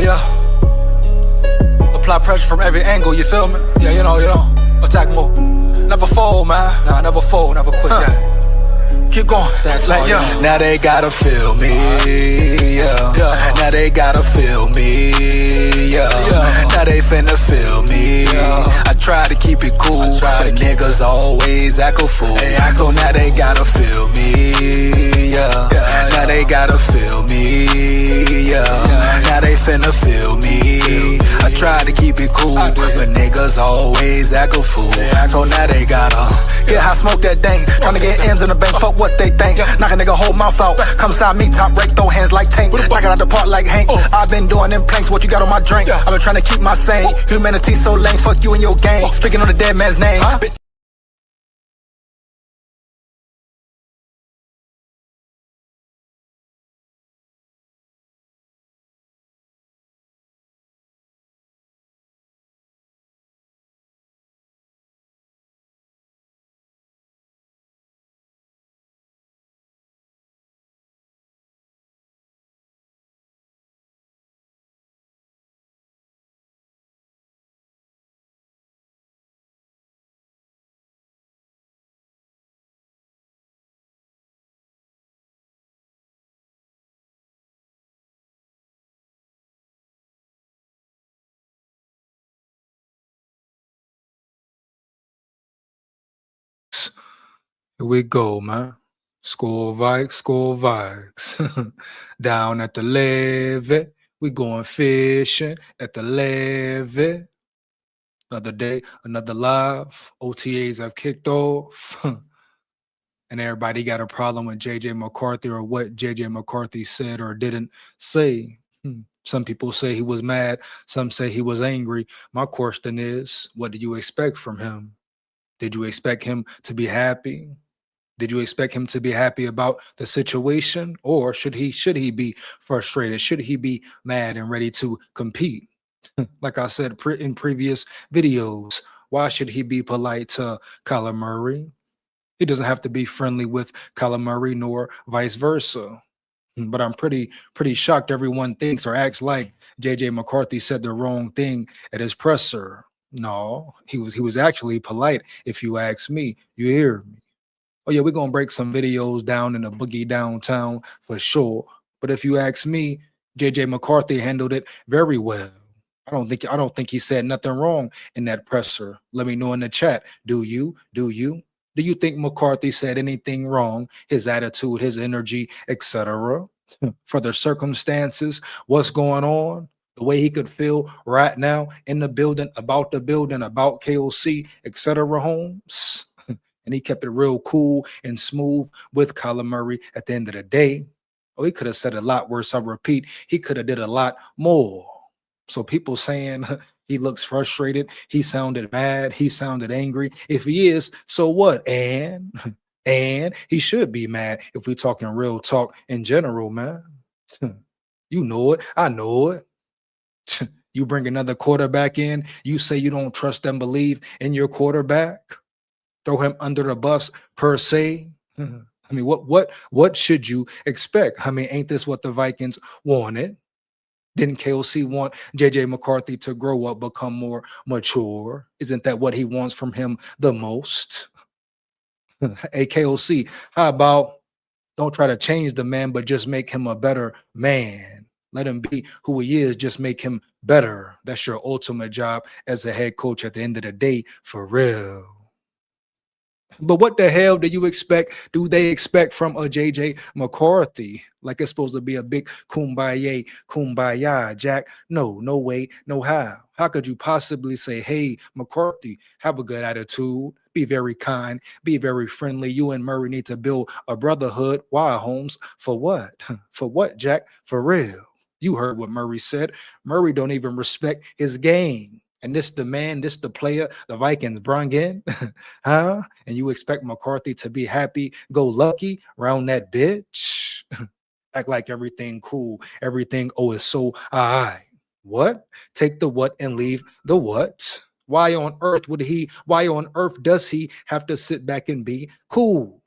yeah. Apply pressure from every angle, you feel me? Yeah, you know, attack more. Never fold, man. Nah, never fold, never quit, yeah. Keep going, like, yeah. Now they gotta feel me, yeah. Now they gotta feel me, yeah. Now they finna feel me, I try to keep it cool, but niggas always act a fool. So now they gotta feel me, yeah. Now they gotta feel me, yeah. Now they finna feel me. I try to keep it cool, but niggas always act a fool. So now they gotta, yeah, I smoke that dang. Tryna get M's in the bank, fuck what they think. Knock a nigga whole mouth out. Come side me, top break, throw hands like Tank. Knocking out the part like Hank. I've been doing them planks, what you got on my drink? I've been trying to keep my sane. Humanity so lame, fuck you and your gang. Speaking on the dead man's name. Here we go, man. SKOL VIKES. Down at the levee. We going fishing at the levee. Another day, another live. OTAs have kicked off. And everybody got a problem with JJ McCarthy or what JJ McCarthy said or didn't say. Some people say he was mad. Some say he was angry. My question is, what do you expect from him? Did you expect him to be happy? Did you expect him to be happy about the situation? Or should he be frustrated? Should he be mad and ready to compete? Like I said in previous videos, why should he be polite to Kyler Murray? He doesn't have to be friendly with Kyler Murray nor vice versa. But I'm pretty shocked everyone thinks or acts like JJ McCarthy said the wrong thing at his presser. No, he was actually polite, if you ask me. You hear me? Oh yeah, we're gonna break some videos down in the boogie downtown for sure. But if you ask me, JJ McCarthy handled it very well. I don't think he said nothing wrong in that presser. Let me know in the chat. Do you think McCarthy said anything wrong? His attitude, his energy, etc. For the circumstances, what's going on, the way he could feel right now in the building, about KOC, etc. Holmes. And he kept it real cool and smooth with Kyler Murray at the end of the day. Oh, he could have said a lot worse. I repeat, he could have did a lot more. So people saying he looks frustrated, he sounded mad, he sounded angry. If he is, so what? And he should be mad if we're talking real talk in general, man. You know it. I know it. You bring another quarterback in, you say you don't trust and believe in your quarterback, throw him under the bus per se. I mean, what should you expect? I mean, ain't this what the Vikings wanted? Didn't KOC want JJ McCarthy to grow up, become more mature? Isn't that what he wants from him the most? Hey, KOC, how about don't try to change the man, but just make him a better man? Let him be who he is. Just make him better. That's your ultimate job as a head coach at the end of the day, for real. But what the hell do you expect? Do they expect from a JJ McCarthy? Like it's supposed to be a big kumbaya, Jack? No way, no how. How could you possibly say, hey, McCarthy, have a good attitude, be very kind, be very friendly. You and Murray need to build a brotherhood. Why, Holmes? For what? For what, Jack? For real. You heard what Murray said. Murray don't even respect his game. And this the man, this the player the Vikings brung in, huh? And you expect McCarthy to be happy, go lucky around that bitch? Act like everything cool, everything, oh, it's so all right. What? Take the what and leave the what? Why on earth does he have to sit back and be cool?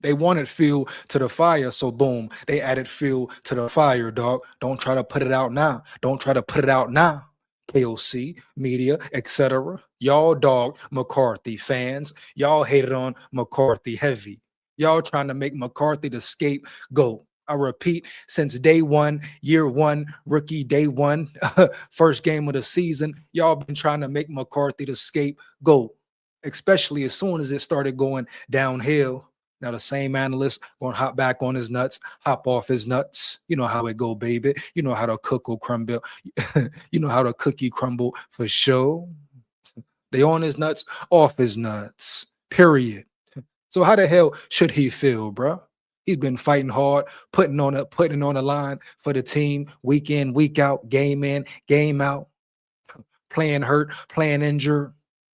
They wanted fuel to the fire, so boom, they added fuel to the fire, dog. Don't try to put it out now. Don't try to put it out now. KOC, media, etc. Y'all dog McCarthy fans. Y'all hated on McCarthy heavy. Y'all trying to make McCarthy the scapegoat. I repeat, since day one, year one, rookie day one, first game of the season, y'all been trying to make McCarthy the scapegoat, especially as soon as it started going downhill. Now the same analyst gonna hop back on his nuts, hop off his nuts. You know how it go, baby. You know how the cook will crumble. You know how the cookie crumble for sure. They on his nuts, off his nuts. Period. So how the hell should he feel, bruh? He's been fighting hard, putting on the line for the team week in, week out, game in, game out, playing hurt, playing injured,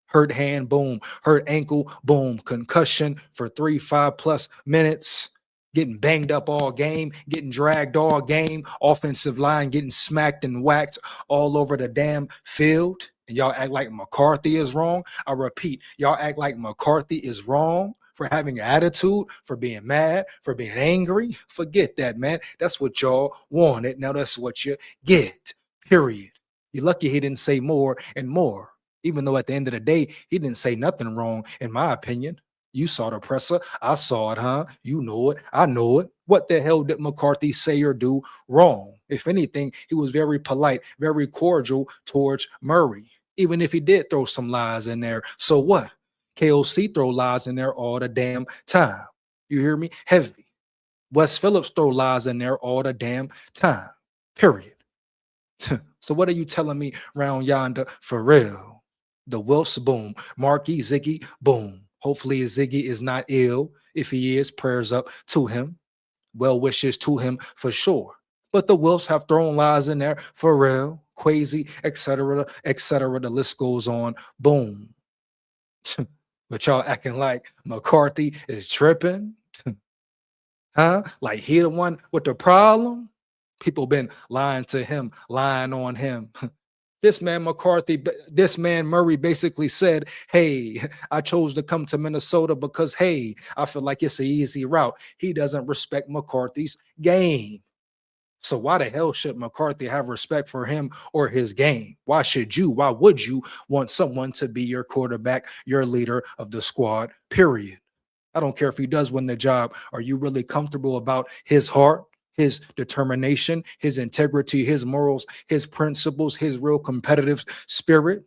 hurt hand, boom, hurt ankle, boom, concussion for 3-5+ minutes, getting banged up all game, getting dragged all game, offensive line getting smacked and whacked all over the damn field. And y'all act like McCarthy is wrong. I repeat, y'all act like McCarthy is wrong for having attitude, for being mad, for being angry. Forget that, man. That's what y'all wanted. Now that's what you get, period. You're lucky he didn't say more and more, even though at the end of the day, he didn't say nothing wrong, in my opinion. You saw the presser. I saw it, huh? You know it. I know it. What the hell did McCarthy say or do wrong? If anything, he was very polite, very cordial towards Murray, even if he did throw some lies in there. So what? KOC throw lies in there all the damn time. You hear me? Heavy. Wes Phillips throw lies in there all the damn time. Period. So what are you telling me round yonder for real? The Wilfs, boom. Marky, Ziggy, boom. Hopefully Ziggy is not ill. If he is, prayers up to him. Well wishes to him for sure. But the Wilfs have thrown lies in there for real. Quasi, etc., etc. The list goes on. Boom. But y'all acting like McCarthy is tripping, huh? Like he the one with the problem? People been lying to him, lying on him. This man Murray basically said, hey, I chose to come to Minnesota because, hey, I feel like it's an easy route. He doesn't respect McCarthy's game. So why the hell should McCarthy have respect for him or his game? Why would you want someone to be your quarterback, your leader of the squad, period? I don't care if he does win the job. Are you really comfortable about his heart, his determination, his integrity, his morals, his principles, his real competitive spirit?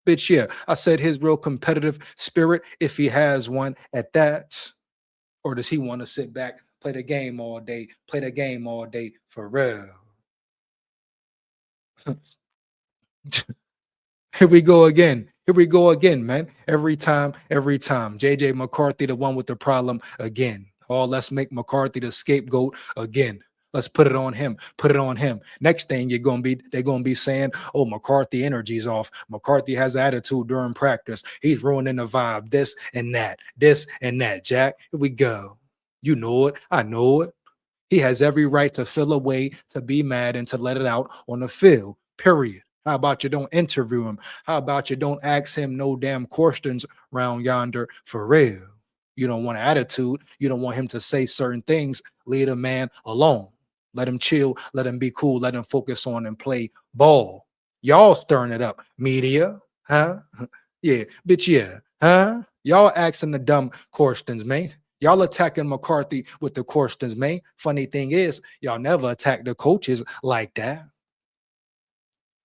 Bitch, yeah, I said his real competitive spirit, if he has one at that. Or does he want to sit back, play the game all day for real? Here we go again. Here we go again, man. Every time. JJ McCarthy, the one with the problem again. Oh, let's make McCarthy the scapegoat again. Let's put it on him. Put it on him. Next thing they're gonna be saying, oh, McCarthy energy's off. McCarthy has attitude during practice. He's ruining the vibe. This and that. Jack. Here we go. You know it. I know it. He has every right to feel a way, to be mad, and to let it out on the field. Period. How about you don't interview him? How about you don't ask him no damn questions round yonder for real? You don't want attitude. You don't want him to say certain things. Leave a man alone. Let him chill. Let him be cool. Let him focus on and play ball. Y'all stirring it up. Media, huh? Yeah, bitch, yeah, huh? Y'all asking the dumb questions, man. Y'all attacking McCarthy with the questions, man. Funny thing is, y'all never attack the coaches like that.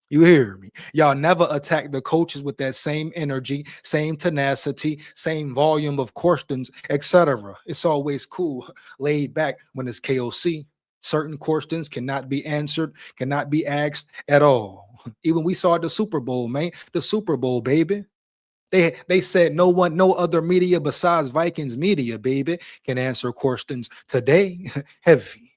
You hear me? Y'all never attack the coaches with that same energy, same tenacity, same volume of questions, etc. It's always cool, laid back when it's KOC. Certain questions cannot be answered, cannot be asked at all. Even we saw the Super Bowl, man. The Super Bowl, baby. They said no other media besides Vikings media, baby, can answer questions today. Heavy.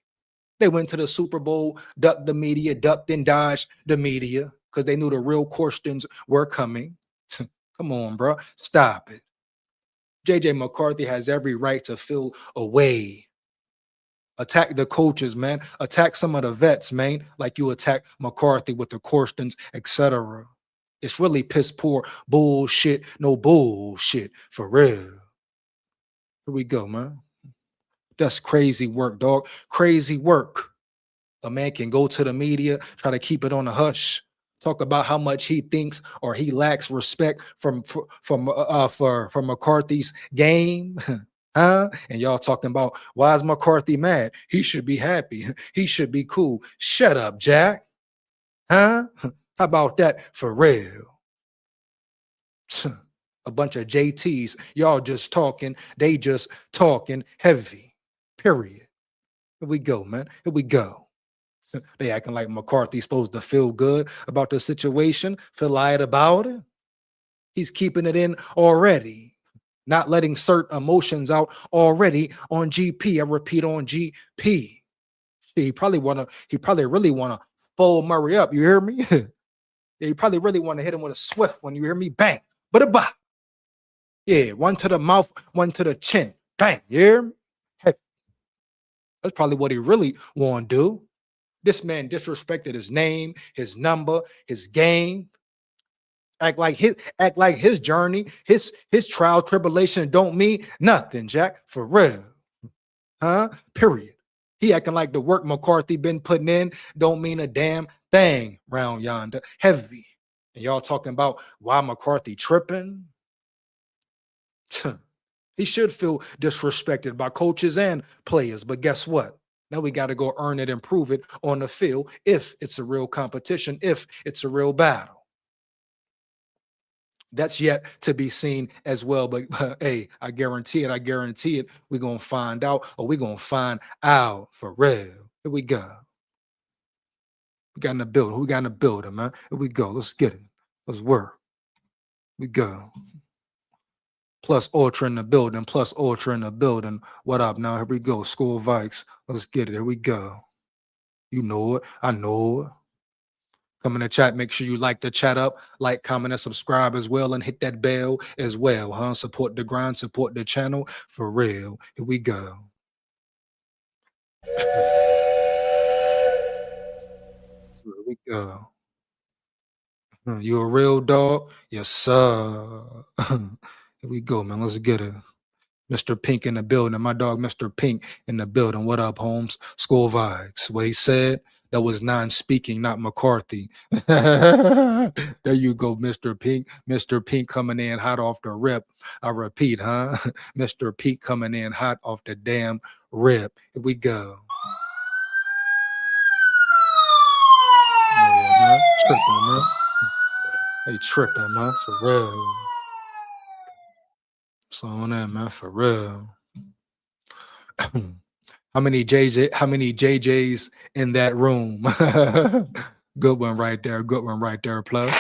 They went to the Super Bowl, ducked the media, ducked and dodged the media because they knew the real questions were coming. Come on, bro. Stop it. JJ McCarthy has every right to feel away. Attack the coaches, man. Attack some of the vets, man, like you attack McCarthy with the questions, etc. It's really piss poor bullshit, no bullshit for real. Here we go, man. That's crazy work, dog. Crazy work. A man can go to the media, try to keep it on the hush, talk about how much he thinks or he lacks respect from McCarthy's game. Huh? And y'all talking about why is McCarthy mad? He should be happy. He should be cool. Shut up, Jack. Huh? How about that for real? A bunch of JTs. Y'all just talking. They just talking heavy. Period. Here we go, man. Here we go. They acting like McCarthy's supposed to feel good about the situation, feel light about it. He's keeping it in already, not letting certain emotions out already on GP. I repeat, on GP. He probably really wanna fold Murray up. You hear me? He probably really want to hit him with a swift one. You hear me? Bang. But yeah, one to the mouth, one to the chin. Bang. You hear me? Heck, that's probably what he really want to do. This man disrespected his name, his number, his game. Act like his journey, his trial tribulation don't mean nothing, Jack. For real. Huh? Period. He acting like the work McCarthy been putting in don't mean a damn thing round yonder. Heavy. And y'all talking about why McCarthy tripping? He should feel disrespected by coaches and players. But guess what? Now we got to go earn it and prove it on the field if it's a real competition, if it's a real battle. That's yet to be seen as well. But hey, I guarantee it. We're going to find out, or we're going to find out for real. Here we go. We got in the building. Who we got in the building, man? Here we go. Let's get it. Let's work. We go. Plus Ultra in the building. Plus Ultra in the building. What up now? Here we go. SKOL Vikes. Let's get it. Here we go. You know it. I know it. Come in the chat. Make sure you like the chat up, like, comment, and subscribe as well, and hit that bell as well, huh? Support the grind, support the channel for real. Here we go. Here we go. You a real dog? Yes, sir. Here we go, man. Let's get it. Mr. Pink in the building. My dog, Mr. Pink in the building. What up, Holmes? SKOL Vikes. What he said, that was non-speaking, not McCarthy. There you go, Mr. Pink. Mr. Pink coming in hot off the rip. I repeat, huh? Mr. Pink coming in hot off the damn rip. Here we go. Yeah, man. Tripping, man. They tripping, man. For real. So on that, man. For real. How many JJs in that room? Good one right there. Good one right there. Plus.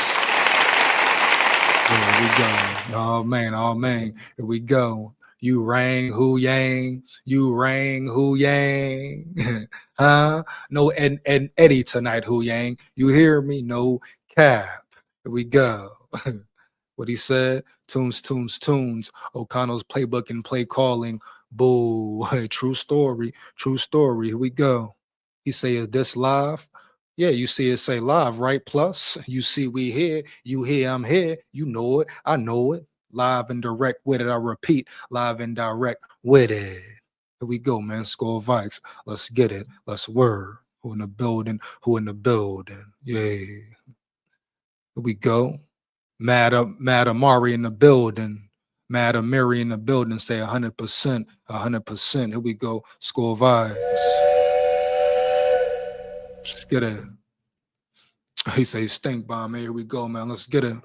Here we go. Oh man. Here we go. You rang who yang. You rang who yang. Huh? No and Eddie tonight, who yang. You hear me? No cap. Here we go. What he said. Tunes. O'Connell's playbook and play calling. Boo. Hey, true story. Here we go. He say, is this live? Yeah, you see it say live, right? Plus, you see we here. You here, I'm here. You know it. I know it. Live and direct with it. I repeat, live and direct with it. Here we go, man. SKOL Vikes. Let's get it. Let's word. Who in the building? Who in the building? Yay. Here we go. Mad Amari in the building. Mad Amari in the building. Say 100%. 100%. Here we go. SKOL Vikes. Let's get it. He say stink bomb. Here we go, man. Let's get it.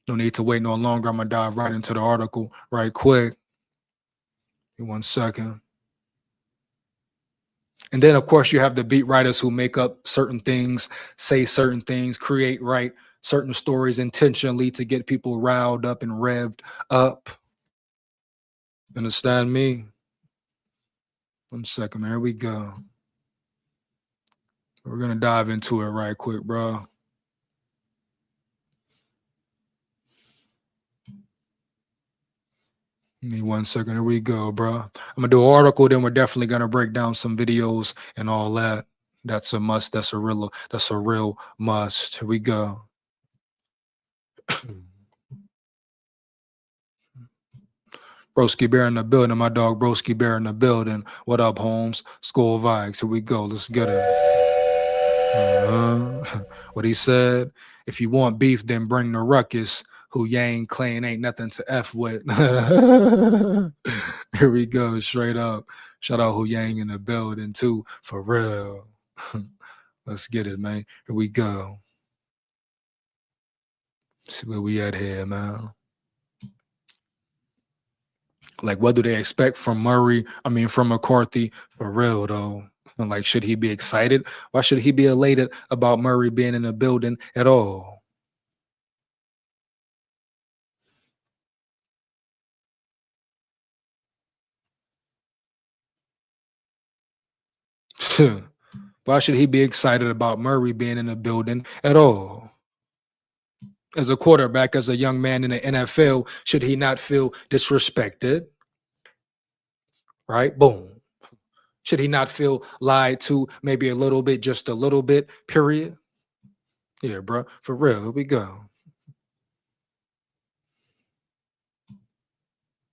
No need to wait no longer. I'm gonna dive right into the article right quick. Give me 1 second. And then, of course, you have the beat writers who make up certain things, say certain things, write certain stories intentionally to get people riled up and revved up. Understand me? 1 second, man. Here we go. We're going to dive into it right quick, bro. Give me 1 second. Here we go, bro. I'm going to do an article, then we're definitely going to break down some videos and all that. That's a must. That's a real must. Here we go. Broski Bear in the building. My dog Broski Bear in the building. What up, Holmes? SKOL VIKES. Here we go. Let's get it. What he said, if you want beef, then bring the ruckus. Who Yang Clan ain't nothing to F with. Here we go, straight up. Shout out Who Yang in the building too, for real. Let's get it, man. Here we go. See where we at here, man. Like, what do they expect from Murray? I mean, from McCarthy, for real though. And like, should he be excited? Why should he be elated about Murray being in the building at all? Why should he be excited about Murray being in the building at all? As a quarterback, as a young man in the NFL, should he not feel disrespected? Right? Boom. Should he not feel lied to maybe a little bit, just a little bit, period? Yeah, bro. For real. Here we go.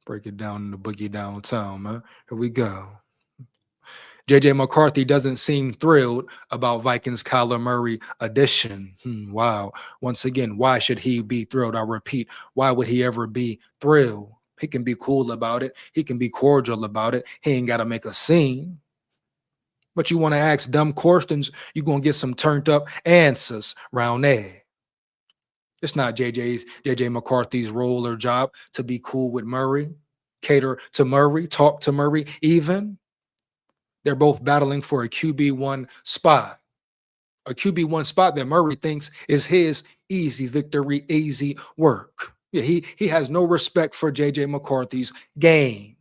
Break it down in the boogie downtown, man. Here we go. JJ McCarthy doesn't seem thrilled about Vikings Kyler Murray addition. Wow. Once again, why should he be thrilled? I repeat, why would he ever be thrilled? He can be cool about it. He can be cordial about it. He ain't got to make a scene. But you want to ask dumb questions, you're going to get some turned up answers round there. It's not JJ McCarthy's role or job to be cool with Murray, cater to Murray, talk to Murray even. They're both battling for a QB1 spot. A QB1 spot that Murray thinks is his easy victory, easy work. Yeah, he has no respect for JJ McCarthy's game.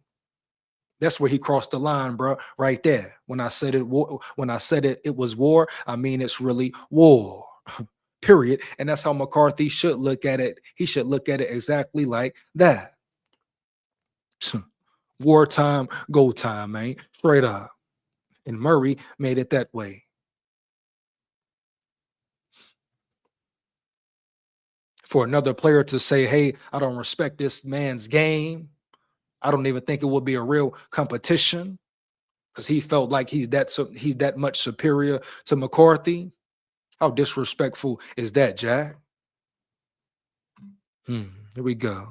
That's where he crossed the line, bro, right there. When I said it was war, I mean it's really war. Period. And that's how McCarthy should look at it. He should look at it exactly like that. Wartime, go time, man. Straight up. And Murray made it that way. For another player to say, hey, I don't respect this man's game. I don't even think it will be a real competition because he felt like he's that much superior to McCarthy. How disrespectful is that, Jack? Here we go.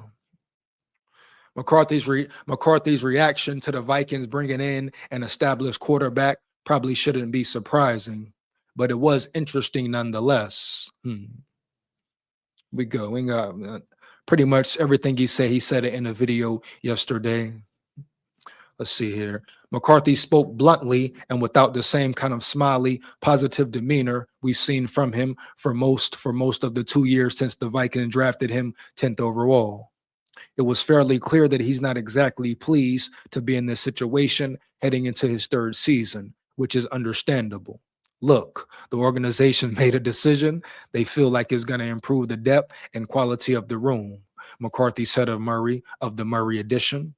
McCarthy's reaction to the Vikings bringing in an established quarterback probably shouldn't be surprising, but it was interesting nonetheless. We go. We got pretty much everything he said it in a video yesterday. Let's see here. McCarthy spoke bluntly and without the same kind of smiley, positive demeanor we've seen from him for most of the 2 years since the Vikings drafted him 10th overall. It was fairly clear that he's not exactly pleased to be in this situation heading into his third season, which is understandable. Look, the organization made a decision they feel like is going to improve the depth and quality of the room, McCarthy said of the Murray edition.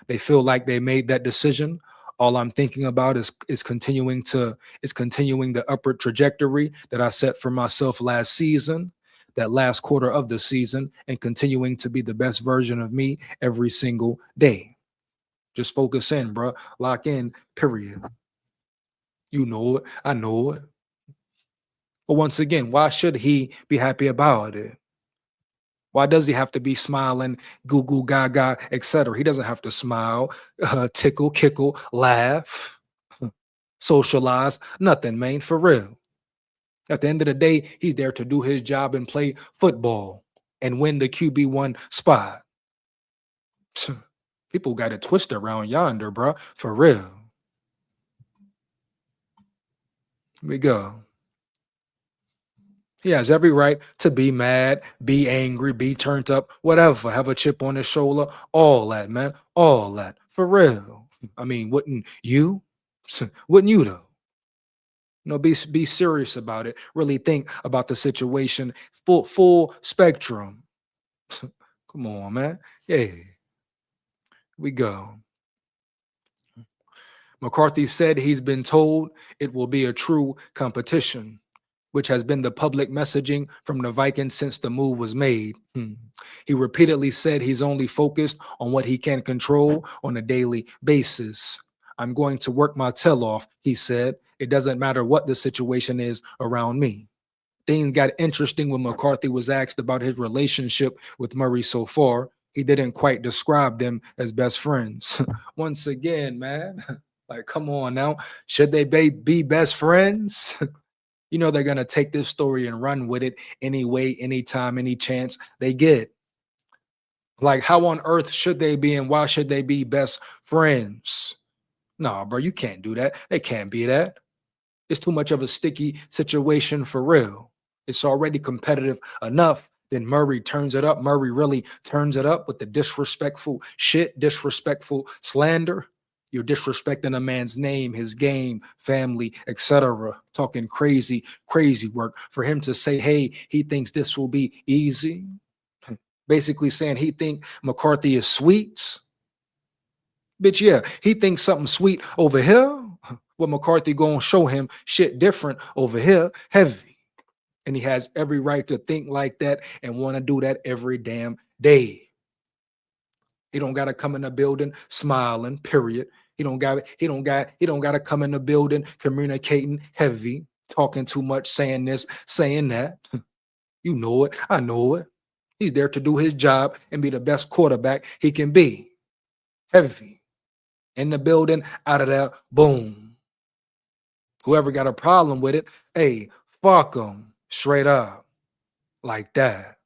They feel like they made that decision. All I'm thinking about is continuing the upward trajectory that I set for myself last season, that last quarter of the season, and continuing to be the best version of me every single day. Just focus in, bro. Lock in, period. You know it. I know it. But once again, why should he be happy about it? Why does he have to be smiling, goo goo gaga, etc.? He doesn't have to smile, tickle, kickle, laugh, socialize, nothing, man, for real. At the end of the day, he's there to do his job and play football and win the QB1 spot. People got it twisted around yonder, bro, for real. Here we go. He has every right to be mad, be angry, be turned up, whatever, have a chip on his shoulder, all that, man, all that, for real. I mean, wouldn't you? Wouldn't you, though? No, be serious about it. Really think about the situation, full spectrum. Come on, man. Yeah, we go. McCarthy said he's been told it will be a true competition. which has been the public messaging from the Vikings since the move was made. He repeatedly said he's only focused on what he can control on a daily basis. I'm going to work my tail off, he said. It doesn't matter what the situation is around me. Things got interesting when McCarthy was asked about his relationship with Murray so far. He didn't quite describe them as best friends. Once again, man, like, come on now. Should they be best friends? You know, they're going to take this story and run with it anyway, anytime, any chance they get. Like, how on earth should they be and why should they be best friends? Nah, bro, you can't do that. They can't be that. It's too much of a sticky situation for real. It's already competitive enough. Then Murray turns it up. Murray really turns it up with the disrespectful shit, disrespectful slander. You're disrespecting a man's name, his game, family, etc. Talking crazy, crazy work. For him to say, hey, he thinks this will be easy. Basically saying he think McCarthy is sweet. Bitch, yeah, he thinks something sweet over here. What McCarthy gonna show him shit different over here, heavy. And he has every right to think like that and want to do that every damn day. He don't gotta come in the building smiling, period. He don't gotta come in the building communicating heavy, talking too much, saying this, saying that. You know it, I know it. He's there to do his job and be the best quarterback he can be. Heavy. In the building, out of there, boom. Whoever got a problem with it, hey, fuck them. Straight up. Like that.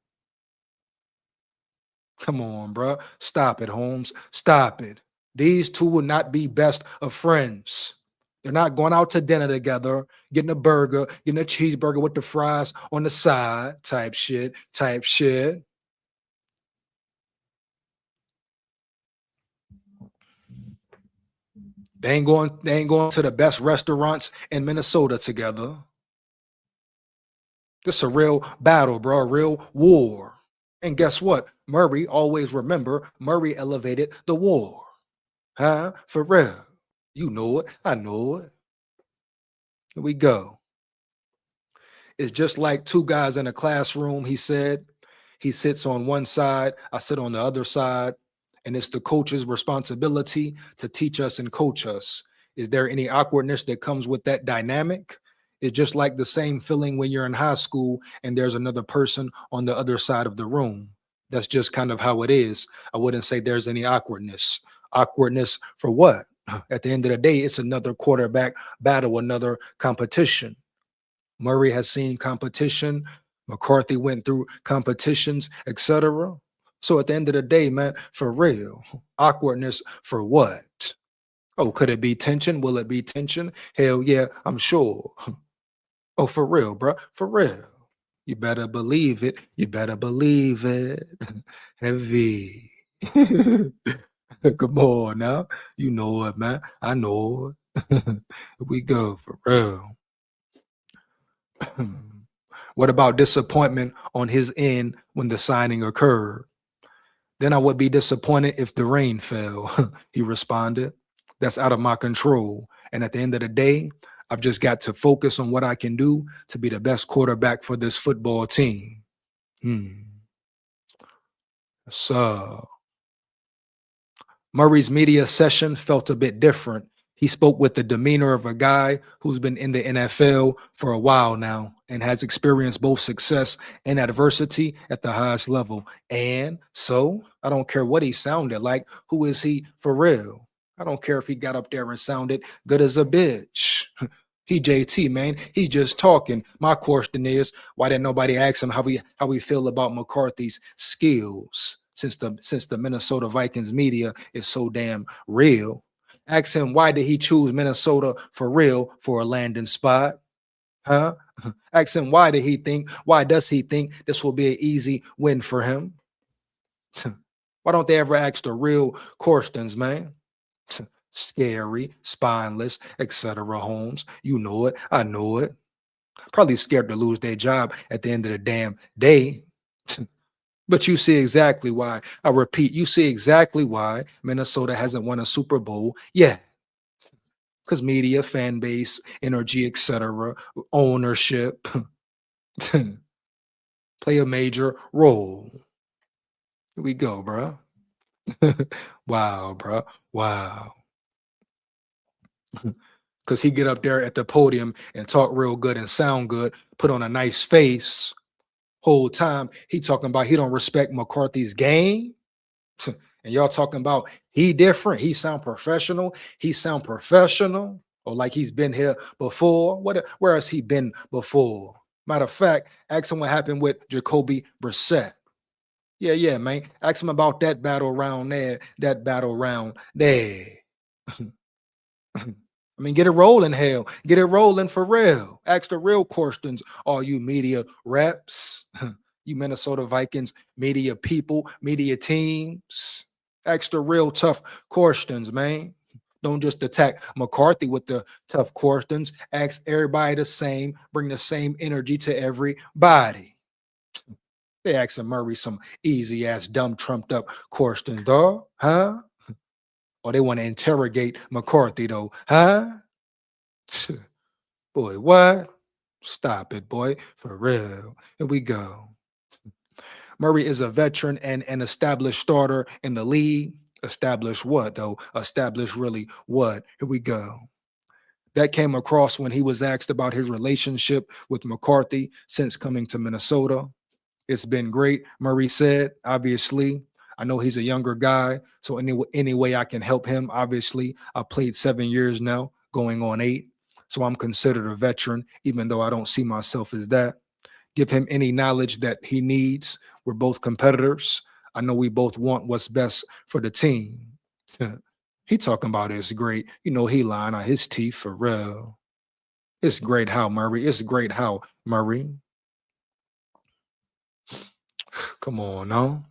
Come on, bro. Stop it, Holmes. Stop it. These two will not be best of friends. They're not going out to dinner together, getting a burger, getting a cheeseburger with the fries on the side, type shit. They ain't going to the best restaurants in Minnesota together. This a real battle, bro, a real war. And guess what? Murray, always remember, Murray elevated the war. Huh? For real. You know it. I know it. Here we go. It's just like two guys in a classroom, he said. He sits on one side, I sit on the other side, and it's the coach's responsibility to teach us and coach us. Is there any awkwardness that comes with that dynamic? It's just like the same feeling when you're in high school and there's another person on the other side of the room. That's just kind of how it is. I wouldn't say there's any awkwardness. Awkwardness for what? At the end of the day, it's another quarterback battle, another competition. Murray has seen competition. McCarthy went through competitions, etc. So at the end of the day, man, for real, awkwardness for what? Oh, could it be tension? Will it be tension? Hell yeah, I'm sure. Oh, for real, bro, for real. You better believe it. You better believe it. Heavy. Come on now. You know it, man. I know it. Here we go, for real. What about disappointment on his end when the signing occurred? Then I would be disappointed if the rain fell, he responded. That's out of my control. And at the end of the day, I've just got to focus on what I can do to be the best quarterback for this football team. So Murray's media session felt a bit different. He spoke with the demeanor of a guy who's been in the NFL for a while now and has experienced both success and adversity at the highest level. And so I don't care what he sounded like. Who is he for real? I don't care if he got up there and sounded good as a bitch. He JT, man. He's just talking. My question is, why didn't nobody ask him how we feel about McCarthy's skills? Since the Minnesota Vikings media is so damn real. Ask him, why did he choose Minnesota for real for a landing spot? Huh? Ask him, why does he think this will be an easy win for him? Why don't they ever ask the real questions, man? Scary, spineless, etc. Holmes. You know it. I know it. Probably scared to lose their job at the end of the damn day. But you see exactly why. I repeat, you see exactly why Minnesota hasn't won a Super Bowl yet. Because media, fan base, energy, etc., ownership. Play a major role. Here we go, bro. Wow, bro. Wow. Because he get up there at the podium and talk real good and sound good, put on a nice face. Whole time he talking about he don't respect McCarthy's game. And y'all talking about he different. He sound professional. He sound professional. Or like he's been here before. Where has he been before? Matter of fact, ask him what happened with Jacoby Brissett. Yeah, yeah, man. Ask him about that battle round there, that battle round there. I mean, get it rolling, hell. Get it rolling for real. Ask the real questions, all you media reps, you Minnesota Vikings media people, media teams. Ask the real tough questions, man. Don't just attack McCarthy with the tough questions. Ask everybody the same. Bring the same energy to everybody. They asking Murray some easy ass, dumb, trumped up questions, dog. Huh? Or they want to interrogate McCarthy, though. Huh? Boy, what? Stop it, boy. For real. Here we go. Murray is a veteran and an established starter in the league. Established what, though? Established really what? Here we go. That came across when he was asked about his relationship with McCarthy since coming to Minnesota. It's been great, Murray said. Obviously, I know he's a younger guy, so any way I can help him. Obviously, I played 7 years now, going on 8, so I'm considered a veteran, even though I don't see myself as that. Give him any knowledge that he needs. We're both competitors. I know we both want what's best for the team. He talking about it's great. You know, he lying on his teeth for real. It's great how, Murray. It's great how, Murray. Come on, no.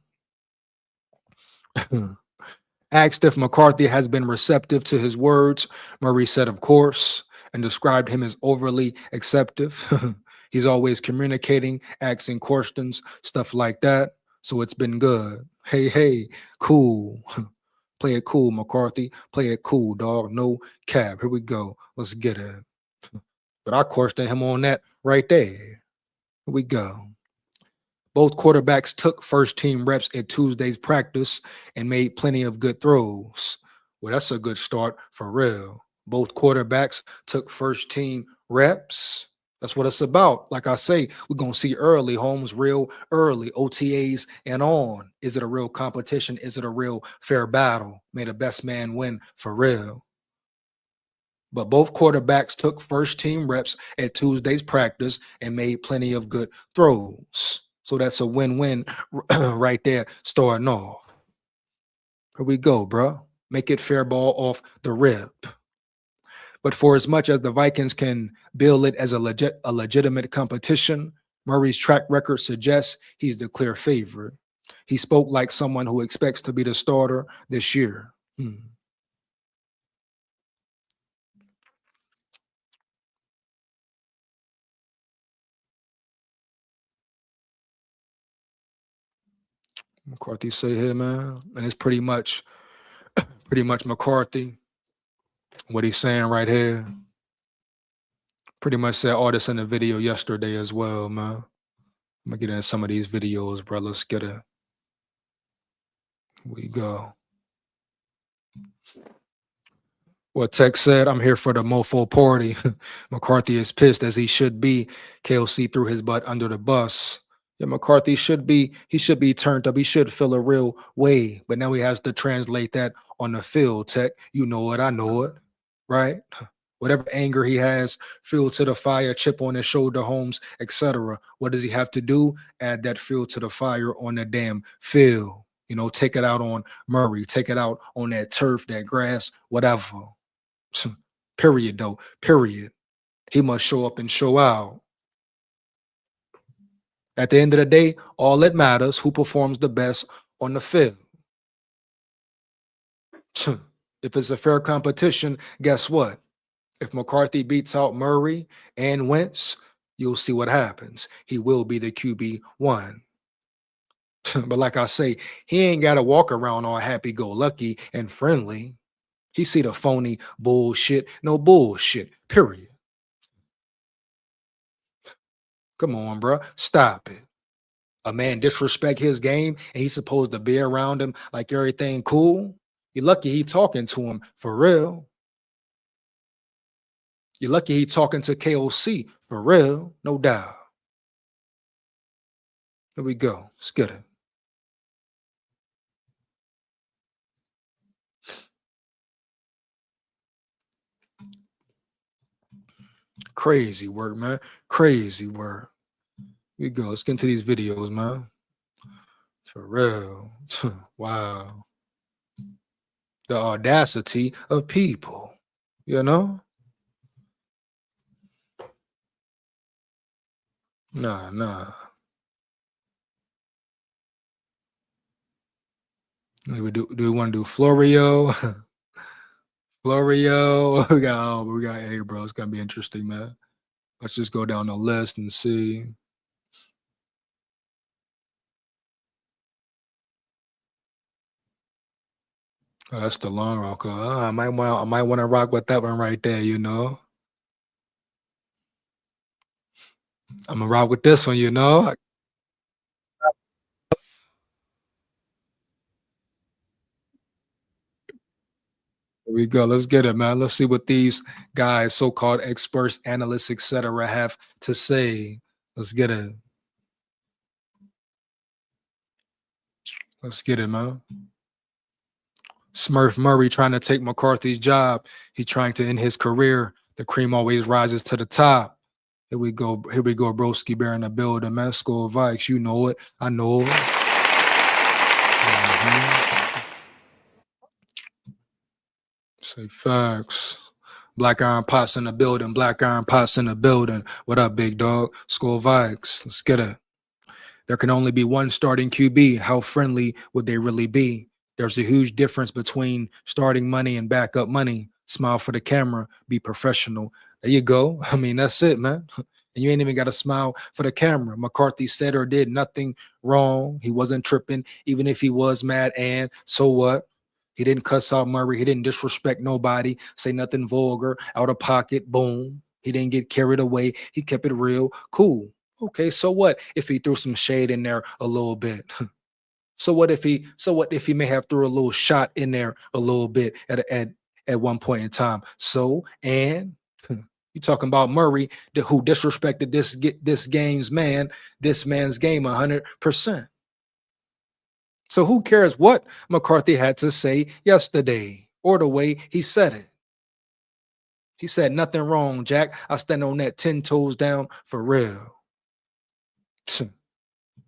Asked if McCarthy has been receptive to his words, Murray said, of course, and described him as overly acceptive. He's always communicating, asking questions, stuff like that. So it's been good. Hey, hey, cool. Play it cool, McCarthy. Play it cool, dog. No cap. Here we go. Let's get it. But I questioned him on that right there. Here we go. Both quarterbacks took first team reps at Tuesday's practice and made plenty of good throws. Well, that's a good start for real. Both quarterbacks took first team reps. That's what it's about. Like I say, we're going to see early, Holmes, real early, OTAs and on. Is it a real competition? Is it a real fair battle? May the best man win for real. But both quarterbacks took first team reps at Tuesday's practice and made plenty of good throws. So that's a win-win right there starting off. Here we go, bro. Make it fair ball off the rip. But for as much as the Vikings can bill it as a legitimate competition, Murray's track record suggests he's the clear favorite. He spoke like someone who expects to be the starter this year. McCarthy say here, man, and it's pretty much McCarthy. What he's saying right here, pretty much said all this in the video yesterday as well, man. I'm gonna get into some of these videos, bro. Let's get it. Here we go. What Tech said, I'm here for the mofo party. McCarthy is pissed as he should be. KLC threw his butt under the bus. Yeah, McCarthy he should be turned up. He should feel a real way. But now he has to translate that on the field, Tech. You know it, I know it, right? Whatever anger he has, fuel to the fire, chip on his shoulder, Holmes, etc. What does he have to do? Add that fuel to the fire on the damn field. You know, take it out on Murray, take it out on that turf, that grass, whatever. Period, though. Period. He must show up and show out. At the end of the day, all that matters, who performs the best on the field. If it's a fair competition, guess what? If McCarthy beats out Murray and Wentz, you'll see what happens. He will be the QB1. But like I say, he ain't got to walk around all happy-go-lucky and friendly. He see the phony bullshit. No bullshit, period. Come on, bro. Stop it. A man disrespect his game and he's supposed to be around him like everything cool. You're lucky he talking to him for real. You're lucky he talking to KOC for real, no doubt. Here we go. Let's get it. Crazy work, man. Crazy work. Here we go. Let's get into these videos, man. For real. Wow. The audacity of people, you know? Nah. Do we want to do Florio? Florio. We got hey bro, it's gonna be interesting, man. Let's just go down the list and see. Oh, that's the long rock. I might want to rock with that one right there, you know. I'm gonna rock with this one, you know. Here we go. Let's get it, man. Let's see what these guys, so-called experts, analysts, etc., have to say. Let's get it. Let's get it, man. Smurf Murray trying to take McCarthy's job. He's trying to end his career. The cream always rises to the top. Here we go. Here we go. Broski Bear in the building, man. SKOL VIKES. You know it. I know it. Say facts. Black Iron Pots in the building. Black Iron Pots in the building. What up, big dog? SKOL VIKES. Let's get it. There can only be one starting QB. How friendly would they really be? There's a huge difference between starting money and backup money. Smile for the camera, be professional. There you go. I mean, that's it, man. And you ain't even got to smile for the camera. McCarthy said or did nothing wrong. He wasn't tripping, even if he was mad. And so what? He didn't cuss out Murray. He didn't disrespect nobody, say nothing vulgar, out of pocket. Boom. He didn't get carried away. He kept it real. Cool. Okay, so what if he threw some shade in there a little bit? So what if he may have threw a little shot in there a little bit at one point in time? So and you talking about Murray who disrespected this man's game 100%. So who cares what McCarthy had to say yesterday or the way he said it? He said nothing wrong, Jack. I stand on that 10 toes down for real.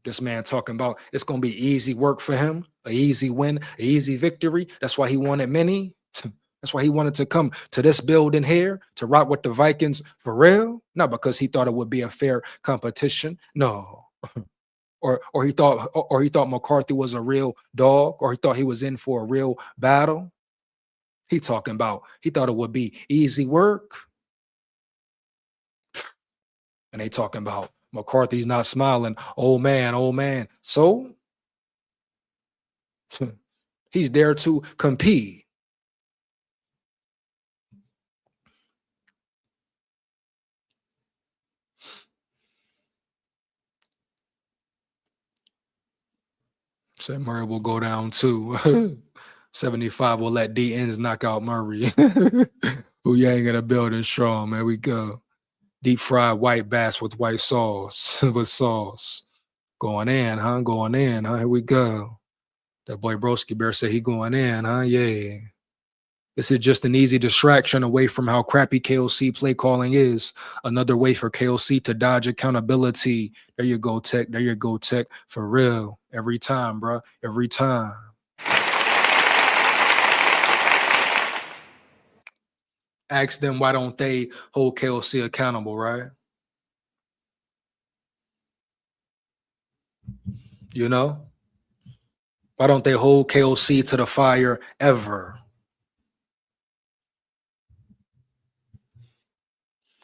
This man talking about it's going to be easy work for him, an easy win, an easy victory. That's why he wanted many. That's why he wanted to come to this building here to rock with the Vikings for real. Not because he thought it would be a fair competition. No. or he thought McCarthy was a real dog, or he thought he was in for a real battle. He talking about he thought it would be easy work. And they talking about McCarthy's not smiling. Oh man. So he's there to compete. Say Murray will go down too. 75 will let D ends knock out Murray. Who you ain't gonna build and strong, man. We go. Deep fried white bass with white sauce. With sauce. Going in, huh? Going in, huh? Here we go. That boy Broski Bear said he going in, huh? Yeah. This is just an easy distraction away from how crappy KOC play calling is. Another way for KOC to dodge accountability. There you go, Tech. There you go, Tech. For real. Every time, bro. Every time. Ask them why don't they hold KOC accountable, right? You know? Why don't they hold KOC to the fire ever?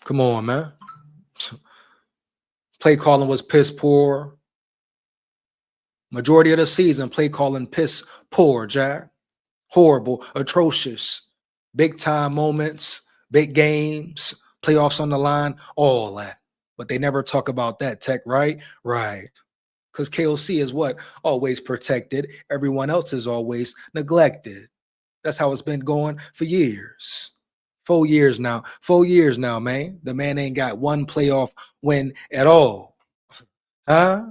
Come on, man. Play calling was piss poor. Majority of the season, play calling piss poor, Jack. Horrible, atrocious. Big time moments, big games, playoffs on the line, all that. But they never talk about that, Tech, right? Right. Because KOC is what? Always protected. Everyone else is always neglected. That's how it's been going for years. 4 years now. 4 years now, man. The man ain't got one playoff win at all. Huh?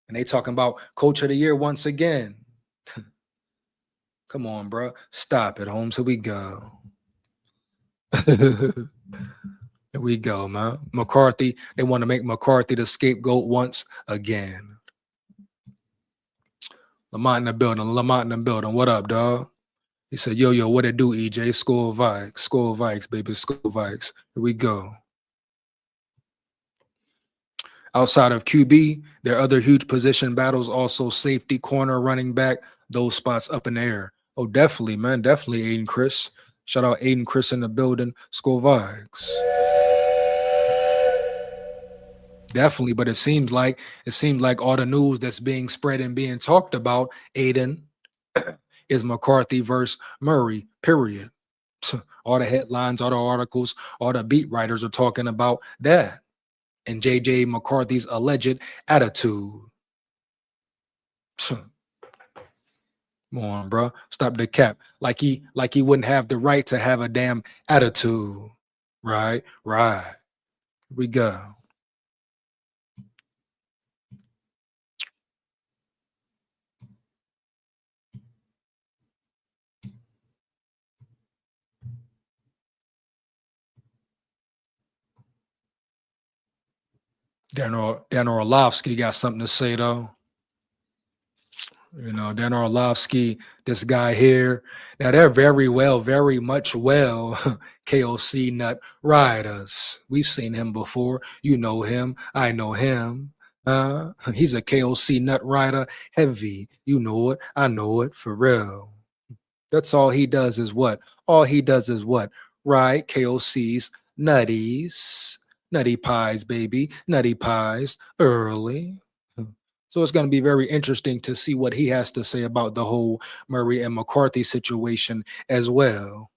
And they talking about coach of the year once again. Come on, bro. Stop it, Holmes. Here we go. Here we go, man. McCarthy, they want to make McCarthy the scapegoat once again. Lamont in the building. Lamont in the building. What up, dog? He said, yo, what it do, EJ? SKOL Vikes. SKOL Vikes, baby. SKOL Vikes. Here we go. Outside of QB, there are other huge position battles, also safety, corner, running back, those spots up in the air. Oh, definitely, man. Definitely, Aiden Chris. Shout out Aiden Chris in the building. SKOL Vikes. Definitely, but it seems like all the news that's being spread and being talked about, Aiden, is McCarthy versus Murray, period. All the headlines, all the articles, all the beat writers are talking about that. And JJ McCarthy's alleged attitude. Come on, bro. Stop the cap. Like he wouldn't have the right to have a damn attitude. Right. Here we go. Dan Orlovsky got something to say, though. You know, Dan Orlovsky, this guy here. Now, they're very much KOC nut riders. We've seen him before. You know him. I know him. He's a KOC nut rider. Heavy. You know it. I know it. For real. That's all he does is what? Ride KOC's nutties. Nutty pies, baby. Nutty pies. Early. So it's going to be very interesting to see what he has to say about the whole Murray and McCarthy situation as well.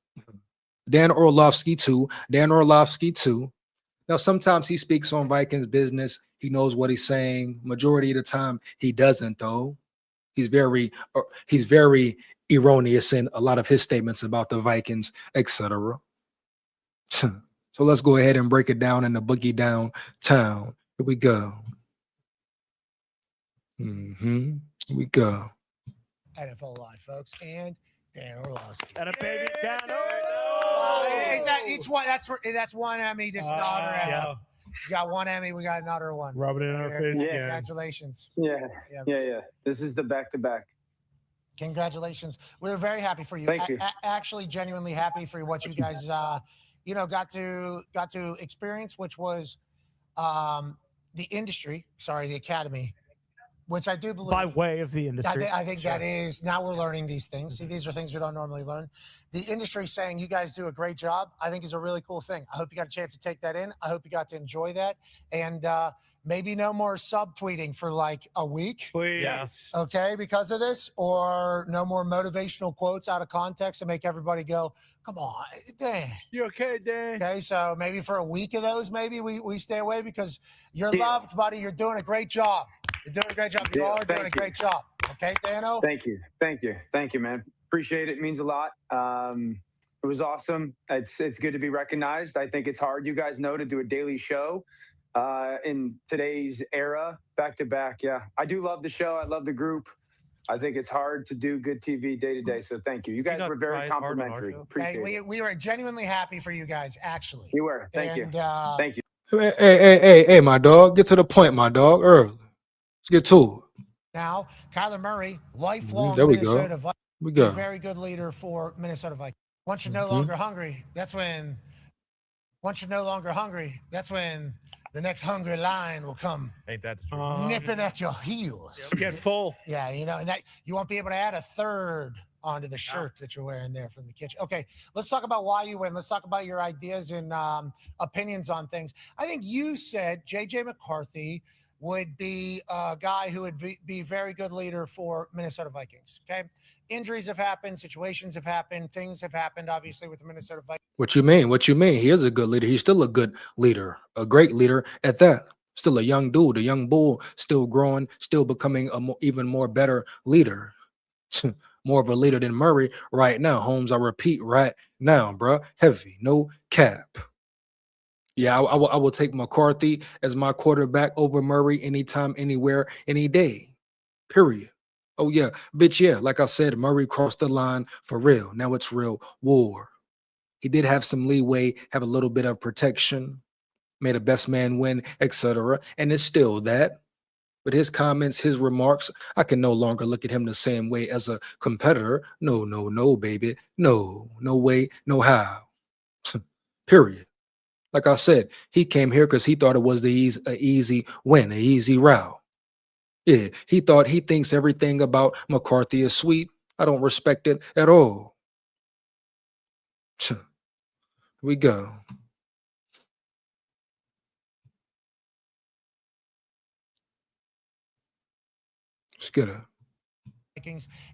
Dan Orlovsky too. Now, sometimes he speaks on Vikings business. He knows what he's saying. Majority of the time, he doesn't, though. He's very erroneous in a lot of his statements about the Vikings, etc. So let's go ahead and break it down in the boogie downtown. Here we go. Here we go. NFL Live, folks, and Dan Orlovsky. And a baby Dan Is that each one? That's one Emmy, just another Emmy. Yeah. You got one Emmy, we got another one. Rub it in our face. Yeah. Congratulations. Yeah. This is the back-to-back. Congratulations. We're very happy for you. Thank you. Actually, genuinely happy for what you guys, got to experience, which was the industry. Sorry, the academy. Which I do believe. By way of the industry. I think that is, now we're learning these things. See, these are things we don't normally learn. The industry saying you guys do a great job, I think is a really cool thing. I hope you got a chance to take that in. I hope you got to enjoy that. And maybe no more subtweeting for like a week. Please. Yes. Okay, because of this. Or no more motivational quotes out of context to make everybody go, come on, Dan. You okay, Dan? Okay, so maybe for a week of those, maybe we stay away because you're loved, buddy. You're doing a great job. You're doing a great job. You all are doing a great job. Okay, Dano? Thank you, man. Appreciate it. Means a lot. It was awesome. It's good to be recognized. I think it's hard, you guys know, to do a daily show in today's era, back-to-back. Yeah, I do love the show. I love the group. I think it's hard to do good TV day to day. So thank you. You guys were very complimentary. Appreciate it. We were genuinely happy for you guys, actually. You were. Thank you. Thank you. Hey, my dog. Get to the point, my dog. Early. Let's get to it. Now, Kyler Murray, lifelong there we Minnesota go. Vikings, very good leader for Minnesota Vikings. Once you're no longer hungry, that's when the next hungry lion will come. Ain't that the truth? Nipping at your heels. Get full. Yeah, and that you won't be able to add a third onto the shirt that you're wearing there from the kitchen. Okay, let's talk about why you win. Let's talk about your ideas and opinions on things. I think you said JJ McCarthy would be a guy who would be very good leader for Minnesota Vikings. Okay. injuries have happened, situations have happened, things have happened, obviously, with the Minnesota Vikings. What you mean? What you mean? He is a good leader. He's still a good leader, a great leader at that. Still a young dude, a young bull, still growing, still becoming a even more better leader. More of a leader than Murray right now. Holmes, I repeat, right now, bruh. Heavy, no cap. Yeah, I will take McCarthy as my quarterback over Murray anytime, anywhere, any day. Period. Oh, yeah. Bitch, yeah. Like I said, Murray crossed the line for real. Now it's real war. He did have some leeway, have a little bit of protection, made a best man win, etc. And it's still that. But his comments, his remarks, I can no longer look at him the same way as a competitor. No, no, no, baby. No, no way, no how. Period. Like I said, he came here because he thought it was an easy win, an easy route. Yeah, he thinks everything about McCarthy is sweet. I don't respect it at all. Here we go. Let's get it.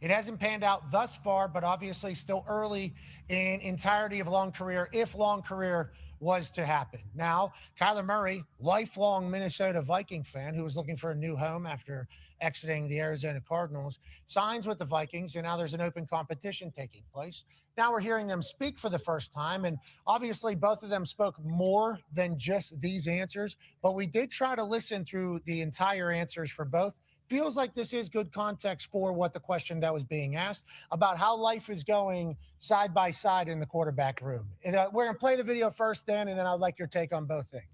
It hasn't panned out thus far, but obviously still early in entirety of long career, if long career was to happen. Now, Kyler Murray, lifelong Minnesota Viking fan who was looking for a new home after exiting the Arizona Cardinals, signs with the Vikings, and now there's an open competition taking place. Now we're hearing them speak for the first time, and obviously both of them spoke more than just these answers, but we did try to listen through the entire answers for both. Feels like this is good context for what the question that was being asked about how life is going side by side in the quarterback room. And, we're going to play the video first, Dan, and then I'd like your take on both things.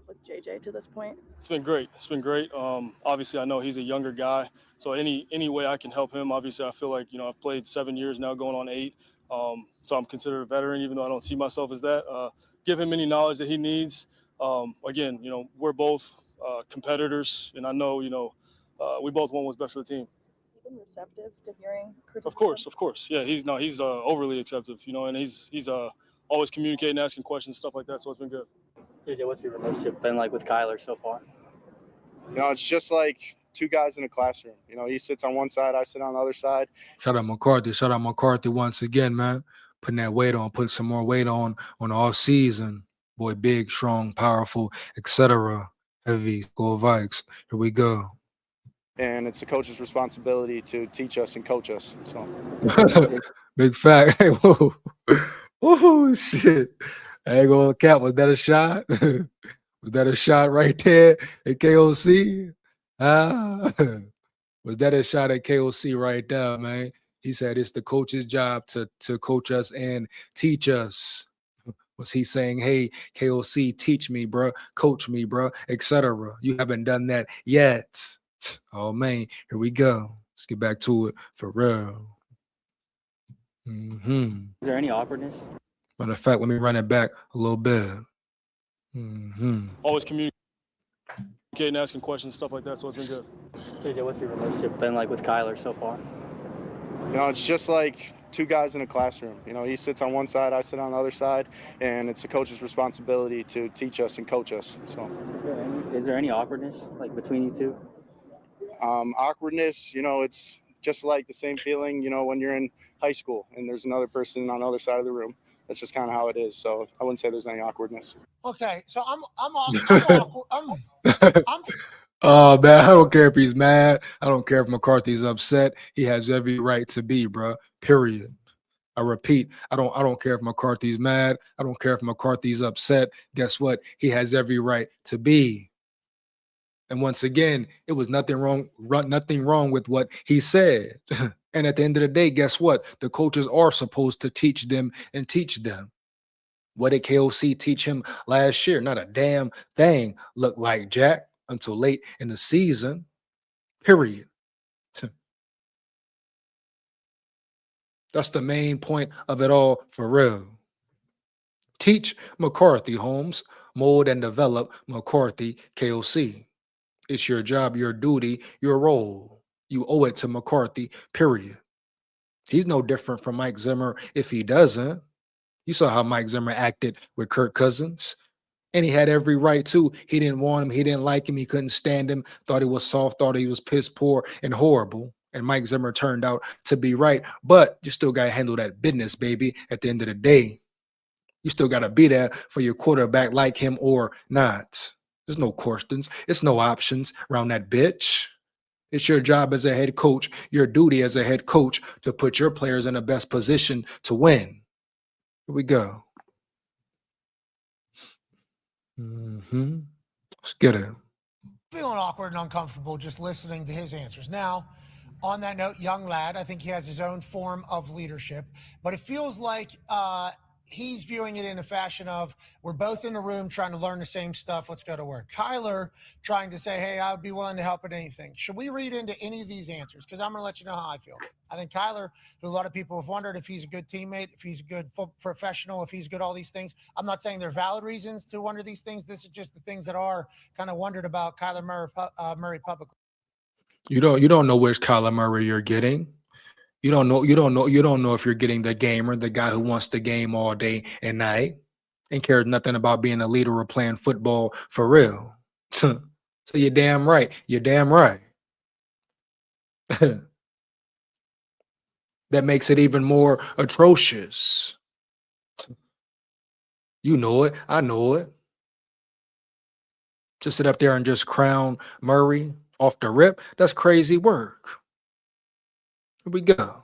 With JJ to this point? It's been great. It's been great. Obviously, I know he's a younger guy, so any way I can help him. Obviously, I feel like I've played 7 years now, going on 8. So I'm considered a veteran, even though I don't see myself as that. Give him any knowledge that he needs. Again, we're both competitors, and I know we both want what's best for the team. Has he been receptive to hearing criticism? Of course. Yeah, he's overly acceptive, and he's always communicating, asking questions, stuff like that. So it's been good. JJ, what's your relationship been like with Kyler so far? It's just like two guys in a classroom. He sits on one side, I sit on the other side. Shout out McCarthy. Shout out McCarthy once again, man. Putting that weight on, putting some more weight on the off season. Boy, big, strong, powerful, etc. Heavy, SKOL Vikes. Here we go. And it's the coach's responsibility to teach us and coach us. So big fact. Hey, whoa. Oh shit. I ain't gonna cap. Was that a shot? Was that a shot right there at KOC? Was that a shot at KOC right there, man? He said it's the coach's job to coach us and teach us. Was he saying, hey, KOC, teach me, bro, coach me, bro, etc.? You haven't done that yet. Oh, man, here we go. Let's get back to it for real. Is there any awkwardness? Matter of fact, let me run it back a little bit. Always communicating, asking questions, stuff like that. So it's been good. JJ, what's your relationship been like with Kyler so far? It's just like two guys in a classroom. He sits on one side, I sit on the other side, and it's the coach's responsibility to teach us and coach us. So is there any awkwardness like between you two? Awkwardness, it's just like the same feeling, when you're in high school and there's another person on the other side of the room. That's just kind of how it is. So I wouldn't say there's any awkwardness. Okay, so I'm awkward. Oh, man, I don't care if he's mad. I don't care if McCarthy's upset. He has every right to be, bro. Period. I repeat, I don't care if McCarthy's mad. I don't care if McCarthy's upset. Guess what? He has every right to be. And once again, it was nothing wrong with what he said. And at the end of the day, guess what? The coaches are supposed to teach them and teach them. What did KOC teach him last year? Not a damn thing looked like Jack until late in the season. Period. That's the main point of it all for real. Teach McCarthy, Holmes. Mold and develop McCarthy, KOC. It's your job, your duty, your role. You owe it to McCarthy, period. He's no different from Mike Zimmer if he doesn't. You saw how Mike Zimmer acted with Kirk Cousins. And he had every right to. He didn't want him. He didn't like him. He couldn't stand him. Thought he was soft. Thought he was piss poor and horrible. And Mike Zimmer turned out to be right. But you still got to handle that business, baby, at the end of the day. You still got to be there for your quarterback like him or not. There's no questions. It's no options around that bitch. It's your job as a head coach, your duty as a head coach to put your players in the best position to win. Here we go. Let's get it. Feeling awkward and uncomfortable just listening to his answers. Now, on that note, young lad, I think he has his own form of leadership, but it feels like he's viewing it in a fashion of, we're both in the room trying to learn the same stuff. Let's go to work. Kyler trying to say, hey, I would be willing to help at anything. Should we read into any of these answers? Because I'm going to let you know how I feel. I think Kyler, who a lot of people have wondered if he's a good teammate, if he's a good professional, if he's good, all these things. I'm not saying they're valid reasons to wonder these things. This is just the things that are kind of wondered about Kyler Murray publicly. You don't know which Kyler Murray you're getting. You don't know if you're getting the gamer, the guy who wants the game all day and night and cares nothing about being a leader or playing football for real. So you're damn right. You're damn right. That makes it even more atrocious. You know it. I know it. To sit up there and just crown Murray off the rip, that's crazy work. Here we go.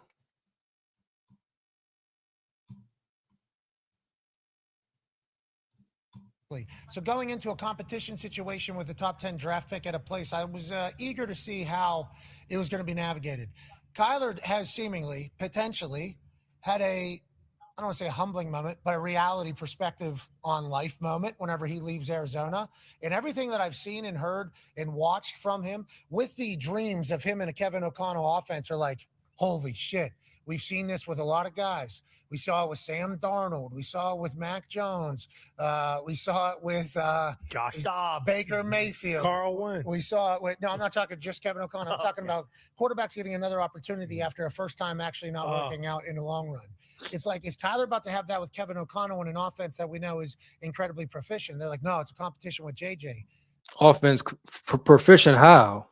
So going into a competition situation with a top 10 draft pick at a place, I was eager to see how it was going to be navigated. Kyler has seemingly, potentially, had I don't want to say a humbling moment, but a reality perspective on life moment whenever he leaves Arizona. And everything that I've seen and heard and watched from him with the dreams of him and a Kevin O'Connell offense are like, holy shit. We've seen this with a lot of guys. We saw it with Sam Darnold. We saw it with Mac Jones. We saw it with Josh Dobbs, Baker Mayfield. Carl Wentz. We saw it with, no, I'm not talking just Kevin O'Connell. I'm talking about quarterbacks getting another opportunity after a first time actually not working out in the long run. It's like, is Kyler about to have that with Kevin O'Connell in an offense that we know is incredibly proficient? They're like, no, it's a competition with JJ. Offense proficient how?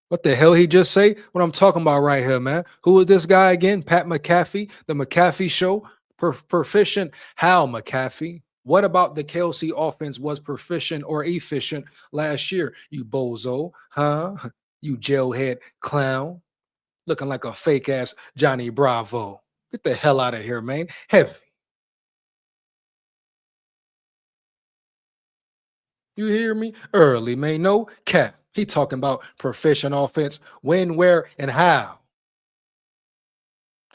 What the hell he just say? What I'm talking about right here, man. Who is this guy again? Pat McAfee, the McAfee show. Proficient how, McAfee? What about the KLC offense was proficient or efficient last year? You bozo, huh? You jailhead clown. Looking like a fake ass Johnny Bravo. Get the hell out of here, man. Heavy. You hear me? Early, man. No cap. He talking about proficient offense, when, where, and how.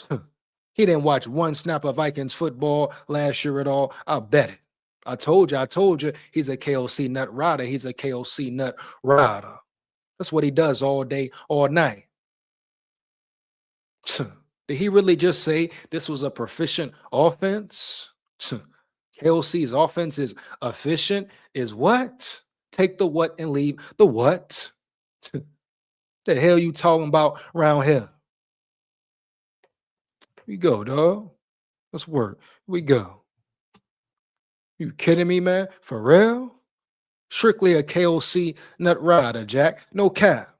He didn't watch one snap of Vikings football last year at all. I bet it. I told you, he's a KOC nut rider. He's a KOC nut rider. That's what he does all day, all night. Did he really just say this was a proficient offense? KOC's offense is efficient, is what? Take the what and leave the what? The hell you talking about around here? Here we go, dog. Let's work. Here we go. You kidding me, man? For real? Strictly a KOC nut rider, Jack. No cap.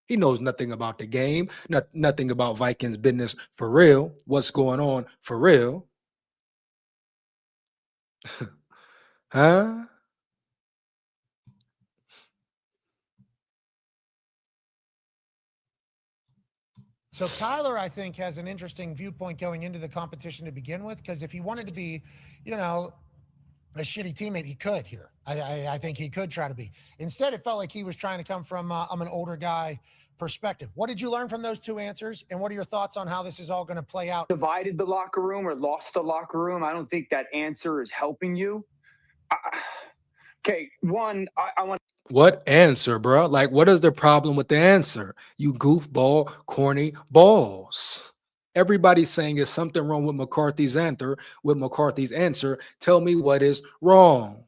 He knows nothing about the game, nothing about Vikings business for real. What's going on for real? Huh? So Kyler, I think, has an interesting viewpoint going into the competition to begin with, because if he wanted to be, you know, a shitty teammate, he could here. I think he could try to be. Instead, it felt like he was trying to come from I'm an older guy perspective. What did you learn from those two answers? And what are your thoughts on how this is all going to play out? Divided the locker room or lost the locker room. I don't think that answer is helping you. Okay, one, I want. What answer, bro? Like, what is the problem with the answer? You goofball, corny balls. Everybody's saying there's something wrong with McCarthy's answer. Tell me what is wrong.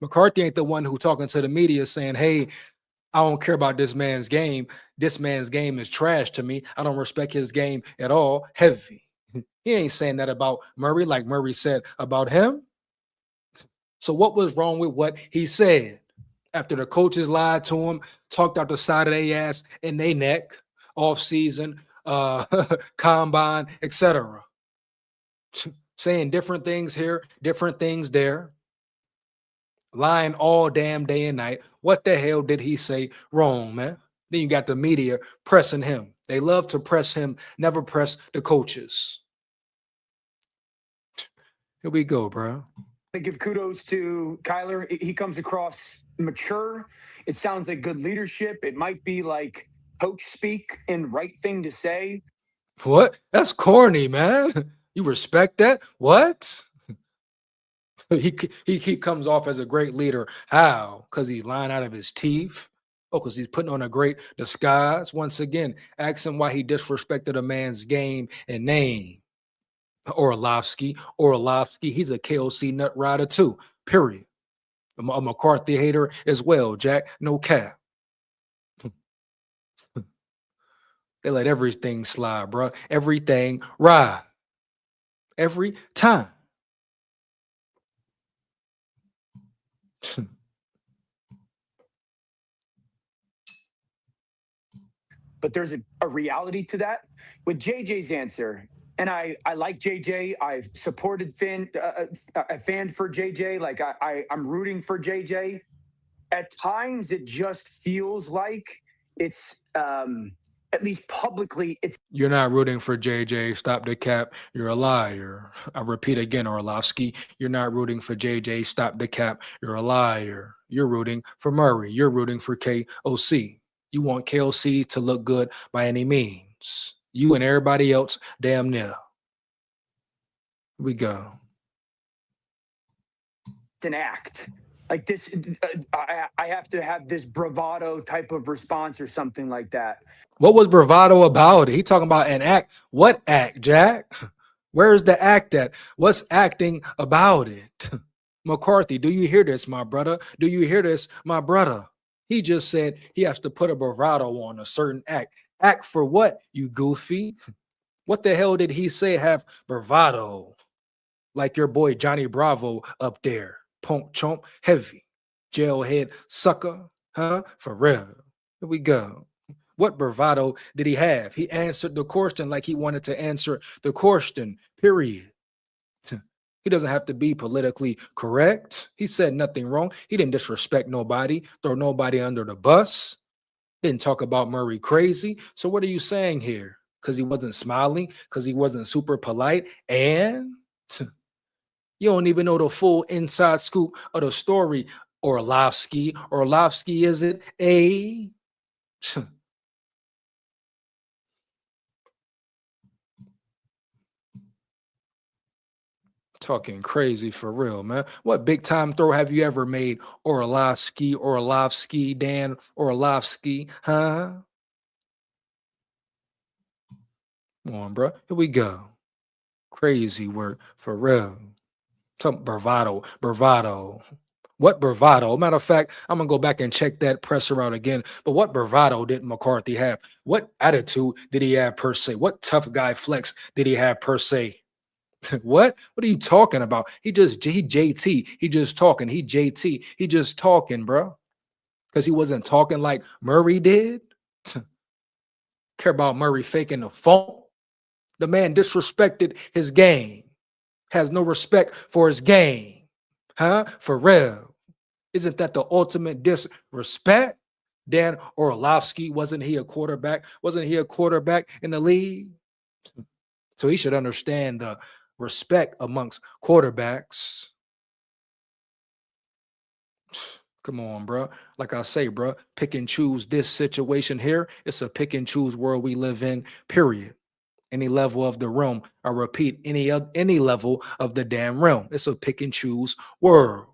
McCarthy ain't the one who talking to the media saying, hey, I don't care about this man's game. This man's game is trash to me. I don't respect his game at all. Heavy. He ain't saying that about Murray like Murray said about him. So what was wrong with what he said? After the coaches lied to him, talked out the side of their ass and their neck, off season, combine, etc. Saying different things here, different things there, lying all damn day and night. What the hell did he say wrong, man? Then you got the media pressing him. They love to press him, never press the coaches. Here we go, bro. I give kudos to Kyler. He comes across mature. It sounds like good leadership. It might be like coach speak and right thing to say. What? That's corny, man. You respect that? What? He comes off as a great leader. How? Because he's lying out of his teeth. Oh, because he's putting on a great disguise. Once again, ask him why he disrespected a man's game and name. Orlovsky, he's a KOC nut rider too, period. A McCarthy hater as well, Jack. No cap. They let everything slide, bro. Everything ride. Every time. But there's a reality to that. With JJ's answer, and I like JJ. I've supported a fan for JJ. Like I'm rooting for JJ. At times, it just feels like it's at least publicly. You're not rooting for JJ. Stop the cap. You're a liar. I repeat again, Orlovsky. You're not rooting for JJ. Stop the cap. You're a liar. You're rooting for Murray. You're rooting for KOC. You want KOC to look good by any means. You and everybody else, damn near. Here we go. It's an act. Like this, I have to have this bravado type of response or something like that. What was bravado about it? He talking about an act. What act, Jack? Where's the act at? What's acting about it? McCarthy, do you hear this, my brother? Do you hear this, my brother? He just said he has to put a bravado on a certain act. Act for what, you goofy? What the hell did he say have bravado? Like your boy Johnny Bravo up there. Punk chomp heavy. Jailhead sucker. Huh? For real. Here we go. What bravado did he have? He answered the question like he wanted to answer the question, period. He doesn't have to be politically correct. He said nothing wrong. He didn't disrespect nobody, throw nobody under the bus. Didn't talk about Murray crazy. So what are you saying here? Because he wasn't smiling, because he wasn't super polite, and you don't even know the full inside scoop of the story. Orlovsky, is it a talking crazy for real, man. What big time throw have you ever made? Orlovsky, Dan Orlovsky, huh? Come on, bro. Here we go. Crazy work for real. Some bravado. What bravado? Matter of fact, I'm going to go back and check that presser out again. But what bravado did McCarthy have? What attitude did he have per se? What tough guy flex did he have per se? What are you talking about? He JT. He just talking. He JT. He just talking, bro. Because he wasn't talking like Murray did. Care about Murray faking the phone. The man disrespected his game. Has no respect for his game. Huh? For real. Isn't that the ultimate disrespect? Dan Orlovsky, wasn't he a quarterback? Wasn't he a quarterback in the league? So he should understand the respect amongst quarterbacks. Come on, bro. Like I say, bro, pick and choose this situation here. It's a pick and choose world we live in, period. Any level of the realm. I repeat, any level of the damn realm. It's a pick and choose world.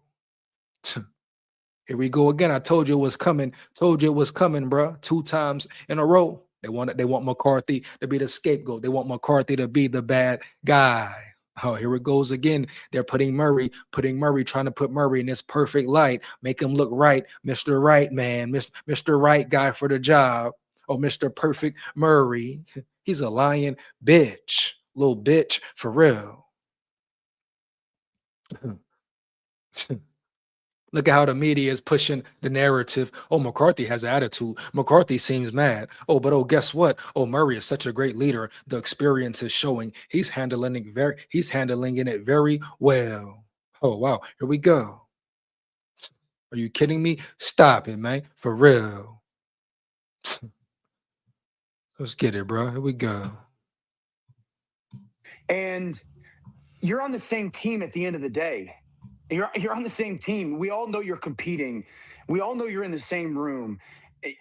Here we go again. I told you it was coming. Told you it was coming, bro. 2 times in a row. They want McCarthy to be the scapegoat. They want McCarthy to be the bad guy. Oh, here it goes again. They're putting Murray, trying to put Murray in this perfect light, make him look right. Mr. Right man, Mr. Right guy for the job. Oh, Mr. Perfect Murray. He's a lying bitch. Little bitch for real. Look at how the media is pushing the narrative. Oh, McCarthy has attitude. McCarthy seems mad. Oh, but guess what? Oh, Murray is such a great leader. The experience is showing he's handling it very well. Oh, wow. Here we go. Are you kidding me? Stop it, man. For real. Let's get it, bro. Here we go. And you're on the same team at the end of the day. You're on the same team. We all know you're competing. We all know you're in the same room.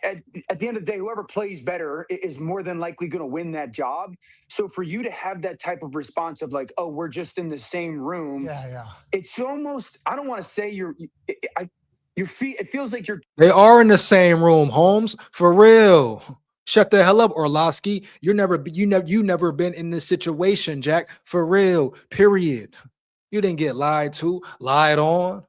At the end of the day, whoever plays better is more than likely going to win that job. So for you to have that type of response of like, oh, we're just in the same room. It's almost, I don't want to say it feels like you're. They are in the same room, Holmes. For real. Shut the hell up, Orlovsky. You never been in this situation, Jack. For real. Period. You didn't get lied to, lied on.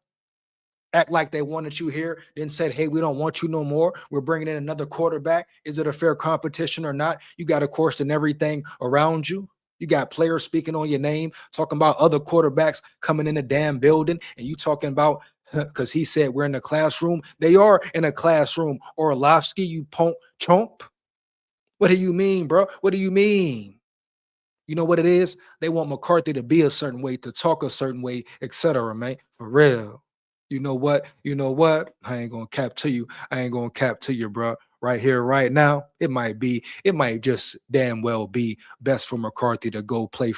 Act like they wanted you here, then said, hey, we don't want you no more. We're bringing in another quarterback. Is it a fair competition or not? You got to question everything around you. You got players speaking on your name, talking about other quarterbacks coming in the damn building, and you talking about, because he said we're in the classroom. They are in a classroom. Orlovsky, you punk chomp. What do you mean, bro? What do you mean? You know what it is? They want McCarthy to be a certain way, to talk a certain way, etc., man. For real. You know what? You know what? I ain't gonna cap to you. I ain't gonna cap to you, bro. Right here, right now, it might just damn well be best for McCarthy to go play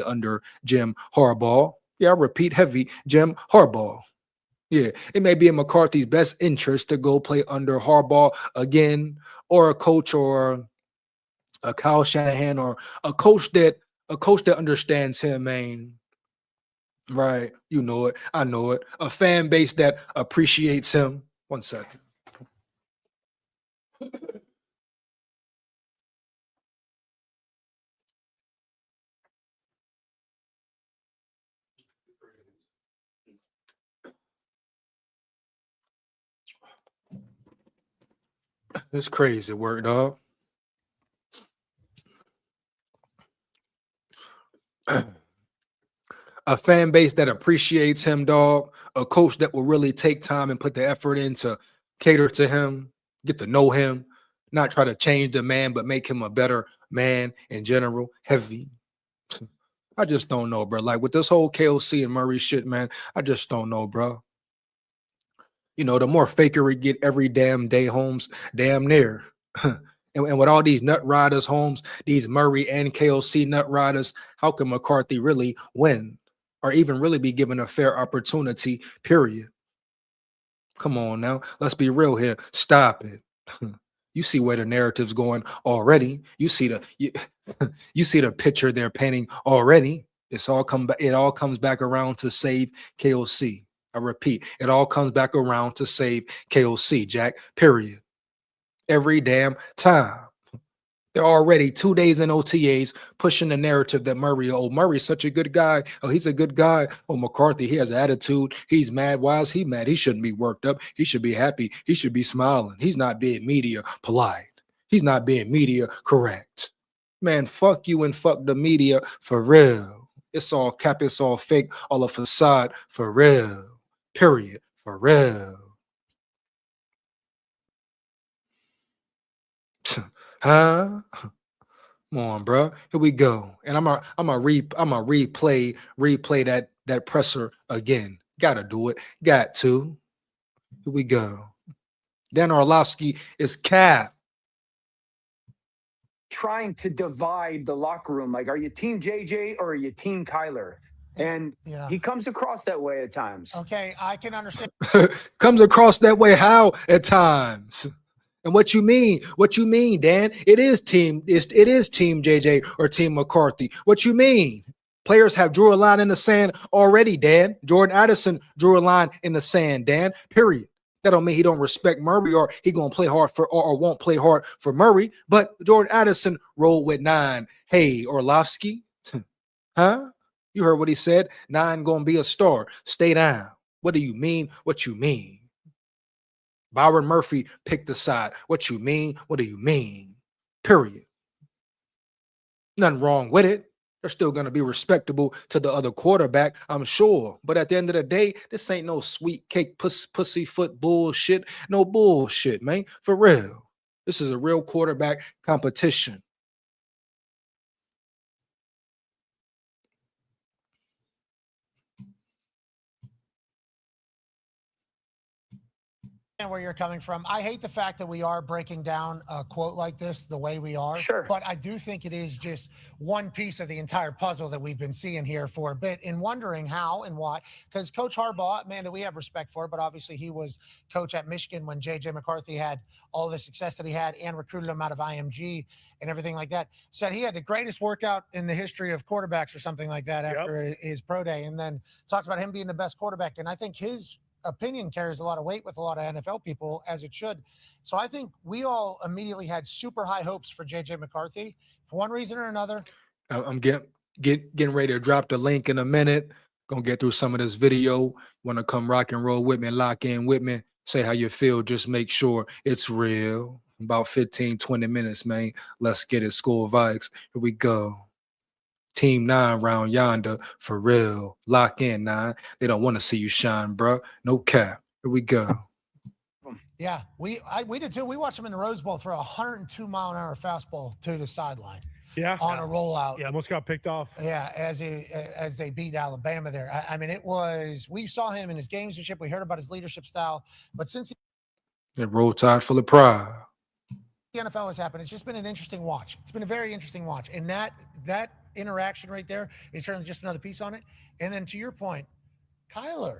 under Jim Harbaugh. Yeah, I repeat, heavy Jim Harbaugh. Yeah, it may be in McCarthy's best interest to go play under Harbaugh again, or a coach, or a Kyle Shanahan, or a coach that understands him, man. Right. You know it. I know it. A fan base that appreciates him. 1 second. It's crazy work, dog. A fan base that appreciates him, dog. A coach that will really take time and put the effort in to cater to him, get to know him, not try to change the man, but make him a better man in general. Heavy. I just don't know, bro. Like with this whole KOC and Murray shit, man, I just don't know, bro. You know, the more faker we get every damn day, Holmes, damn near. And with all these nut riders, Holmes, these Murray and KOC nut riders, how can McCarthy really win or even really be given a fair opportunity, period? Come on now. Let's be real here. Stop it. You see where the narrative's going already. You see the picture they're painting already. It all comes back around to save KOC. I repeat, it all comes back around to save KOC, Jack, period. Every damn time. They're already 2 days in OTAs pushing the narrative that Murray's such a good guy. Oh, he's a good guy. Oh, McCarthy, he has attitude. He's mad. Why is he mad? He shouldn't be worked up. He should be happy. He should be smiling. He's not being media polite. He's not being media correct. Man, fuck you and fuck the media for real. It's all cap. It's all fake. All a facade for real. Period. For real. Huh? Come on, bro. Here we go. And I'm a replay that presser again. Gotta do it. Got to. Here we go. Dan Orlovsky is cap. Trying to divide the locker room. Like, are you team JJ or are you team Kyler? And he comes across that way at times. Okay, I can understand. Comes across that way how at times? And what you mean? What you mean, Dan? It is team JJ or team McCarthy. What you mean? Players have drew a line in the sand already, Dan. Jordan Addison drew a line in the sand, Dan. Period. That don't mean he don't respect Murray or he gonna play hard for or won't play hard for Murray. But Jordan Addison rolled with 9. Hey, Orlovsky, huh? You heard what he said. 9 gonna be a star. Stay down. What do you mean? What you mean? Byron Murphy picked a side. What you mean? What do you mean? Period. Nothing wrong with it. They're still going to be respectable to the other quarterback, I'm sure. But at the end of the day, this ain't no sweet cake, pussyfoot bullshit. No bullshit, man. For real. This is a real quarterback competition. Where you're coming from. I hate the fact that we are breaking down a quote like this the way we are. Sure. But I do think it is just one piece of the entire puzzle that we've been seeing here for a bit and wondering how and why. Because Coach Harbaugh, man, that we have respect for, but obviously he was coach at Michigan when J.J. McCarthy had all the success that he had and recruited him out of IMG and everything like that. Said he had the greatest workout in the history of quarterbacks or something like that after his pro day, and then talks about him being the best quarterback. And I think his opinion carries a lot of weight with a lot of NFL people, as it should. So I think we all immediately had super high hopes for JJ McCarthy for one reason or another. I'm getting ready to drop the link in a minute. Gonna get through some of this video. Want to come rock and roll with me, lock in with me, say how you feel. Just make sure it's real. About 15, 20 minutes, man. Let's get it. SKOL Vikes. Here we go. Team 9 round yonder, for real. Lock in, 9. They don't want to see you shine, bro. No cap. Here we go. Yeah, we did too. We watched him in the Rose Bowl throw a 102-mile-an-hour fastball to the sideline. Yeah, on a rollout. Yeah, almost got picked off. Yeah, as they beat Alabama there. I mean, we saw him in his gamesmanship. We heard about his leadership style, but since Roll Tide full of pride. The NFL has happened, it's just been an interesting watch. It's been a very interesting watch, and that interaction right there is certainly just another piece on it. And then to your point, Kyler,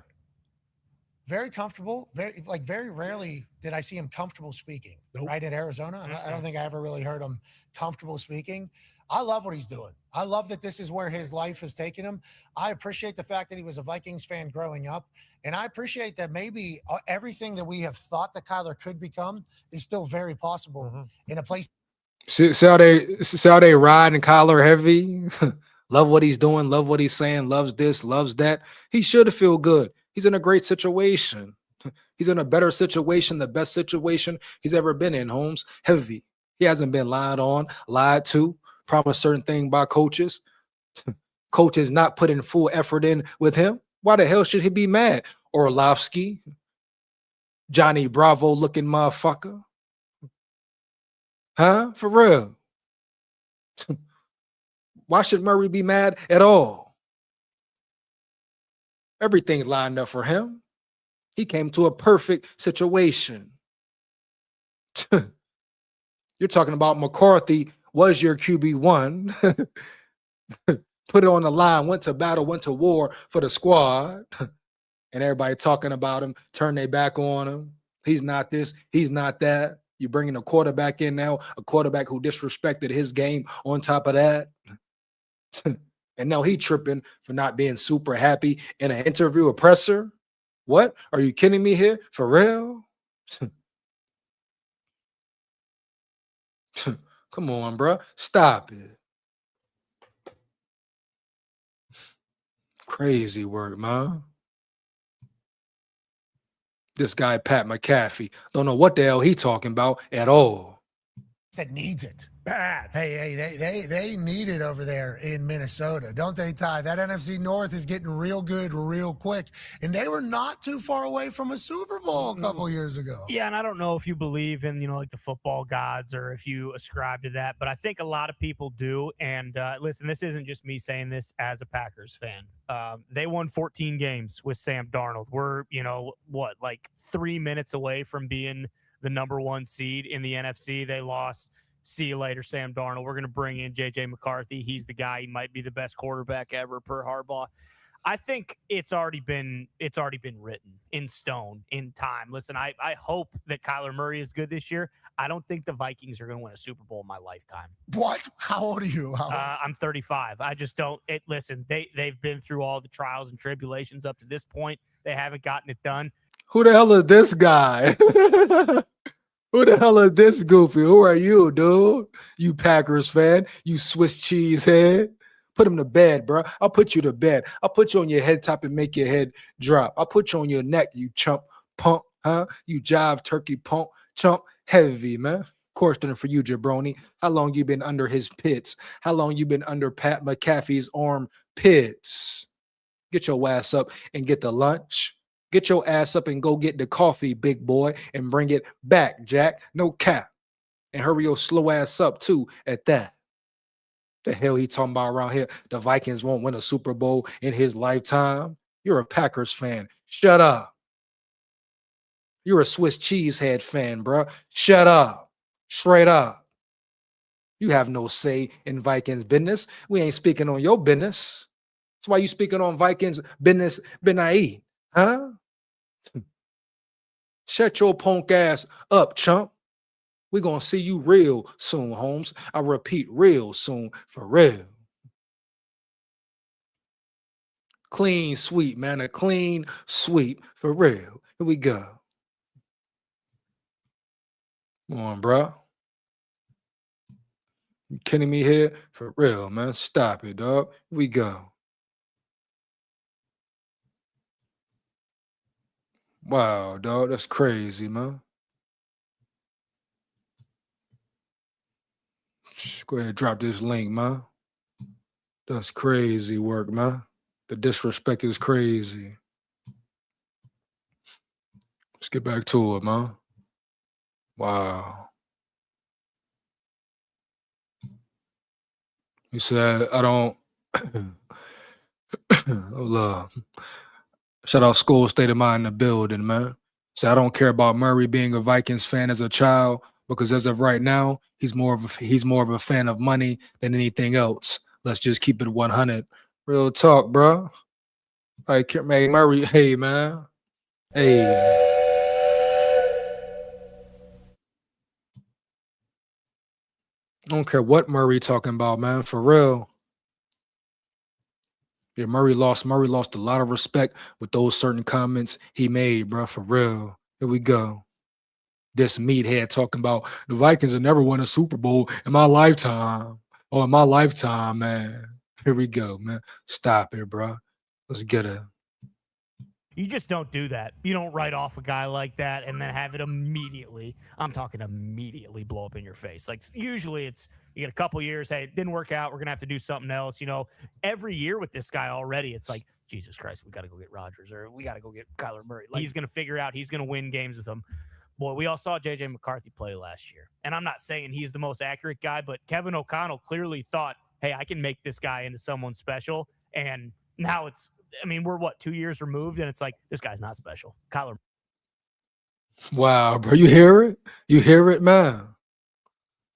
very comfortable. Very rarely did I see him comfortable speaking. Nope. Right at Arizona. I don't think I ever really heard him comfortable speaking. I love what he's doing. I love that this is where his life has taken him. I appreciate the fact that he was a Vikings fan growing up. And I appreciate that maybe everything that we have thought that Kyler could become is still very possible in a place. See how they riding Kyler heavy? Love what he's doing. Love what he's saying. Loves this, loves that. He should feel good. He's in a great situation. He's in a better situation, the best situation he's ever been in, Holmes. Heavy. He hasn't been lied on, lied to, promised certain thing by coaches. Coaches not putting full effort in with him. Why the hell should he be mad? Orlovsky, Johnny Bravo looking motherfucker. Huh? For real. Why should Murray be mad at all? Everything's lined up for him. He came to a perfect situation. You're talking about McCarthy was your QB1. Put it on the line, went to battle, went to war for the squad. And everybody talking about him, turn their back on him. He's not this, he's not that. You're bringing a quarterback in now, a quarterback who disrespected his game on top of that. And now he tripping for not being super happy in an interview, a presser. What? Are you kidding me here? For real? Come on, bro. Stop it. Crazy work, man. This guy, Pat McAfee, don't know what the hell he talking about at all. That needs it. Bad. Hey, they need it over there in Minnesota, don't they, Ty? That NFC North is getting real good real quick, and they were not too far away from a Super Bowl a couple years ago. Yeah, and I don't know if you believe in, like the football gods or if you ascribe to that, but I think a lot of people do. And listen, this isn't just me saying this as a Packers fan. They won 14 games with Sam Darnold. We're, like 3 minutes away from being the #1 seed in the NFC. They lost. See you later, Sam Darnold. We're going to bring in J.J. McCarthy. He's the guy. He might be the best quarterback ever per Harbaugh. I think it's already been written in stone, in time. Listen, I hope that Kyler Murray is good this year. I don't think the Vikings are going to win a Super Bowl in my lifetime. What? How old are you? I'm 35. I just don't. Listen, they've been through all the trials and tribulations up to this point. They haven't gotten it done. Who the hell is this guy? Who the hell is this goofy? Who are you, dude? You Packers fan? You Swiss cheese head? Put him to bed, bro. I'll put you to bed. I'll put you on your head top and make your head drop. I'll put you on your neck, you chump punk, huh? You jive turkey punk, chump heavy, man. Question for you, jabroni. How long you been under his pits? How long you been under Pat McAfee's armpits? Get your ass up and get the lunch. Get your ass up and go get the coffee, big boy, and bring it back, Jack. No cap. And hurry your slow ass up, too, at that. The hell he talking about around here? The Vikings won't win a Super Bowl in his lifetime. You're a Packers fan. Shut up. You're a Swiss cheesehead fan, bro. Shut up. Straight up. You have no say in Vikings business. We ain't speaking on your business. That's why you speaking on Vikings business, Benai. Huh? Shut your punk ass up, chump. We're going to see you real soon, Holmes. I repeat, real soon, for real. Clean sweep, man. A clean sweep, for real. Here we go. Come on, bro. You kidding me here? For real, man. Stop it, dog. Here we go. Wow, dog. That's crazy, man. Go ahead and drop this link, man. That's crazy work, man. The disrespect is crazy. Let's get back to it, man. Wow. He said, I don't. Hold up. Shout out SKOL State of Mind in the building, man. Say, I don't care about Murray being a Vikings fan as a child, because as of right now, he's more of a fan of money than anything else. Let's just keep it 100. Real talk, bro. Like, hey, Murray, hey, man. Hey. I don't care what Murray talking about, man. For real. Yeah, Murray lost a lot of respect with those certain comments he made, bro. For real. Here we go. This meathead talking about the Vikings have never won a Super Bowl in my lifetime. Oh, in my lifetime, man. Here we go, man. Stop it, bro. Let's get it. You just don't do that. You don't write off a guy like that and then have it immediately. I'm talking immediately blow up in your face. Like, usually it's you get a couple years. Hey, it didn't work out. We're going to have to do something else. You know, every year with this guy already, it's like, Jesus Christ, we got to go get Rodgers or we got to go get Kyler Murray. Like, he's going to figure out he's going to win games with them. Boy, we all saw J.J. McCarthy play last year. And I'm not saying he's the most accurate guy, but Kevin O'Connell clearly thought, hey, I can make this guy into someone special. And now it's, I mean, we're 2 years removed, and it's like, this guy's not special. Kyler. Wow, bro. You hear it? You hear it, man.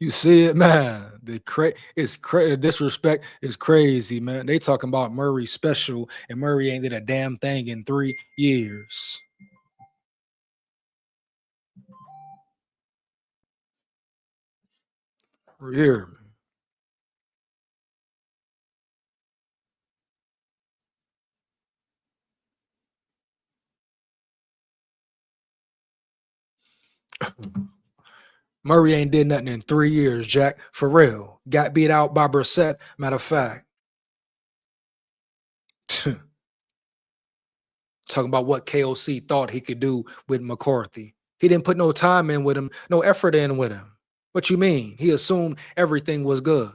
You see it, man. The disrespect is crazy, man. They talking about Murray special, and Murray ain't did a damn thing in 3 years. We're here, man. Murray ain't did nothing in 3 years, Jack. For real. Got beat out by Brissett, matter of fact. Talking about what KOC thought he could do with McCarthy. He didn't put no time in with him, no effort in with him. What you mean? He assumed everything was good.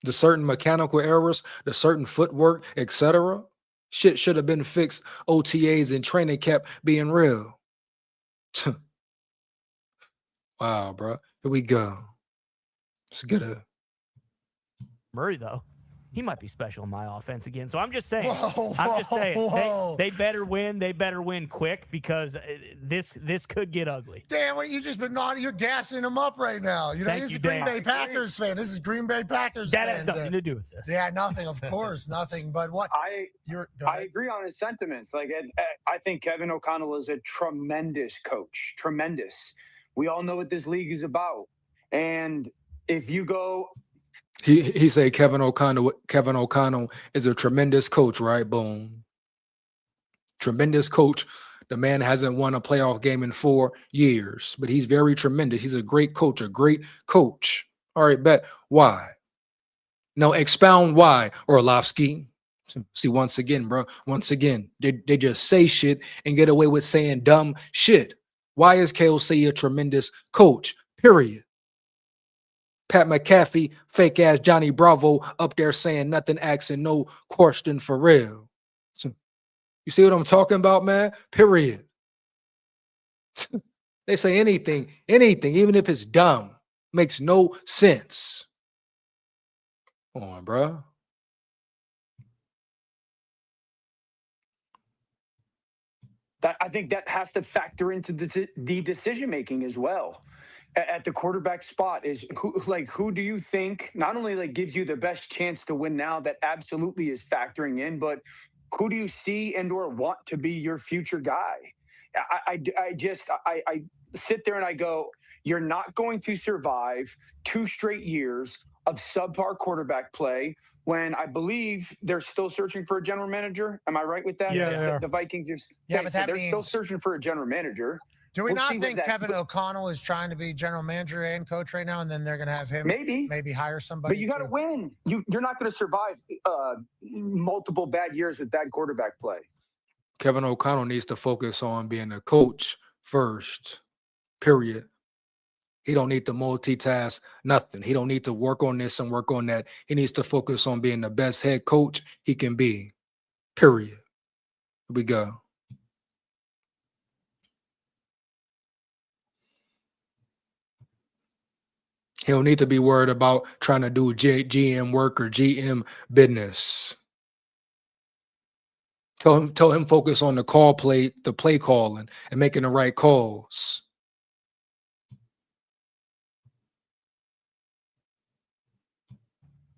The certain mechanical errors, the certain footwork, etc. Shit should have been fixed. OTAs and training kept being real. Wow, bro. Here we go. Let's get it. Murray, though, he might be special in my offense again. So I'm just saying. They better win. They better win quick because this could get ugly. Dan, what you just been naughty? You're gassing him up right now. You know, Thank this you, is Green Dan. Bay Packers fan. This is Green Bay Packers That fan. has nothing to do with this. Yeah, nothing. Of course, nothing. But what? I agree on his sentiments. Like, I think Kevin O'Connell is a tremendous coach. Tremendous. We all know what this league is about. And if you go, He said Kevin O'Connell is a tremendous coach, right? Boom. Tremendous coach. The man hasn't won a playoff game in 4 years, but he's very tremendous. He's a great coach, a great coach. All right, bet. Why? No, expound why, Orlovsky. See, once again, bro, once again, they just say shit and get away with saying dumb shit. Why is KOC a tremendous coach? Period. Pat McAfee, fake ass Johnny Bravo up there saying nothing, asking no question for real. So, you see what I'm talking about, man? Period. They say anything, even if it's dumb, makes no sense. Come on, bro. I think that has to factor into the decision making as well. At the quarterback spot is who do you think not only like gives you the best chance to win now, that absolutely is factoring in, but who do you see and or want to be your future guy? I sit there and I go, you're not going to survive 2 straight years of subpar quarterback play when I believe they're still searching for a general manager. Am I right with that? Yeah, the Vikings are. Yeah, but that they're means still searching for a general manager. Do we We'll not see what think that- Kevin O'Connell is trying to be general manager and coach right now, and then they're going to have him maybe hire somebody? But you got to win. You're not going to survive multiple bad years with bad quarterback play. Kevin O'Connell needs to focus on being a coach first, period. He don't need to multitask nothing. He don't need to work on this and work on that. He needs to focus on being the best head coach he can be, period. Here we go. He don't need to be worried about trying to do GM work or GM business. Tell him focus on the play calling and making the right calls.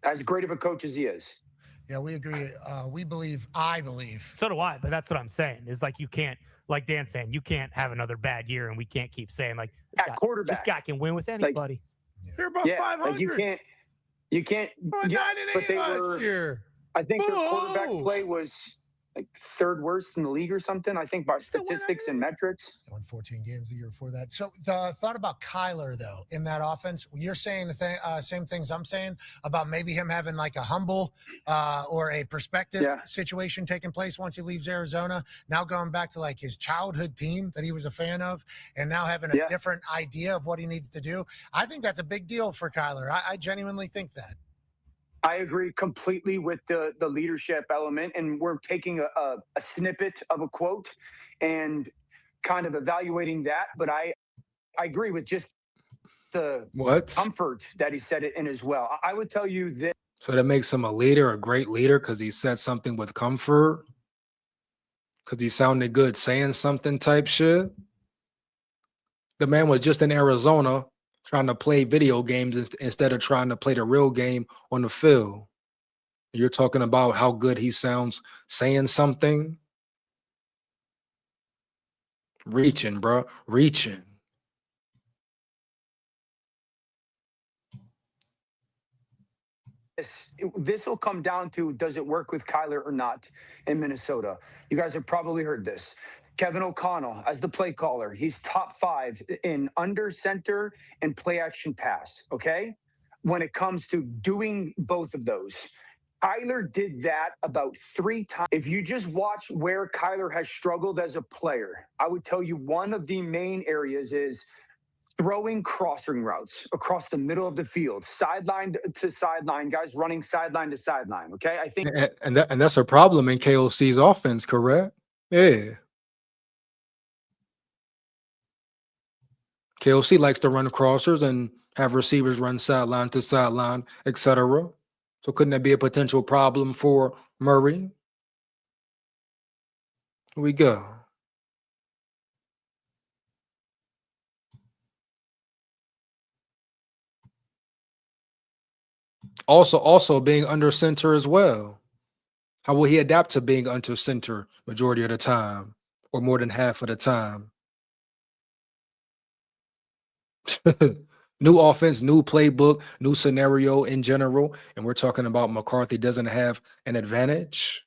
As great of a coach as he is. Yeah, we agree. I believe. So do I, but that's what I'm saying. Is like you can't, like Dan's saying, you can't have another bad year, and we can't keep saying like quarterback. This guy can win with anybody. They're about 500. Like you can't. But they were. Year. I think their quarterback play was like 3rd worst in the league or something. I think by statistics and metrics. Won 14 games the year before that. So the thought about Kyler though in that offense, you're saying the same things I'm saying about maybe him having like a humble or a perspective situation taking place once he leaves Arizona. Now going back to like his childhood team that he was a fan of, and now having a different idea of what he needs to do. I think that's a big deal for Kyler. I genuinely think that. I agree completely with the leadership element, and we're taking a snippet of a quote and kind of evaluating that. But I agree with just the comfort that he said it in as well. I would tell you this. So that makes him a leader, a great leader, because he said something with comfort, because he sounded good saying something type shit. The man was just in Arizona trying to play video games instead of trying to play the real game on the field. You're talking about how good he sounds saying something. Reaching, bro. Reaching. This will come down to, does it work with Kyler or not in Minnesota? You guys have probably heard this. Kevin O'Connell as the play caller. He's top 5 in under center and play action pass, okay? When it comes to doing both of those. Kyler did that about 3 times. If you just watch where Kyler has struggled as a player, I would tell you one of the main areas is throwing crossing routes across the middle of the field, sideline to sideline, guys running sideline to sideline, okay? I think and that's a problem in KOC's offense, correct? Yeah. KOC likes to run crossers and have receivers run sideline to sideline, etc. So couldn't that be a potential problem for Murray? Here we go. Also being under center as well. How will he adapt to being under center majority of the time or more than half of the time? New offense, new playbook, new scenario in general. And we're talking about McCarthy doesn't have an advantage.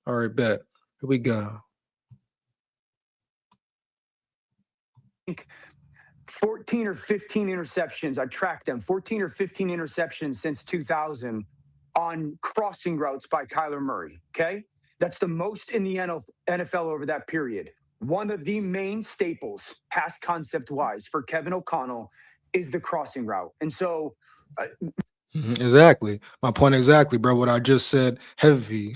All right, bet. Here we go. 14 or 15 interceptions. I tracked them. 14 or 15 interceptions since 2000 on crossing routes by Kyler Murray. Okay. That's the most in the NFL over that period. one of the main staples, pass concept-wise, for Kevin O'Connell is the crossing route. And so Exactly. My point exactly, bro. What I just said, heavy.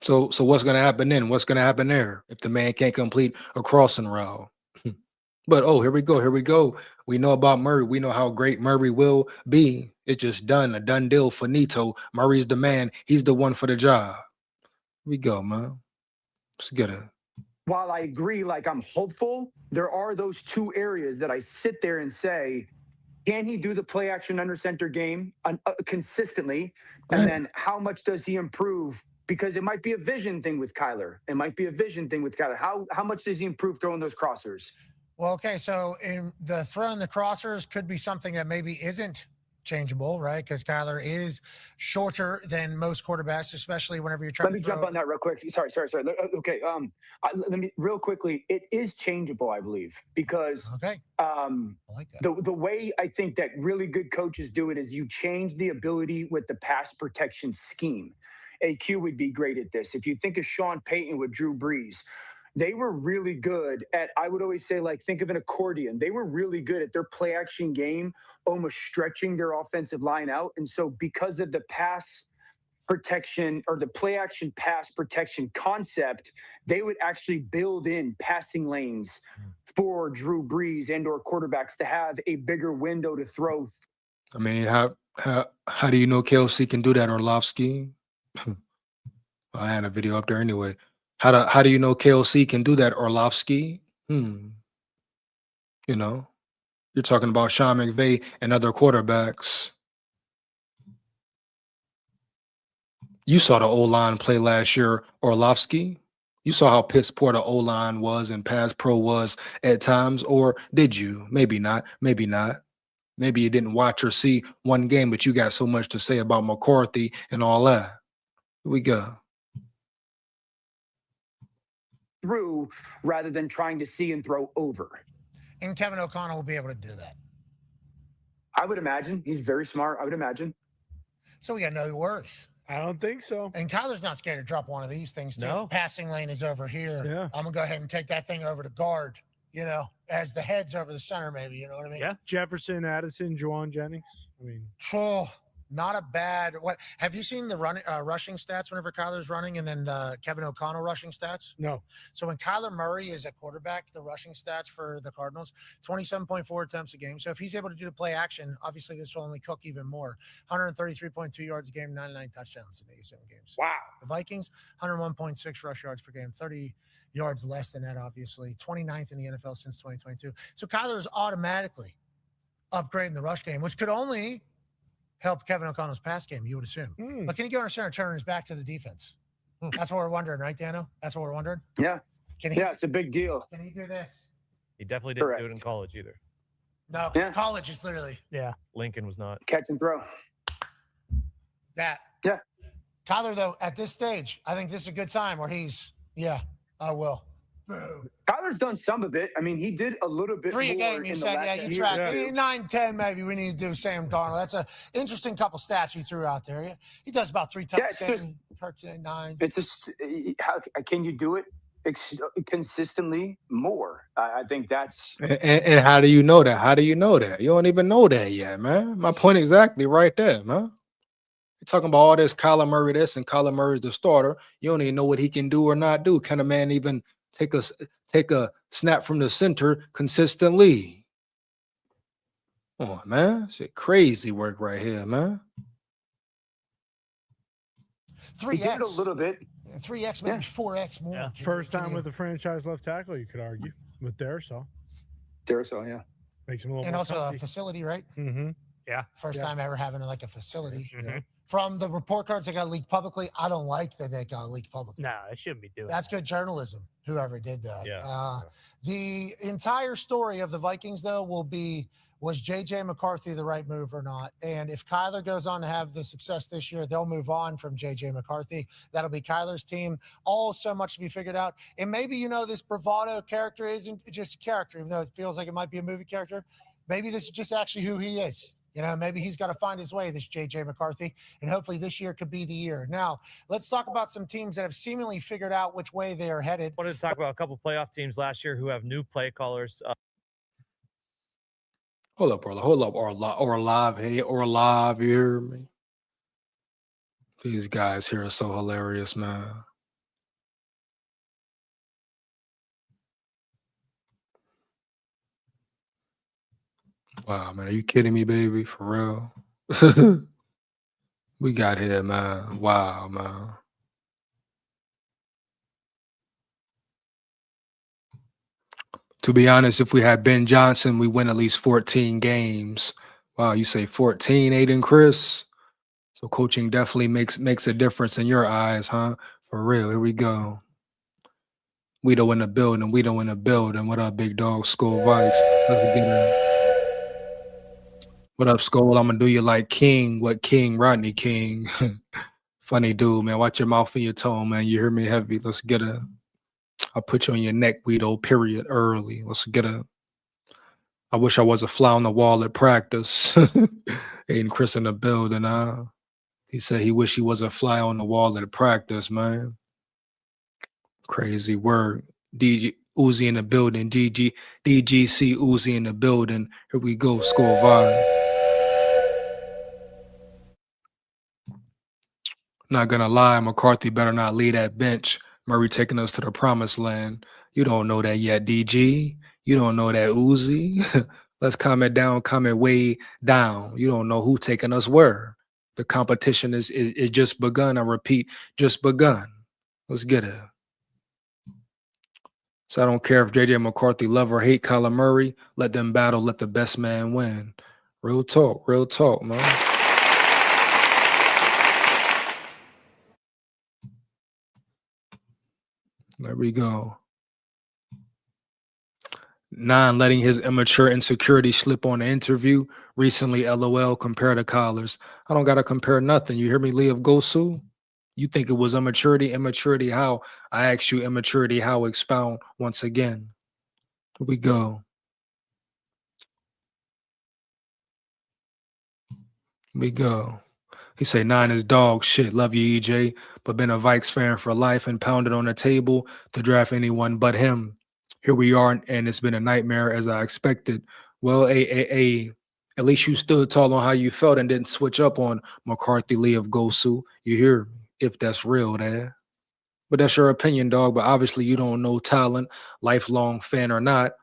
So what's gonna happen then? What's gonna happen there if the man can't complete a crossing route? But oh, here we go. Here we go. We know about Murray. We know how great Murray will be. It's just done, a done deal, finito. Murray's the man. He's the one for the job. Here we go, man. Let's get it. while I agree, like I'm hopeful, there are those two areas that I sit there and say, can he do the play action under center game consistently? And then how much does he improve? Because it might be a vision thing with Kyler. It might be a vision thing with Kyler. How much does he improve throwing those crossers? Well, okay, so in the throwing the crossers could be something that maybe isn't changeable, right? Because Kyler is shorter than most quarterbacks, especially whenever you're trying Let me to throw. jump on that real quick. Sorry. Okay. Let me real quickly. It is changeable, I believe, because Okay, I like that. the way I think that really good coaches do it is you change the ability with the pass protection scheme. AQ would be great at this. If you think of Sean Payton with Drew Brees, they were really good at, I would always say, like, think of an accordion. They were really good at their play action game, almost stretching their offensive line out. And so because of the pass protection or the play action pass protection concept, they would actually build in passing lanes for Drew Brees and or quarterbacks to have a bigger window to throw. I mean, how do you know KLC can do that, Orlovsky? I had a video up there anyway. How do you know KLC can do that, Orlovsky? You know, you're talking about Sean McVay and other quarterbacks. You saw the O-line play last year, Orlovsky. You saw how piss poor the O-line was and pass pro was at times, or did you? Maybe not. Maybe not. Maybe you didn't watch or see one game, but you got so much to say about McCarthy and all that. Here we go. Through rather than trying to see and throw over. And Kevin O'Connell will be able to do that. I would imagine. He's very smart, I would imagine. So we got to know who works. I don't think so. And Kyler's not scared to drop one of these things, too. No. Passing lane is over here. Yeah. I'm going to go ahead and take that thing over to guard, as the head's over the center, maybe. You know what I mean? Yeah. Jefferson, Addison, Juwan Jennings. I mean, Oh, not a bad. What have you seen the rushing stats whenever Kyler's running, and then Kevin O'Connell rushing stats? no. So when Kyler Murray is a quarterback, the rushing stats for the Cardinals, 27.4 attempts a game. So if he's able to do the play action, obviously this will only cook even more. 133.2 yards a game, 99 touchdowns in 87 games. Wow. The Vikings, 101.6 rush yards per game, 30 yards less than that, obviously. 29th in the NFL since 2022. So Kyler is automatically upgrading the rush game, which could only help Kevin O'Connell's pass game, you would assume. But can he go under center and turn his back to the defense? That's what we're wondering, right, Dano? That's what we're wondering? Yeah. Can he, Yeah, it's a big deal. Can he do this? He definitely didn't Correct. do it in college either. No, because Yeah. college is literally Lincoln was not. Catch and throw. that. Yeah. Kyler, though, at this stage, I think this is a good time where I will. Kyler's done some of it. I mean, he did a little bit 3 a more game, in you the said. last Yeah, you year. track 9, 10, maybe we need to do Sam Darnold. That's an interesting couple stats you threw out there. Yeah. He does about 3 times Yeah, a it's game. 13, 9. It's just, how can you do it consistently more? I think that's And how do you know that? How do you know that? You don't even know that yet, man. My point exactly right there, man. You're talking about all this Kyler Murray this and Kyler Murray's the starter. You don't even know what he can do or not do. Can a man even take a snap from the center consistently? Oh, man. Shit, crazy work right here, man. he did a 3x. little bit. 3x, maybe 4x more. Yeah. First time with a franchise left tackle, you could argue, with Darisaw. Darisaw, yeah. Makes him a little And more also a comfy. facility, right? Mm-hmm. First time ever having like a facility. Mhm. From the report cards that got leaked publicly, I don't like that they got leaked publicly. No, it shouldn't be doing That's good journalism, whoever did that. Yeah. The entire story of the Vikings, though, will be, was J.J. McCarthy the right move or not? And if Kyler goes on to have the success this year, they'll move on from J.J. McCarthy. That'll be Kyler's team. All so much to be figured out. And maybe, this bravado character isn't just a character, even though it feels like it might be a movie character. Maybe this is just actually who he is. You know, maybe he's got to find his way, this JJ McCarthy, and hopefully this year could be the year. Now, let's talk about some teams that have seemingly figured out which way they are headed. I wanted to talk about a couple playoff teams last year who have new play callers. Hold up, brother. Hold up, or live. Hey, or live. You hear me? These guys here are so hilarious, man. Wow, man. Are you kidding me, baby? For real? We got here, man. Wow, man. To be honest, if we had Ben Johnson, we win at least 14 games. Wow, you say 14, Aiden Chris? So coaching definitely makes a difference in your eyes, huh? For real. Here we go. We don't in the building. We don't in the building. What up, big dog? SKOL Vikes. Let's get it. What up, SKOL? I'm gonna do you like King. What King? Rodney King. Funny dude, man. Watch your mouth and your tone, man. You hear me heavy. Let's get it. I'll put you on your neck, Guido, period, early. Let's get it. I wish I was a fly on the wall at practice. Aiden Chris in the building, He said he wish he was a fly on the wall at practice, man. Crazy word. DG Uzi in the building. DGC Uzi in the building. Here we go. SKOL Vikes. Not gonna lie, McCarthy better not lead that bench. Murray taking us to the promised land. You don't know that yet, DG. You don't know that, Uzi. Let's comment down, comment way down. You don't know who taking us where. The competition is just begun. I repeat, just begun. Let's get it. So I don't care if JJ McCarthy love or hate Kyler Murray. Let them battle. Let the best man win. Real talk, man. There we go. 9, letting his immature insecurity slip on the interview. Recently, LOL, compare to Collars. I don't got to compare nothing. You hear me, Lee of Gosu? You think it was immaturity? Immaturity how? I asked you immaturity how? Expound once again. Here we go. Here we go. He say 9 is dog shit. Love you, EJ, but been a Vikes fan for life and pounded on the table to draft anyone but him. Here we are, and it's been a nightmare as I expected. Well, at least you stood tall on how you felt and didn't switch up on McCarthy, Lee of Gosu. You hear me? If that's real, there. But that's your opinion, dog. But obviously you don't know talent, lifelong fan or not.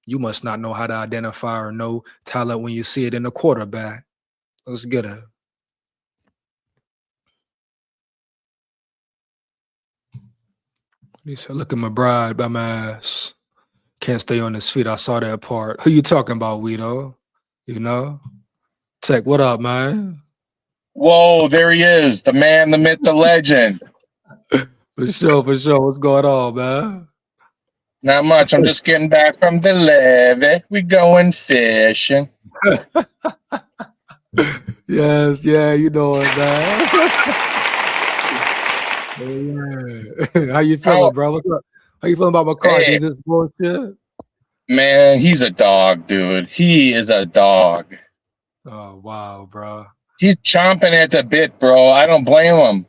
You must not know how to identify or know talent when you see it in the quarterback. Let's get it. He said, look at my bride by my ass. Can't stay on his feet. I saw that part. Who you talking about, Guido? You know? Tech, what up, man? Whoa, there he is. The man, the myth, the legend. For sure. What's going on, man? Not much. I'm just getting back from the levee. We going fishing. Yes, yeah, you know it, man. Yeah. How you feeling, bro? What's up? How you feeling about McCarthy? Hey. Is this bullshit? Man, he's a dog, dude. He is a dog. Oh, wow, bro. He's chomping at the bit, bro. I don't blame him.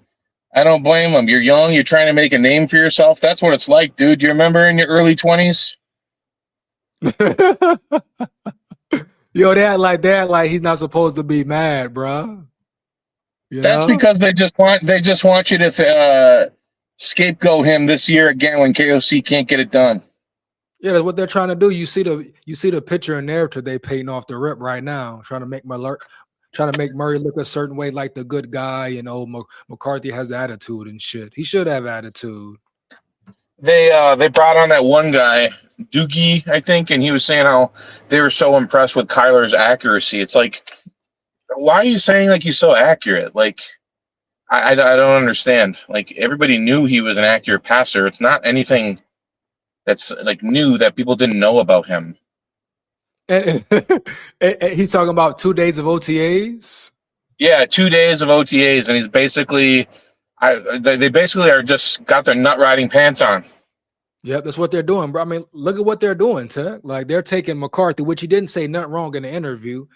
You're young. You're trying to make a name for yourself. That's what it's like, dude. You remember in your early 20s? Yo, they act like he's not supposed to be mad, bro. That's because they just want you to scapegoat him this year again when KOC can't get it done. Yeah, that's what they're trying to do. You see the picture and narrative they painting off the rip right now, trying to make Murray look a certain way, like the good guy. You know, McCarthy has the attitude and shit. He should have attitude. They brought on that one guy, Doogie, I think, and he was saying how they were so impressed with Kyler's accuracy. It's like, why are you saying like he's so accurate? Like, I don't understand. Like, everybody knew he was an accurate passer. It's not anything that's like new that people didn't know about him. And he's talking about 2 days of OTAs. Yeah, 2 days of OTAs, and he's basically, they basically are just got their nut riding pants on. Yep, that's what they're doing, bro. I mean, look at what they're doing, Tech. Like, they're taking McCarthy, which he didn't say nothing wrong in the interview,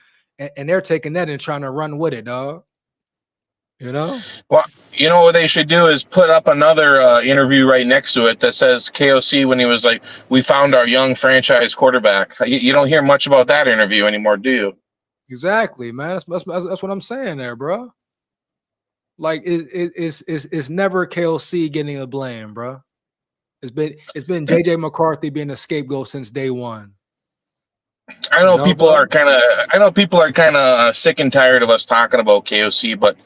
and they're taking that and trying to run with it, dog. You know? Well, you know what they should do is put up another interview right next to it that says KOC when he was like, "We found our young franchise quarterback." You don't hear much about that interview anymore, do you? Exactly, man. That's what I'm saying there, bro. Like it's never KOC getting the blame, bro. It's been JJ McCarthy being a scapegoat since day one. I know people are kind of sick and tired of us talking about KOC, but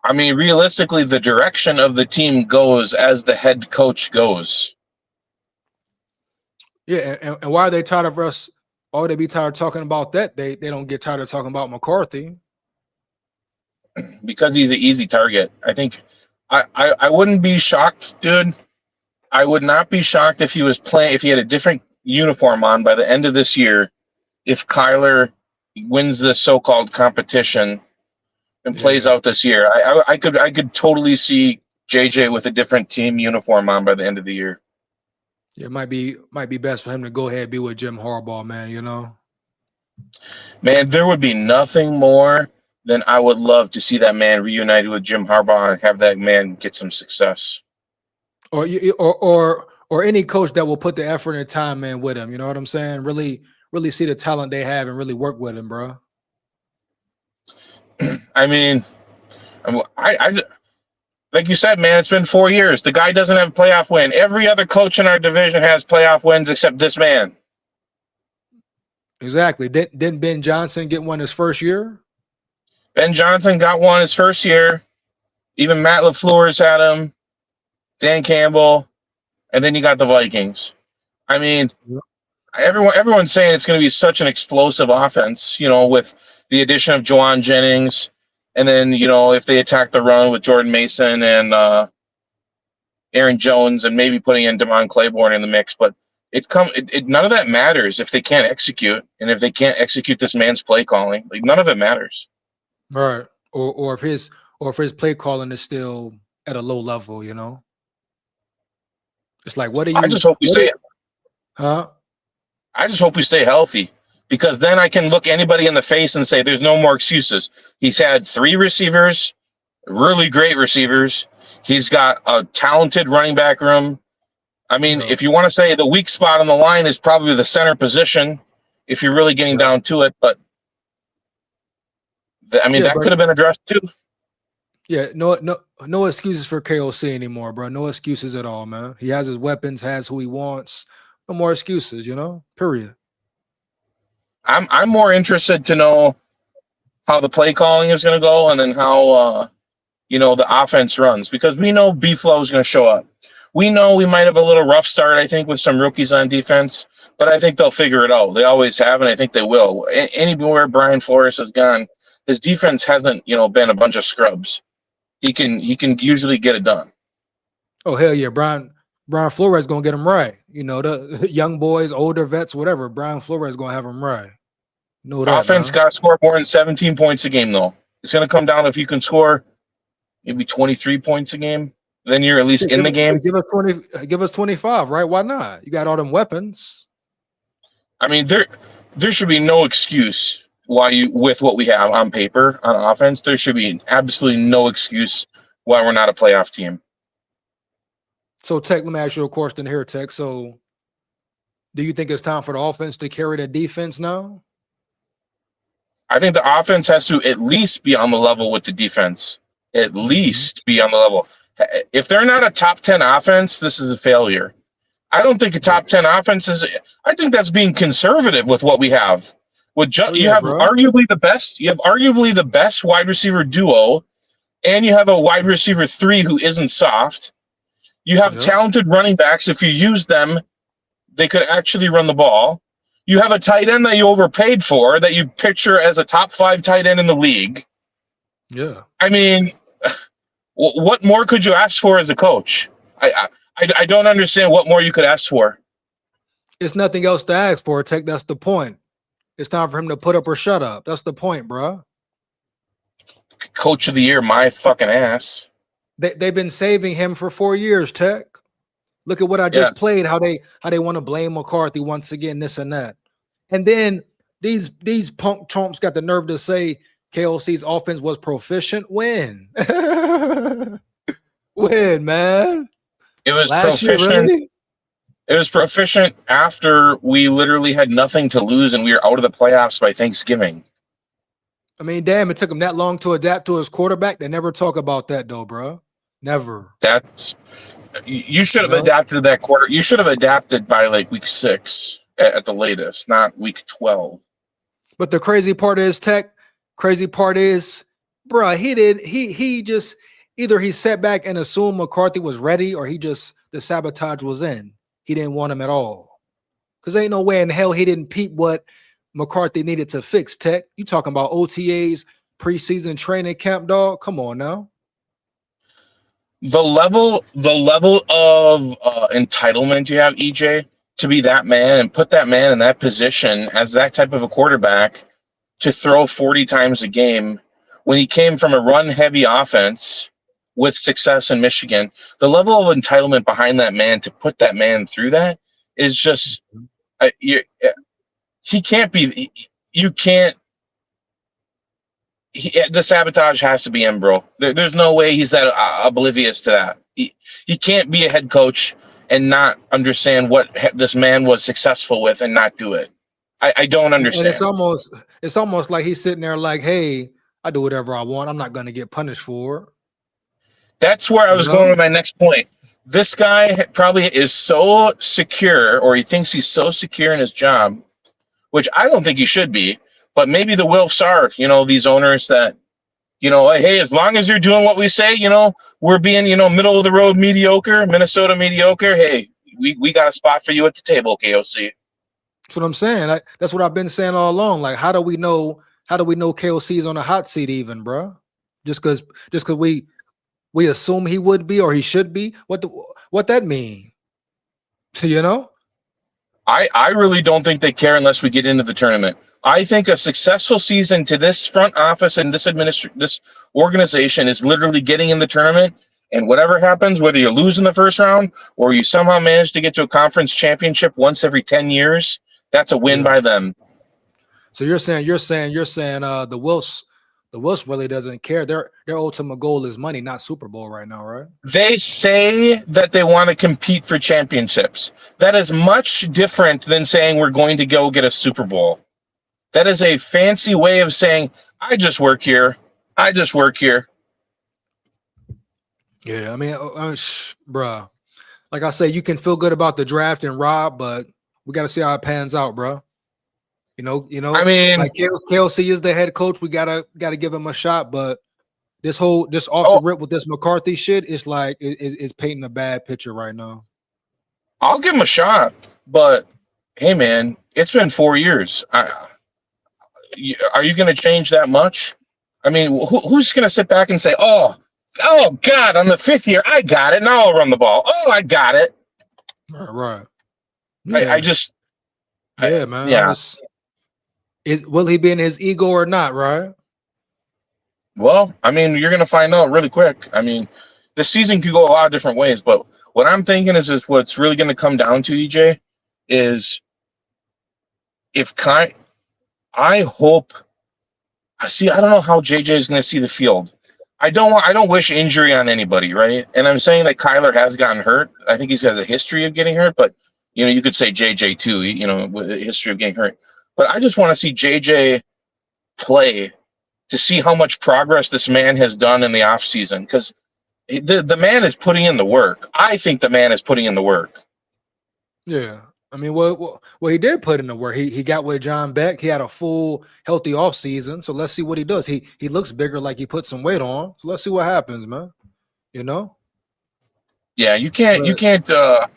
I mean, realistically, the direction of the team goes as the head coach goes. Yeah, and why are they tired of us? Why would they be tired of talking about that? They don't get tired of talking about McCarthy. Because he's an easy target. I think I wouldn't be shocked, dude. I would not be shocked if he was playing, if he had a different uniform on by the end of this year, if Kyler wins this so-called competition and plays out this year. I could totally see JJ with a different team uniform on by the end of the year. Yeah, it might be best for him to go ahead and be with Jim Harbaugh, man, you know? Man, there would be nothing more than I would love to see that man reunited with Jim Harbaugh and have that man get some success. Or any coach that will put the effort and time in with him, you know what I'm saying? Really see the talent they have and really work with him, bro. I mean, I like you said, man, it's been 4 years. The guy doesn't have a playoff win. Every other coach in our division has playoff wins except this man. Exactly. Didn't Ben Johnson get one his first year? Ben Johnson got one his first year. Even Matt LaFleur's had him. Dan Campbell. And then you got the Vikings. I mean, everyone's saying it's going to be such an explosive offense, you know, with the addition of Juwan Jennings. And then, you know, if they attack the run with Jordan Mason and Aaron Jones and maybe putting in Devon Claiborne in the mix. But none of that matters if they can't execute. And if they can't execute this man's play calling, like none of it matters. Right. Or if his play calling is still at a low level, you know. It's like, what are you? I just hope we stay. Huh? I just hope we stay healthy, because then I can look anybody in the face and say, "There's no more excuses." He's had 3 receivers, really great receivers. He's got a talented running back room. I mean, if you want to say the weak spot on the line is probably the center position, if you're really getting down to it, but I mean, that could have been addressed too. Yeah, no excuses for KOC anymore, bro. No excuses at all, man. He has his weapons, has who he wants. No more excuses, you know. Period. I'm more interested to know how the play calling is going to go, and then how you know, the offense runs, because we know B-Flow is going to show up. We know we might have a little rough start, I think, with some rookies on defense, but I think they'll figure it out. They always have, and I think they will. Anywhere Brian Flores has gone, his defense hasn't, you know, been a bunch of scrubs. He can usually get it done. Oh, hell yeah. Brian Flores going to get him right. You know, the young boys, older vets, whatever. Brian Flores going to have him right. No doubt. Offense got to score more than 17 points a game, though. It's going to come down if you can score maybe 23 points a game. Then you're at least in the game. Give us 25, right? Why not? You got all them weapons. I mean, there should be no excuse why with what we have on paper on offense, there should be absolutely no excuse why we're not a playoff team. So, Tech, let me ask you a question here, Tech. So, do you think it's time for the offense to carry the defense now? I think the offense has to at least be on the level with the defense. At least be on the level. If they're not a top 10 offense, this is a failure. I don't think a top 10 offense is. I think that's being conservative with what we have. You have arguably the best wide receiver duo, and you have a wide receiver 3 who isn't soft. You have talented running backs. If you use them, they could actually run the ball. You have a tight end that you overpaid for, that you picture as a top 5 tight end in the league. Yeah. I mean, what more could you ask for as a coach? I don't understand what more you could ask for. It's nothing else to ask for, Tech. That's the point. It's time for him to put up or shut up. That's the point, bro. Coach of the year, my fucking ass. They've been saving him for 4 years, Tech. Look at what I just played, how they want to blame McCarthy once again, this and that. And then These punk chumps got the nerve to say KOC's offense was proficient. When? When, man? It was Last year, proficient. really? It was proficient after we literally had nothing to lose and we were out of the playoffs by Thanksgiving. I mean, damn, it took him that long to adapt to his quarterback. They never talk about that, though, bro. Never. That's you should have adapted to that quarter. You should have adapted by like week 6 at the latest, not week 12. But the crazy part is, bruh, he just either he sat back and assumed McCarthy was ready, or the sabotage was in. He didn't want him at all. Because ain't no way in hell he didn't peep what McCarthy needed to fix, Tech. You talking about OTAs, preseason training camp, dog? Come on now. The level of entitlement you have, EJ, to be that man and put that man in that position as that type of a quarterback to throw 40 times a game when he came from a run-heavy offense with success in Michigan, the level of entitlement behind that man to put that man through that is just he can't be. You can't. The sabotage has to be him, bro. There's no way he's that oblivious to that. He can't be a head coach and not understand what this man was successful with and not do it. I don't understand. And it's almost like he's sitting there like, hey, I do whatever I want. I'm not going to get punished for it. That's where I was going with my next point. This guy probably is so secure, or he thinks he's so secure in his job, which I don't think he should be. But maybe the Wilfs are, these owners that, hey, as long as you're doing what we say, we're being, middle of the road mediocre, Minnesota mediocre. Hey, we got a spot for you at the table, KOC. That's what I'm saying. That's what I've been saying all along. Like, how do we know KOC is on a hot seat even, bro? Just because we assume he would be or he should be? What that mean? I really don't think they care unless we get into the tournament. I think a successful season to this front office and this organization is literally getting in the tournament, and whatever happens, whether you lose in the first round or you somehow manage to get to a conference championship once every 10 years, that's a win by them. So you're saying the Wilfs really doesn't care. Their ultimate goal is money, not Super Bowl right now, right? They say that they want to compete for championships. That is much different than saying we're going to go get a Super Bowl. That is a fancy way of saying, I just work here. I just work here. Yeah, I mean, bruh. Like I say, you can feel good about the draft and Rob, but we got to see how it pans out, bro. I mean, like KLC is the head coach. We gotta give him a shot, but this off the rip with this McCarthy shit is like it's painting a bad picture right now. I'll give him a shot, but hey, man, it's been 4 years. Are you going to change that much? I mean, who's going to sit back and say, oh God, on the 5th year, I got it. Now I'll run the ball. Oh, I got it. Right. Yeah. Man. Yeah. Will he be in his ego or not, right? Well, I mean, you're going to find out really quick. I mean, the season could go a lot of different ways, but what I'm thinking is what's really going to come down to, EJ, is I don't know how JJ is going to see the field. I don't wish injury on anybody, right? And I'm saying that Kyler has gotten hurt. I think he has a history of getting hurt, but you could say JJ too, with a history of getting hurt. But I just want to see JJ play to see how much progress this man has done in the offseason, because the man is putting in the work. I think the man is putting in the work. Yeah. I mean, well, he did put in the work. He got with John Beck. He had a full, healthy offseason. So let's see what he does. He looks bigger, like he put some weight on. So let's see what happens, man. Yeah, you can't. I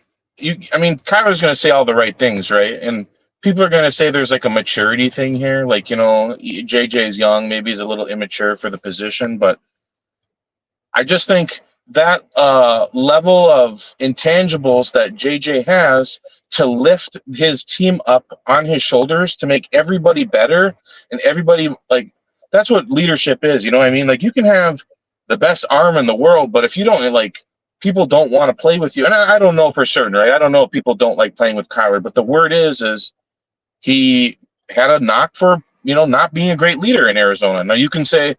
mean, Kyler's going to say all the right things, right? And people are going to say there's like a maturity thing here. Like, JJ's young. Maybe he's a little immature for the position. But I just think that level of intangibles that JJ has to lift his team up on his shoulders to make everybody better, and everybody, like, that's what leadership is. You know what I mean? Like, you can have the best arm in the world, but if you don't, like, people don't want to play with you. And I don't know for certain, right? I don't know if people don't like playing with Kyler, but the word is he had a knock for, not being a great leader in Arizona. Now you can say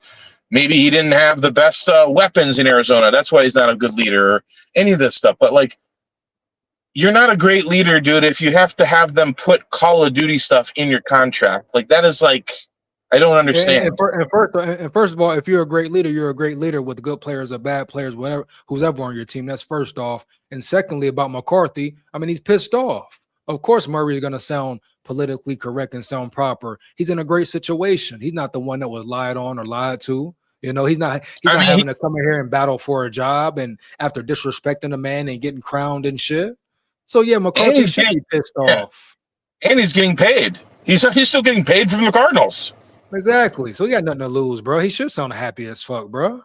maybe he didn't have the best weapons in Arizona. That's why he's not a good leader or any of this stuff. But like, you're not a great leader, dude, if you have to have them put Call of Duty stuff in your contract. Like, that is like, I don't understand. And first of all, if you're a great leader, you're a great leader with good players or bad players, whatever, who's ever on your team. That's first off. And secondly, about McCarthy, I mean, he's pissed off. Of course, Murray is going to sound politically correct and sound proper. He's in a great situation. He's not the one that was lied on or lied to. He's not having to come in here and battle for a job and after disrespecting a man and getting crowned and shit. So yeah, McCarthy should be pissed off. And he's getting paid. He's still getting paid from the Cardinals. Exactly. So he got nothing to lose, bro. He should sound happy as fuck, bro.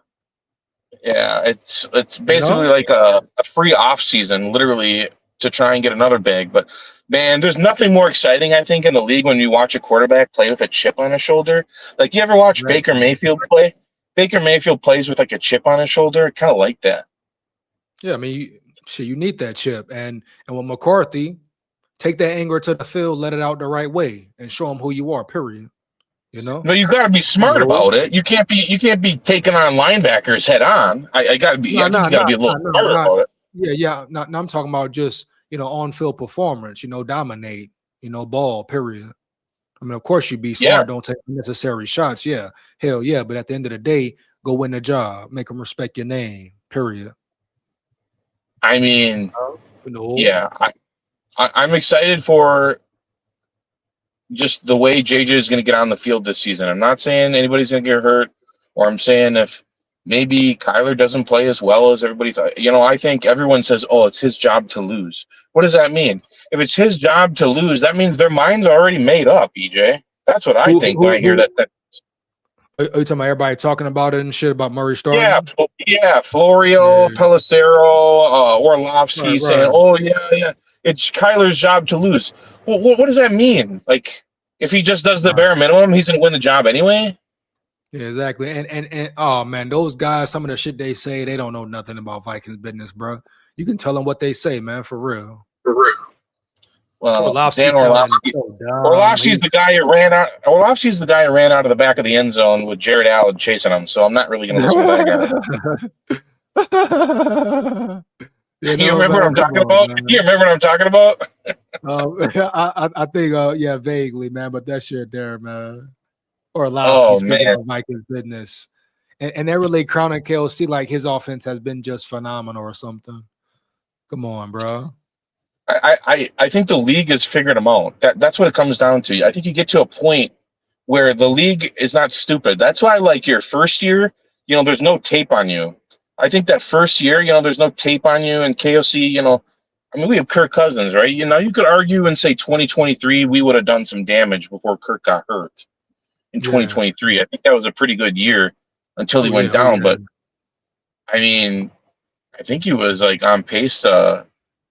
Yeah, it's basically like a free off season, literally, to try and get another bag. But man, there's nothing more exciting, I think, in the league when you watch a quarterback play with a chip on his shoulder. Like, you ever watch Baker Mayfield play? Baker Mayfield plays with like a chip on his shoulder. I kind of like that. Yeah, I mean, you need that chip. And with McCarthy, take that anger to the field, let it out the right way, and show him who you are, period. No, you got to be smart about it. You can't be taking on linebackers head on. I got to be. You got to be a little smarter about it. Yeah. I'm talking about just on field performance. Dominate. Ball. Period. I mean, of course you be smart. Yeah. Don't take unnecessary shots. Yeah, hell yeah. But at the end of the day, go win the job. Make them respect your name. Period. I mean, yeah. I'm excited for just the way JJ is going to get on the field this season. I'm not saying anybody's going to get hurt, or I'm saying if maybe Kyler doesn't play as well as everybody thought. I think everyone says, oh, it's his job to lose. What does that mean? If it's his job to lose, that means their mind's already made up, EJ. That's what I think when I hear that. Are you talking about everybody talking about it and shit about Murray starting? Yeah. Florio, Pelissero, Orlovsky saying, oh, yeah, it's Kyler's job to lose. Well, what does that mean? Like, if he just does the bare minimum, he's going to win the job anyway? Yeah, exactly. And oh, man, those guys, some of the shit they say, they don't know nothing about Vikings business, bro. You can tell them what they say, man, for real. Well, Orlovsky's the guy who ran out. Orlovsky's the guy who ran out of the back of the end zone with Jared Allen chasing him. So I'm not really going to listen to that guy. You remember what I'm talking about? You remember what I'm talking about? I think, yeah, vaguely, man. But that shit there, man. Orlovsky's speaking of Vikings business, and they're really crowning KLC like his offense has been just phenomenal or something. Come on, bro. I think the league has figured him out. That's what it comes down to. I think you get to a point where the league is not stupid. That's why, like, your first year, there's no tape on you. I think that first year, there's no tape on you, and KOC, I mean, we have Kirk Cousins, right? You could argue and say 2023, we would have done some damage before Kirk got hurt in 2023. I think that was a pretty good year until he went down. But I mean, I think he was like on pace to,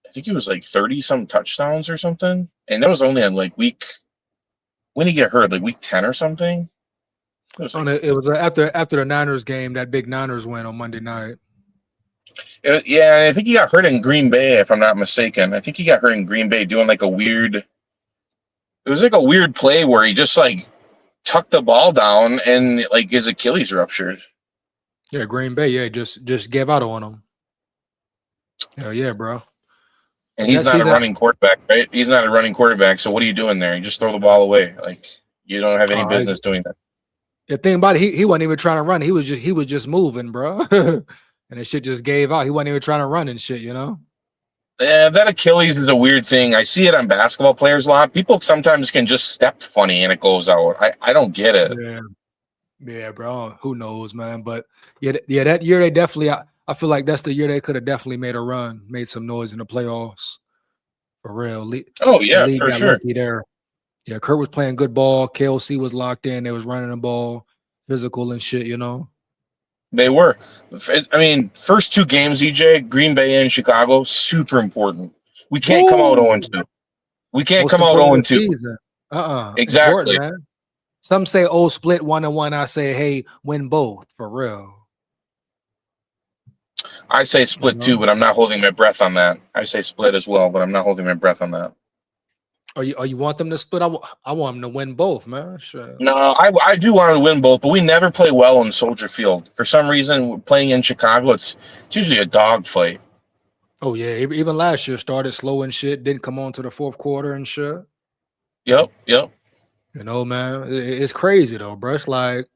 I think he was like 30-some touchdowns or something. And that was only on like when he get hurt, like week 10 or something. It was after the Niners game, that big Niners win on Monday night. I think he got hurt in Green Bay, if I'm not mistaken. I think he got hurt in Green Bay doing like it was like a weird play where he just like tucked the ball down and like his Achilles ruptured. Yeah, Green Bay, just gave out on him. Hell yeah, bro. And he's not a running quarterback, right? He's not a running quarterback, so what are you doing there? You just throw the ball away. Like, you don't have any business doing that. The thing about it, he wasn't even trying to run. He was just moving, bro. And the shit just gave out. He wasn't even trying to run and shit, Yeah, that Achilles is a weird thing. I see it on basketball players a lot. People sometimes can just step funny and it goes out. I don't get it. Yeah, bro. Who knows, man? But yeah, that year they definitely. I feel like that's the year they could have definitely made a run, made some noise in the playoffs. For real. Oh yeah, for sure. There. Yeah, Kurt was playing good ball. KLC was locked in. They was running the ball, physical and shit. They were. I mean, first two games, EJ, Green Bay and Chicago, super important. We can't come out 0-2. We can't come out 0-2. Exactly. Man. Some say, split 1-1. I say, hey, win both. For real. I say split too, but I'm not holding my breath on that. I say split as well, but I'm not holding my breath on that. you want them to split? I want them to win both, man. Sure. No, I do want to win both, but we never play well in Soldier Field. For some reason, playing in Chicago, it's usually a dogfight. Oh yeah, even last year started slow and shit, didn't come on to the fourth quarter and shit. Yep. You know, man, it's crazy though, bro. It's like,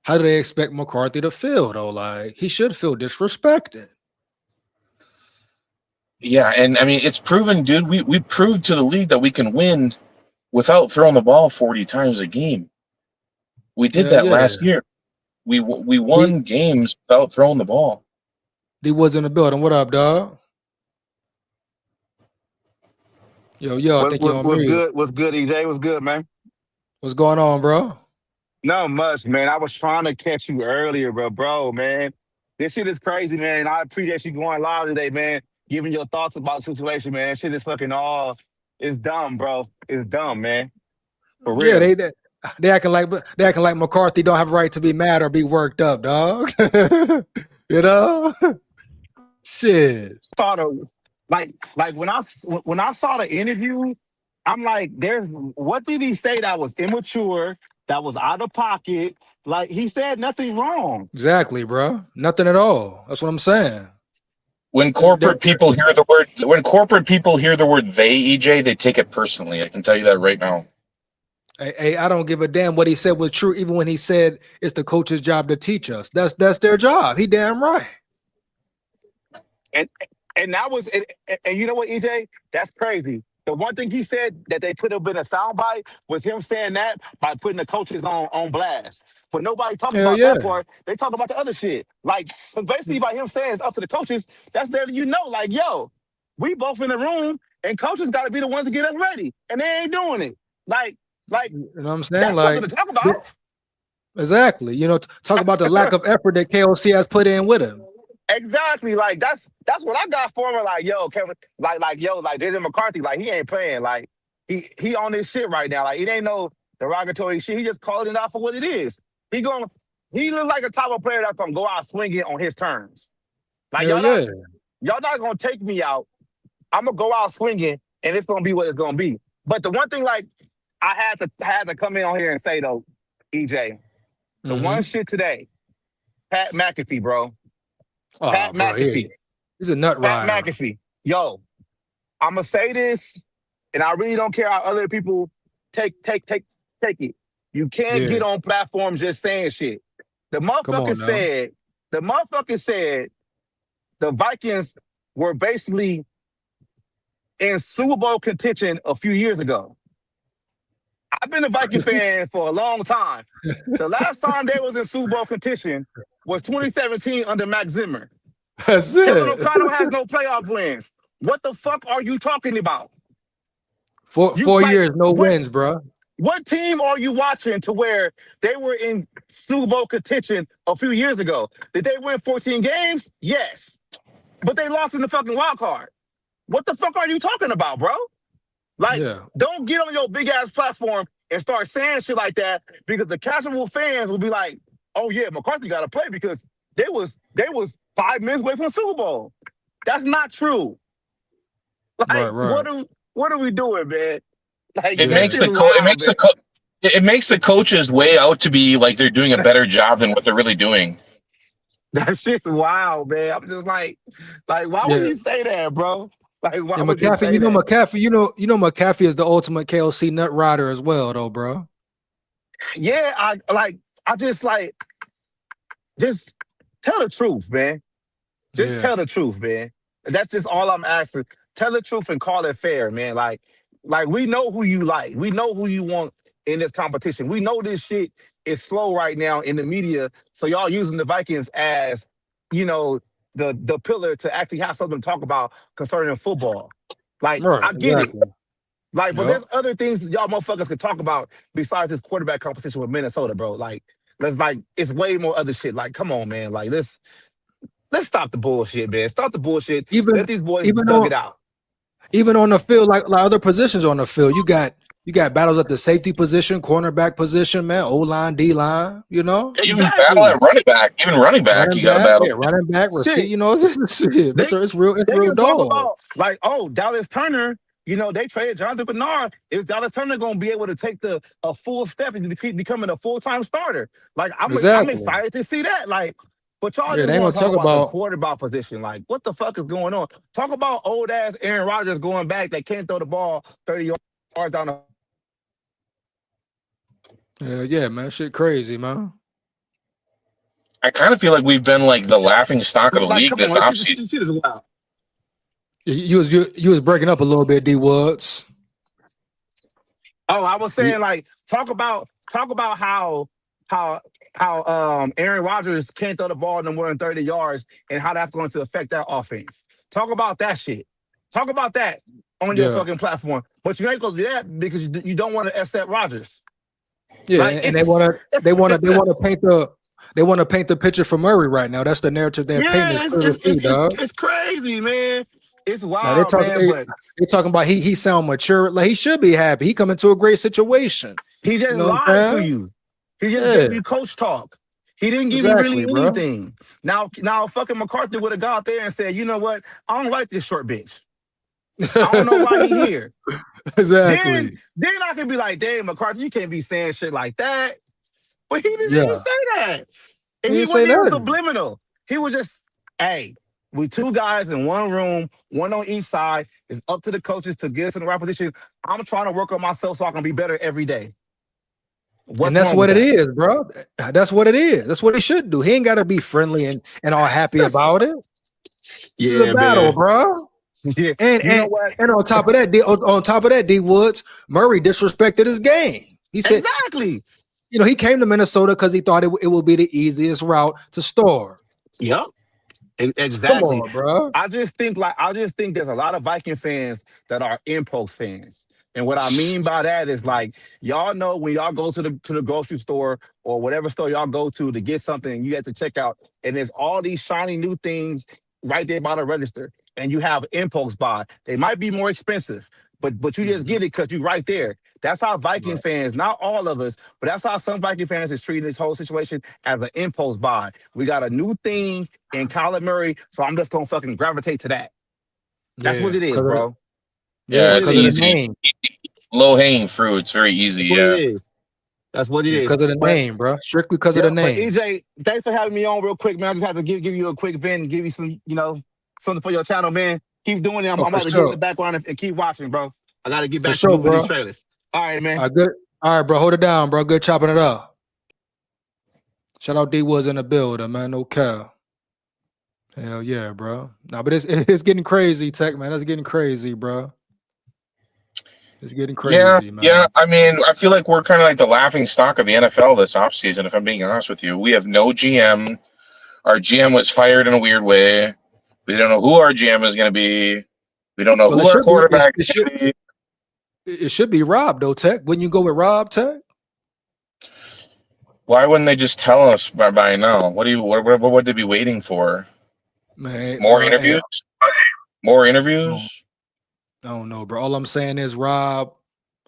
how do they expect McCarthy to feel though? Like, he should feel disrespected. Yeah, and I mean, it's proven, dude. We proved to the league that we can win without throwing the ball 40 times a game. We did that last year. We won games without throwing the ball. D Woods in the building. What up, dog? Yo, I think you're on mute. What's good, EJ? What's good, man? What's going on, bro? Not much, man. I was trying to catch you earlier, bro, man. This shit is crazy, man. I appreciate you going live today, man. Giving your thoughts about the situation, man. Shit is fucking off. It's dumb, bro. It's dumb, man. For real. Yeah, they acting like McCarthy don't have a right to be mad or be worked up, dog. You know? Shit. Like when I saw the interview, I'm like, what did he say that was immature, that was out of pocket? Like, he said nothing wrong. Exactly, bro. Nothing at all. That's what I'm saying. When corporate people hear the word they, EJ, they take it personally. I can tell you that right now. Hey, I don't give a damn what he said was true, even when he said it's the coach's job to teach us. That's their job. He damn right. And that was, and you know what, EJ? That's crazy. The one thing he said that they could have been a soundbite was him saying that by putting the coaches on blast. But nobody talking about that part. They talk about the other shit. Like, because basically by him saying it's up to the coaches, that's letting you know, like, yo, we both in the room, and coaches got to be the ones to get us ready, and they ain't doing it. Like, you know what I'm saying? That's like, something to talk about. Exactly. You know, talk about the lack of effort that KOC has put in with him. Exactly. Like, that's what I got for him. Like, yo, Kevin, like JJ McCarthy, like, he ain't playing. Like, he on this shit right now. Like, it ain't no derogatory shit. He just called it out for what it is. He look like a type of player that's gonna go out swinging on his terms. Like, y'all not gonna take me out. I'm gonna go out swinging, and it's gonna be what it's gonna be. But the one thing, like, I had to come in on here and say though, EJ, the one shit today, Pat McAfee, bro. Oh, Pat McAfee. He's a nut rider. Pat McAfee. Yo, I'm gonna say this, and I really don't care how other people take it. You can't get on platforms just saying shit. The motherfucker said the Vikings were basically in Super Bowl contention a few years ago. I've been a Viking fan for a long time. The last time they was in Super Bowl contention was 2017 under Max Zimmer. That's it. Kevin O'Connell has no playoff wins. What the fuck are you talking about? Four years, no wins, bro. What team are you watching to where they were in Super Bowl contention a few years ago? Did they win 14 games? Yes. But they lost in the fucking wild card. What the fuck are you talking about, bro? Like, don't get on your big ass platform and start saying shit like that, because the casual fans will be like, oh yeah, McCarthy got to play because they was 5 minutes away from the Super Bowl. That's not true. Like, right. What are we doing, man? Like, it makes the coaches way out to be like they're doing a better job than what they're really doing. That shit's wild, man. I'm just like why would you say that, bro? Like, why would McAfee, you say that? McAfee, you know McAfee is the ultimate KOC nut rider as well, though, bro. Yeah, just tell the truth, man. Just tell the truth, man. That's just all I'm asking. Tell the truth and call it fair, man. Like we know who you like. We know who you want in this competition. We know this shit is slow right now in the media, so y'all using the Vikings as, you know, the pillar to actually have something to talk about concerning football. Like, I get it. Like, but there's other things that y'all motherfuckers could talk about besides this quarterback competition with Minnesota, bro. Like, it's way more other shit. Like, come on, man. Like, let's stop the bullshit, man. Stop the bullshit. Let these boys dug it out. Even on the field, like other positions on the field, you got battles at the safety position, cornerback position, man, O-line, D-line, you know? Exactly. Even battle at running back. Even running back, you got to battle. Yeah, running back, receive, you know, it's real dog. About, like, oh, Dallas Turner You know, they traded Jonathan Bernard. Is Dallas Turner going to be able to take a full step and keep becoming a full-time starter? Like, I'm Exactly. excited to see that. Like, but y'all Yeah, just they ain't want gonna to talk talk about the about. quarterback position. Like, what the fuck is going on? Talk about old-ass Aaron Rodgers going back that can't throw the ball 30 yards down the. Yeah, man, shit crazy, man. I kind of feel like we've been like the laughing stock of the Like, league come this on, offseason. shit is wild. You was breaking up a little bit, D Woods. Oh, I was saying, like, talk about how Aaron Rodgers can't throw the ball no more than 30 yards and how that's going to affect that offense. Talk about that shit. Talk about that on your fucking platform. But you ain't gonna do that because you don't want to accept Rodgers. Yeah, like, and they want to paint the picture for Murray right now. That's the narrative they're painting. It's crazy, man. It's Now they're wild, talking. man. But They're talking about he sound mature. Like he should be happy. He come into a great situation. he just lied to you. He just gave you coach talk. He didn't give you really anything. Now fucking McCarthy would have got out there and said, you know what? I don't like this short bitch. I don't know why he here. Exactly. Then I could be like, damn, McCarthy, you can't be saying shit like that. But he didn't even say that. And he wasn't even subliminal. He was just, hey, we two guys in one room, one on each side. It's up to the coaches to get us in the right position. I'm trying to work on myself so I can be better every day. And that's what it is, bro. That's what it is. That's what he should do. He ain't got to be friendly and all happy about it. This is a battle, bro. Yeah. And on top of that, D Woods, Murray disrespected his game. He said exactly. You know, he came to Minnesota because he thought it would be the easiest route to store. Yep. Exactly. Come on, bro. I just think there's a lot of Viking fans that are impulse fans. And what I mean by that is, like, y'all know when y'all go to the grocery store or whatever store y'all go to get something, and you have to check out, and there's all these shiny new things right there by the register, and you have impulse buy. They might be more expensive, but you just get it because you're right there. That's how Viking fans, not all of us, but that's how some Viking fans is treating this whole situation as an impulse buy. We got a new thing in Kyler Murray, so I'm just gonna fucking gravitate to that. That's what it is, bro. Yeah, it's easy. Low hanging fruit. It's very easy. That's what it is. Because of the name, bro. Strictly because of the name. But EJ, thanks for having me on real quick, man. I just had to give you a quick vent and give you some, something for your channel, man. Keep doing it. I'm about to get in the background and keep watching, bro. I got to get back to moving these trailers. All right, man. Good. All right, bro. Hold it down, bro. Good chopping it up. Shout out D Woods in the building, man. No cow. Hell yeah, bro. Nah, but it's getting crazy, Tech, man. That's getting crazy, bro. It's getting crazy, man. Yeah. I mean, I feel like we're kind of like the laughing stock of the NFL this offseason, if I'm being honest with you. We have no GM. Our GM was fired in a weird way. We don't know who our GM is going to be. We don't know who our quarterback is going to be. It should be Rob, though, Tech. Wouldn't you go with Rob, Tech? Why wouldn't they just tell us by now? What would they be waiting for? Man, more interviews? More interviews? I don't know, bro. All I'm saying is Rob,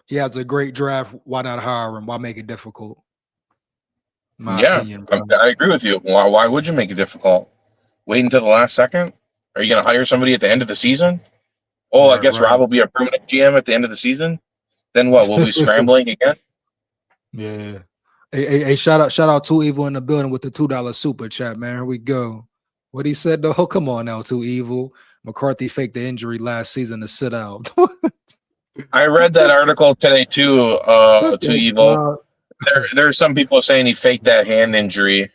he has a great draft. Why not hire him? Why make it difficult? My opinion, bro. I agree with you. Why would you make it difficult? Wait until the last second? Are you going to hire somebody at the end of the season? Oh, I guess Rob will be a permanent GM at the end of the season. Then what? We'll be scrambling again. Yeah. Hey, shout out Too Evil in the building with the $2 super chat, man. Here we go. What he said though? Come on now, Too Evil. McCarthy faked the injury last season to sit out. I read that article today too. Too Evil. There's some people saying he faked that hand injury.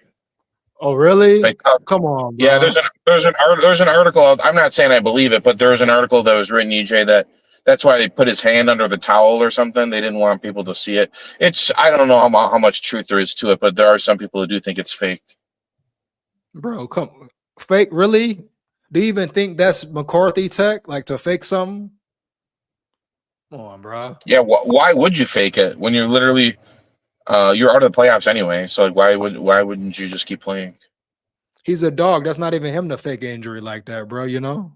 Oh, really? Come on, bro. Yeah, there's an article. I'm not saying I believe it, but there's an article that was written, EJ, that's why they put his hand under the towel or something. They didn't want people to see it. I don't know how much truth there is to it, but there are some people who do think it's faked. Bro, fake? Really? Do you even think that's McCarthy Tech? Like to fake something? Come on, bro. Yeah, why would you fake it when you're literally you're out of the playoffs anyway? So why wouldn't you just keep playing? He's a dog. That's not even him to fake an injury like that, bro. You know?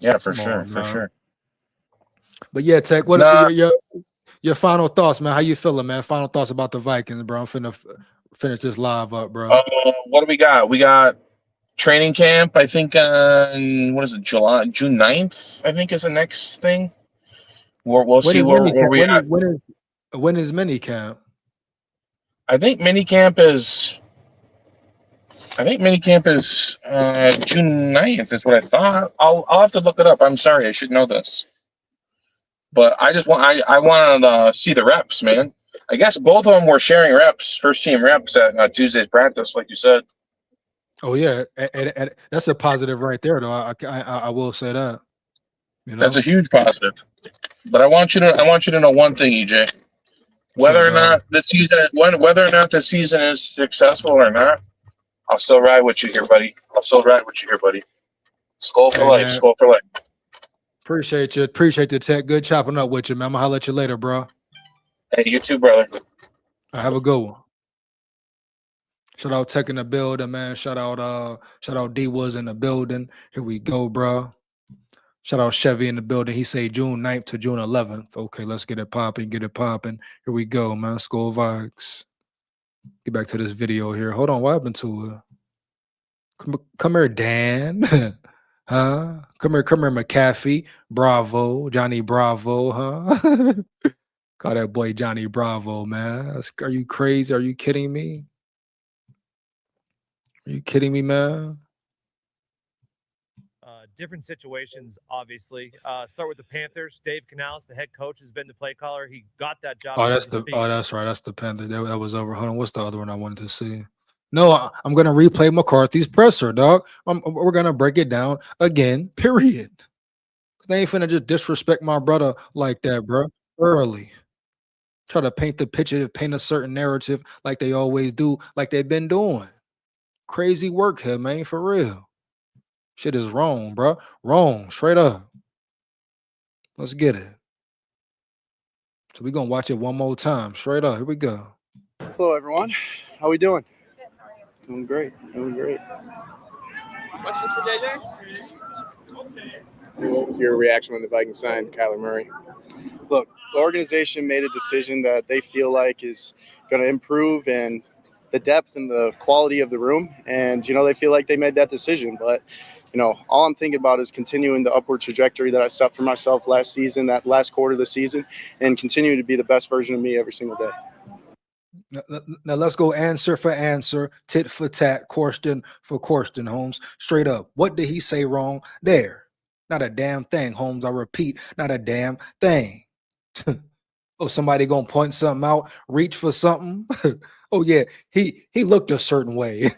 Yeah, for sure. But yeah, Tech, what your final thoughts, man? How you feeling, man? Final thoughts about the Vikings, bro. I'm finna finish this live up, bro. What do we got? We got training camp. I think on what is it, June 9th, I think is the next thing. We'll When see is where mini camp? we at. When is mini camp? I think minicamp is June 9th is what I thought. I'll have to look it up. I'm sorry, I should know this. But I wanted to see the reps, man. I guess both of them were sharing reps, first team reps at Tuesday's practice, like you said. Oh yeah, and that's a positive right there, though. I will say that. You That's know, a huge positive. But I want you to know one thing, EJ. what's up, Whether or dog? not the season is successful or not, I'll still ride with you here, buddy. Skol for Hey life. man, Skol for life. appreciate you. Appreciate the tech. Good chopping up with you, man. I'm gonna holler at you later, bro. Hey, you too, brother. Have a good one. Shout out Tech in the building, man. Shout out D was in the building. Here we go, bro. Shout out Chevy in the building. He say June 9th to June 11th. Okay, let's get it popping. Here we go, man. SKOL VIKES. Get back to this video here. Hold on, what happened to it? Come here, Dan. Huh? Come here, McAfee. Bravo, Johnny Bravo, huh? Call that boy Johnny Bravo, man. Are you crazy? Are you kidding me? Are you kidding me, man? Different situations, obviously. Start with the Panthers. Dave Canales, the head coach, has been the play caller. He got that job. Oh, that's right. That's the Panthers. That was over. Hold on. What's the other one I wanted to see? No, I'm gonna replay McCarthy's presser, dog. We're gonna break it down again. Period. They ain't finna just disrespect my brother like that, bro. Early. Try to paint the picture, paint a certain narrative like they always do, like they've been doing. Crazy work here, man, for real. Shit is wrong, bro. Wrong, straight up. Let's get it. So we're gonna watch it one more time, straight up. Here we go. Hello, everyone. How we doing? Doing great. Questions for JJ? What was your reaction when the Vikings signed Kyler Murray? Look, the organization made a decision that they feel like is going to improve and the depth and the quality of the room. And, they feel like they made that decision. But, all I'm thinking about is continuing the upward trajectory that I set for myself last season, that last quarter of the season, and continue to be the best version of me every single day. Now let's go answer for answer, tit for tat, question for question, Holmes. Straight up. What did he say wrong there? Not a damn thing, Holmes. I repeat, not a damn thing. Oh, somebody gonna point something out, reach for something. Oh yeah, he looked a certain way.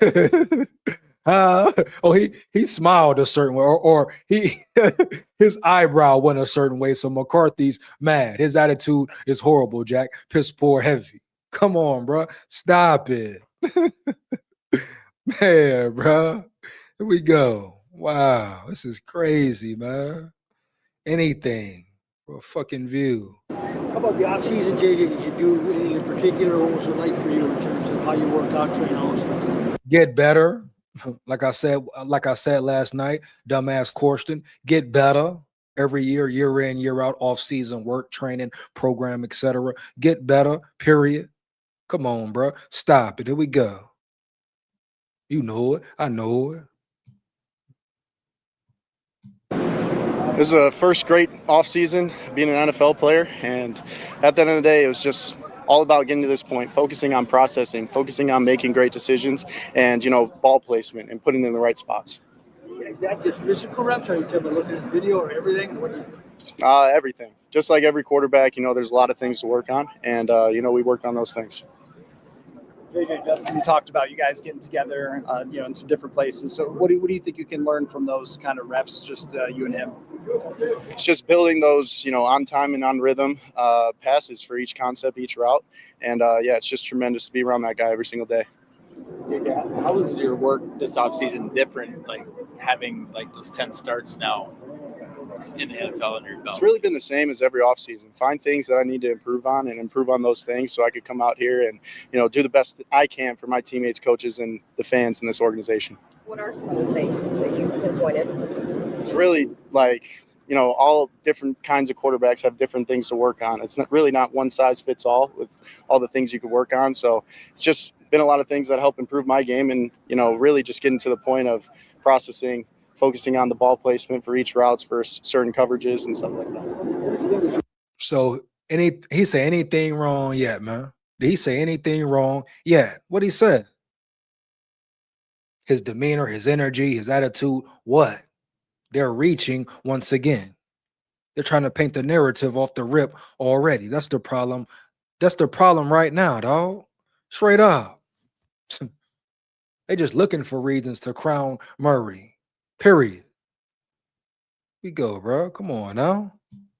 Oh, he smiled a certain way, or he his eyebrow went a certain way. So McCarthy's mad. His attitude is horrible, Jack. Piss poor heavy. Come on, bro. Stop it. Man, bro. Here we go. Wow, this is crazy, man. Anything for a fucking view. How about the off-season, JJ? Did you do anything in particular? What was it like for you in terms of how you worked out, training, all this stuff? Get better. Like I said last night, dumbass question. Get better every year in, year out, off-season work, training, program, etc. Get better, period. Come on, bro. Stop it. Here we go. You know it. I know it. It was a first great offseason being an NFL player. And at the end of the day, it was just all about getting to this point, focusing on processing, focusing on making great decisions and, ball placement and putting it in the right spots. Is that just physical reps, or are you talking about looking at video or everything? What do you Everything. Just like every quarterback, there's a lot of things to work on. And, we worked on those things. JJ, Justin, you talked about you guys getting together, in some different places. So what do you think you can learn from those kind of reps, just you and him? It's just building those, on time and on rhythm passes for each concept, each route. And, it's just tremendous to be around that guy every single day. Yeah. How was your work this offseason different, like having those 10 starts now in the NFL under your belt? It's really been the same as every offseason. Find things that I need to improve on and improve on those things so I could come out here and, do the best that I can for my teammates, coaches, and the fans in this organization. What are some of the things that you pinpointed? It's really all different kinds of quarterbacks have different things to work on. It's not one size fits all with all the things you could work on. So it's just been a lot of things that help improve my game and, really just getting to the point of processing, focusing on the ball placement for each routes for certain coverages and stuff like that. So he say anything wrong yet, man? Did he say anything wrong yet? What he said? His demeanor, his energy, his attitude, what? They're reaching once again. They're trying to paint the narrative off the rip already. That's the problem. That's the problem right now, dog. Straight up. They just looking for reasons to crown Murray. Period. We go, bro. Come on now.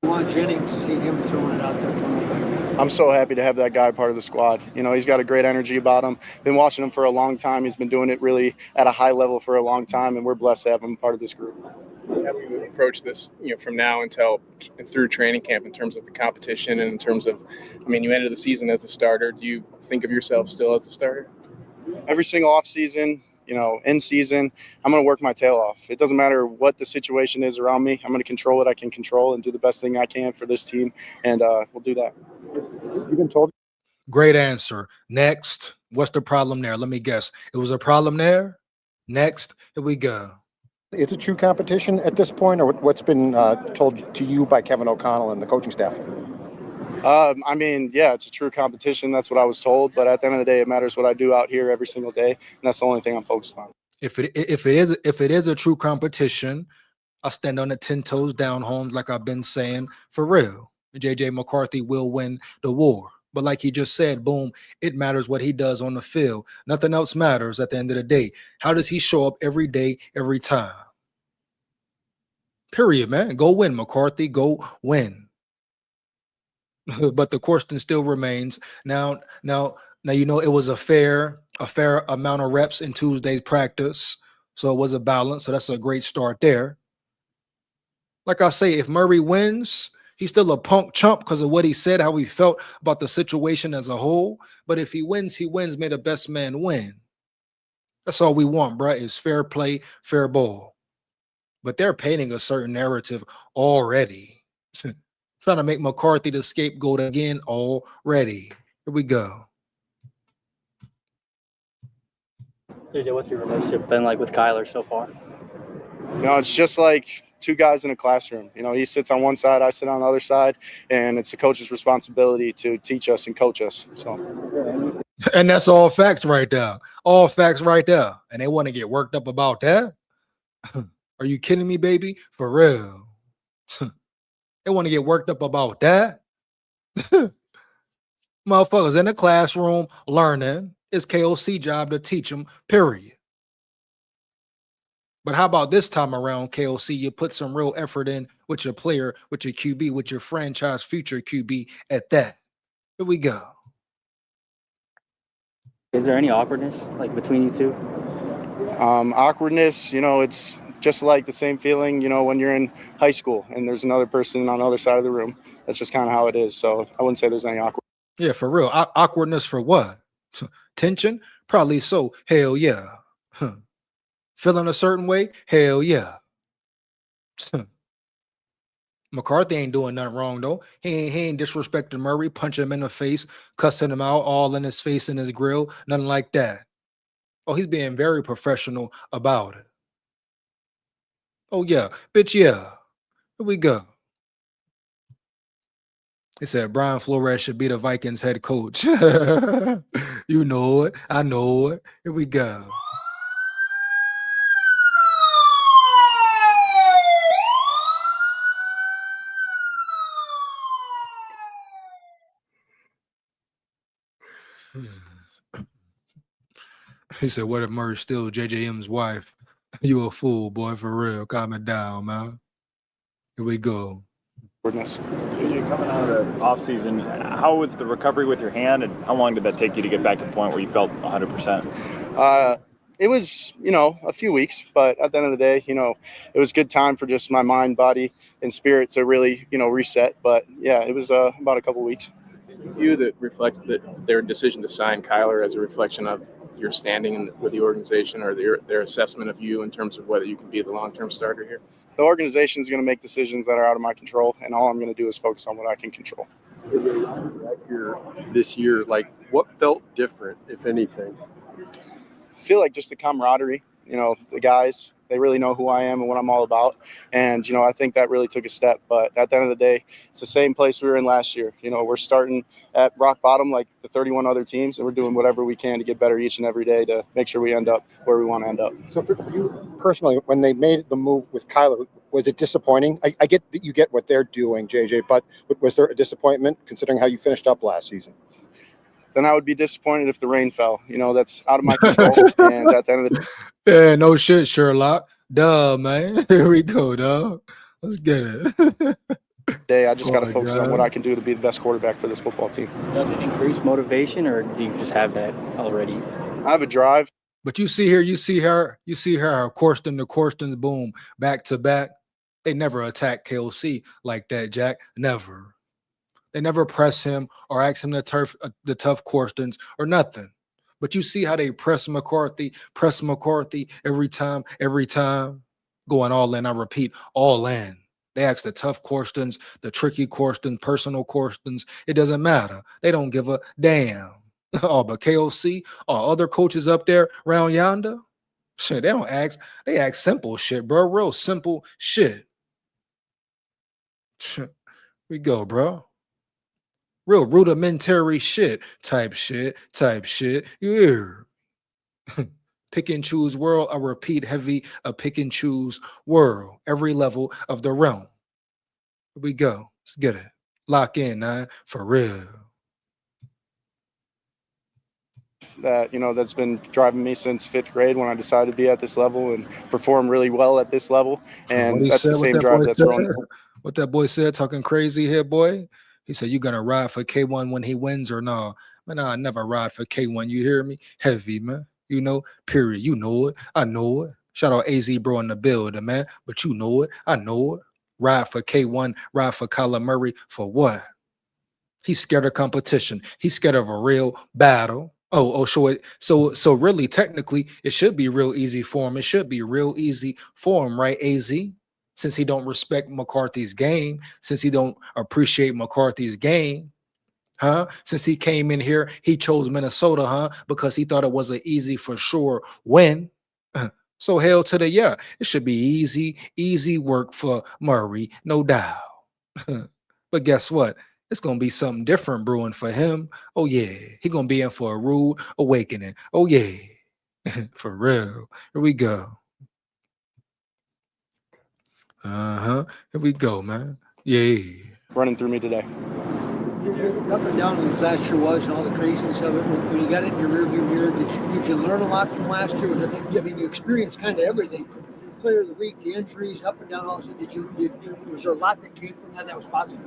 Juwan Jennings, seeing him throwing it out there. I'm so happy to have that guy part of the squad. You know, he's got a great energy about him. Been watching him for a long time. He's been doing it really at a high level for a long time, and we're blessed to have him part of this group. How do you approach this, from now until through training camp in terms of the competition and in terms of, you ended the season as a starter. Do you think of yourself still as a starter? Every single off season, in season, I'm going to work my tail off. It doesn't matter what the situation is around me. I'm going to control what I can control and do the best thing I can for this team, and we'll do that. You've been told. Great answer. Next. What's the problem there? Let me guess. It was a problem there? Next. Here we go. Is it true competition at this point, or what's been told to you by Kevin O'Connell and the coaching staff? Yeah, it's a true competition. That's what I was told. But at the end of the day, it matters what I do out here every single day, and that's the only thing I'm focused on. If it is a true competition, I stand on it 10 toes down, Holmes, like I've been saying for real. JJ McCarthy will win the war. But like he just said, boom, it matters what he does on the field. Nothing else matters at the end of the day. How does he show up every day, every time? Period, man. Go win, McCarthy. Go win. But the question still remains. Now, it was a fair amount of reps in Tuesday's practice. So it was a balance. So that's a great start there. Like I say, if Murray wins, he's still a punk chump because of what he said, how he felt about the situation as a whole. But if he wins, he wins. May the best man win. That's all we want, bro, is fair play, fair ball. But they're painting a certain narrative already. Trying to make McCarthy the scapegoat again already. Here we go. JJ, what's your relationship been like with Kyler so far? It's just like two guys in a classroom. He sits on one side, I sit on the other side, and it's the coach's responsibility to teach us and coach us. So, and that's all facts right there. All facts right there. And they want to get worked up about that? Are you kidding me, baby? For real. They want to get worked up about that? Motherfuckers in the classroom learning. It's KOC job to teach them, period. But how about this time around, KOC? You put some real effort in with your player, with your QB, with your franchise future QB at that. Here we go. Is there any awkwardness between you two? Awkwardness, it's just like the same feeling, when you're in high school and there's another person on the other side of the room. That's just kind of how it is. So I wouldn't say there's any awkward. Yeah, for real. Awkwardness for what? Tension? Probably so. Hell yeah. Feeling a certain way? Hell yeah. McCarthy ain't doing nothing wrong, though. He ain't disrespecting Murray, punching him in the face, cussing him out, all in his face and his grill, nothing like that. Oh, he's being very professional about it. Oh, yeah. Bitch, yeah. Here we go. He said Brian Flores should be the Vikings head coach. You know it. I know it. Here we go. He said, what if Murray's still JJM's wife? You a fool, boy, for real. Calm it down, man. Here we go. JJ, coming out of the offseason, how was the recovery with your hand, and how long did that take you to get back to the point where you felt 100%? It was, a few weeks, but at the end of the day, it was good time for just my mind, body, and spirit to really, reset. But yeah, it was about a couple weeks. Did you view their decision to sign Kyler as a reflection of your standing with the organization, or their assessment of you in terms of whether you can be the long-term starter here? The organization is going to make decisions that are out of my control, and all I'm going to do is focus on what I can control. This year, what felt different, if anything? I feel like just the camaraderie, the guys, They really know who I am and what I'm all about. And, I think that really took a step. But at the end of the day, it's the same place we were in last year. We're starting at rock bottom like the 31 other teams, and we're doing whatever we can to get better each and every day to make sure we end up where we want to end up. So for you personally, when they made the move with Kyler, was it disappointing? I get that you get what they're doing, JJ, but was there a disappointment considering how you finished up last season? Then I would be disappointed if the rain fell. That's out of my control. And at the end of the day, Yeah, no shit, Sherlock. Duh, man. Here we go, dog. Let's get it. I just got to my focus on what I can do to be the best quarterback for this football team. Does it increase motivation, or do you just have that already? I have a drive. But you see her, question to questions, boom, back to back. They never attack KOC like that, Jack. Never. They never press him or ask him the tough questions or nothing. But you see how they press McCarthy every time, going all in. I repeat, all in. They ask the tough questions, the tricky questions, personal questions. It doesn't matter. They don't give a damn. Oh, but KOC or other coaches up there around yonder, shit, they don't ask. They ask simple shit, bro. Real simple shit. We go, bro. Real rudimentary shit. Type shit. Yeah. Pick and choose world. I repeat, heavy, a pick and choose world. Every level of the realm. Here we go. Let's get it. Lock in, for real. That's been driving me since 5th grade when I decided to be at this level and perform really well at this level. And that's the same drive that's thrown. What that boy said, talking crazy here, boy. He said, you gonna ride for K1 when he wins or no? Man, I never ride for K1. You hear me? Heavy, man. Period. You know it. I know it. Shout out AZ bro in the building, man. But you know it. I know it. Ride for K1, ride for Kyler Murray for what? He's scared of competition. He's scared of a real battle. So really, technically, it should be real easy for him. It should be real easy for him, right, AZ? Since he don't respect McCarthy's game, since he don't appreciate McCarthy's game, huh? Since he came in here, he chose Minnesota, huh? Because he thought it was an easy for sure win. So hell to the yeah. It should be easy work for Murray, no doubt. But guess what? It's going to be something different brewing for him. Oh, yeah. He's going to be in for a rude awakening. Oh, yeah. For real. Here we go. Here we go, man. Yeah. Running through me today. Up and down as last year was and all the craziness of it, when you got it in your rearview mirror, did you learn a lot from last year? You experienced kind of everything from player of the week to injuries, up and down. Also, was there a lot that came from that was positive?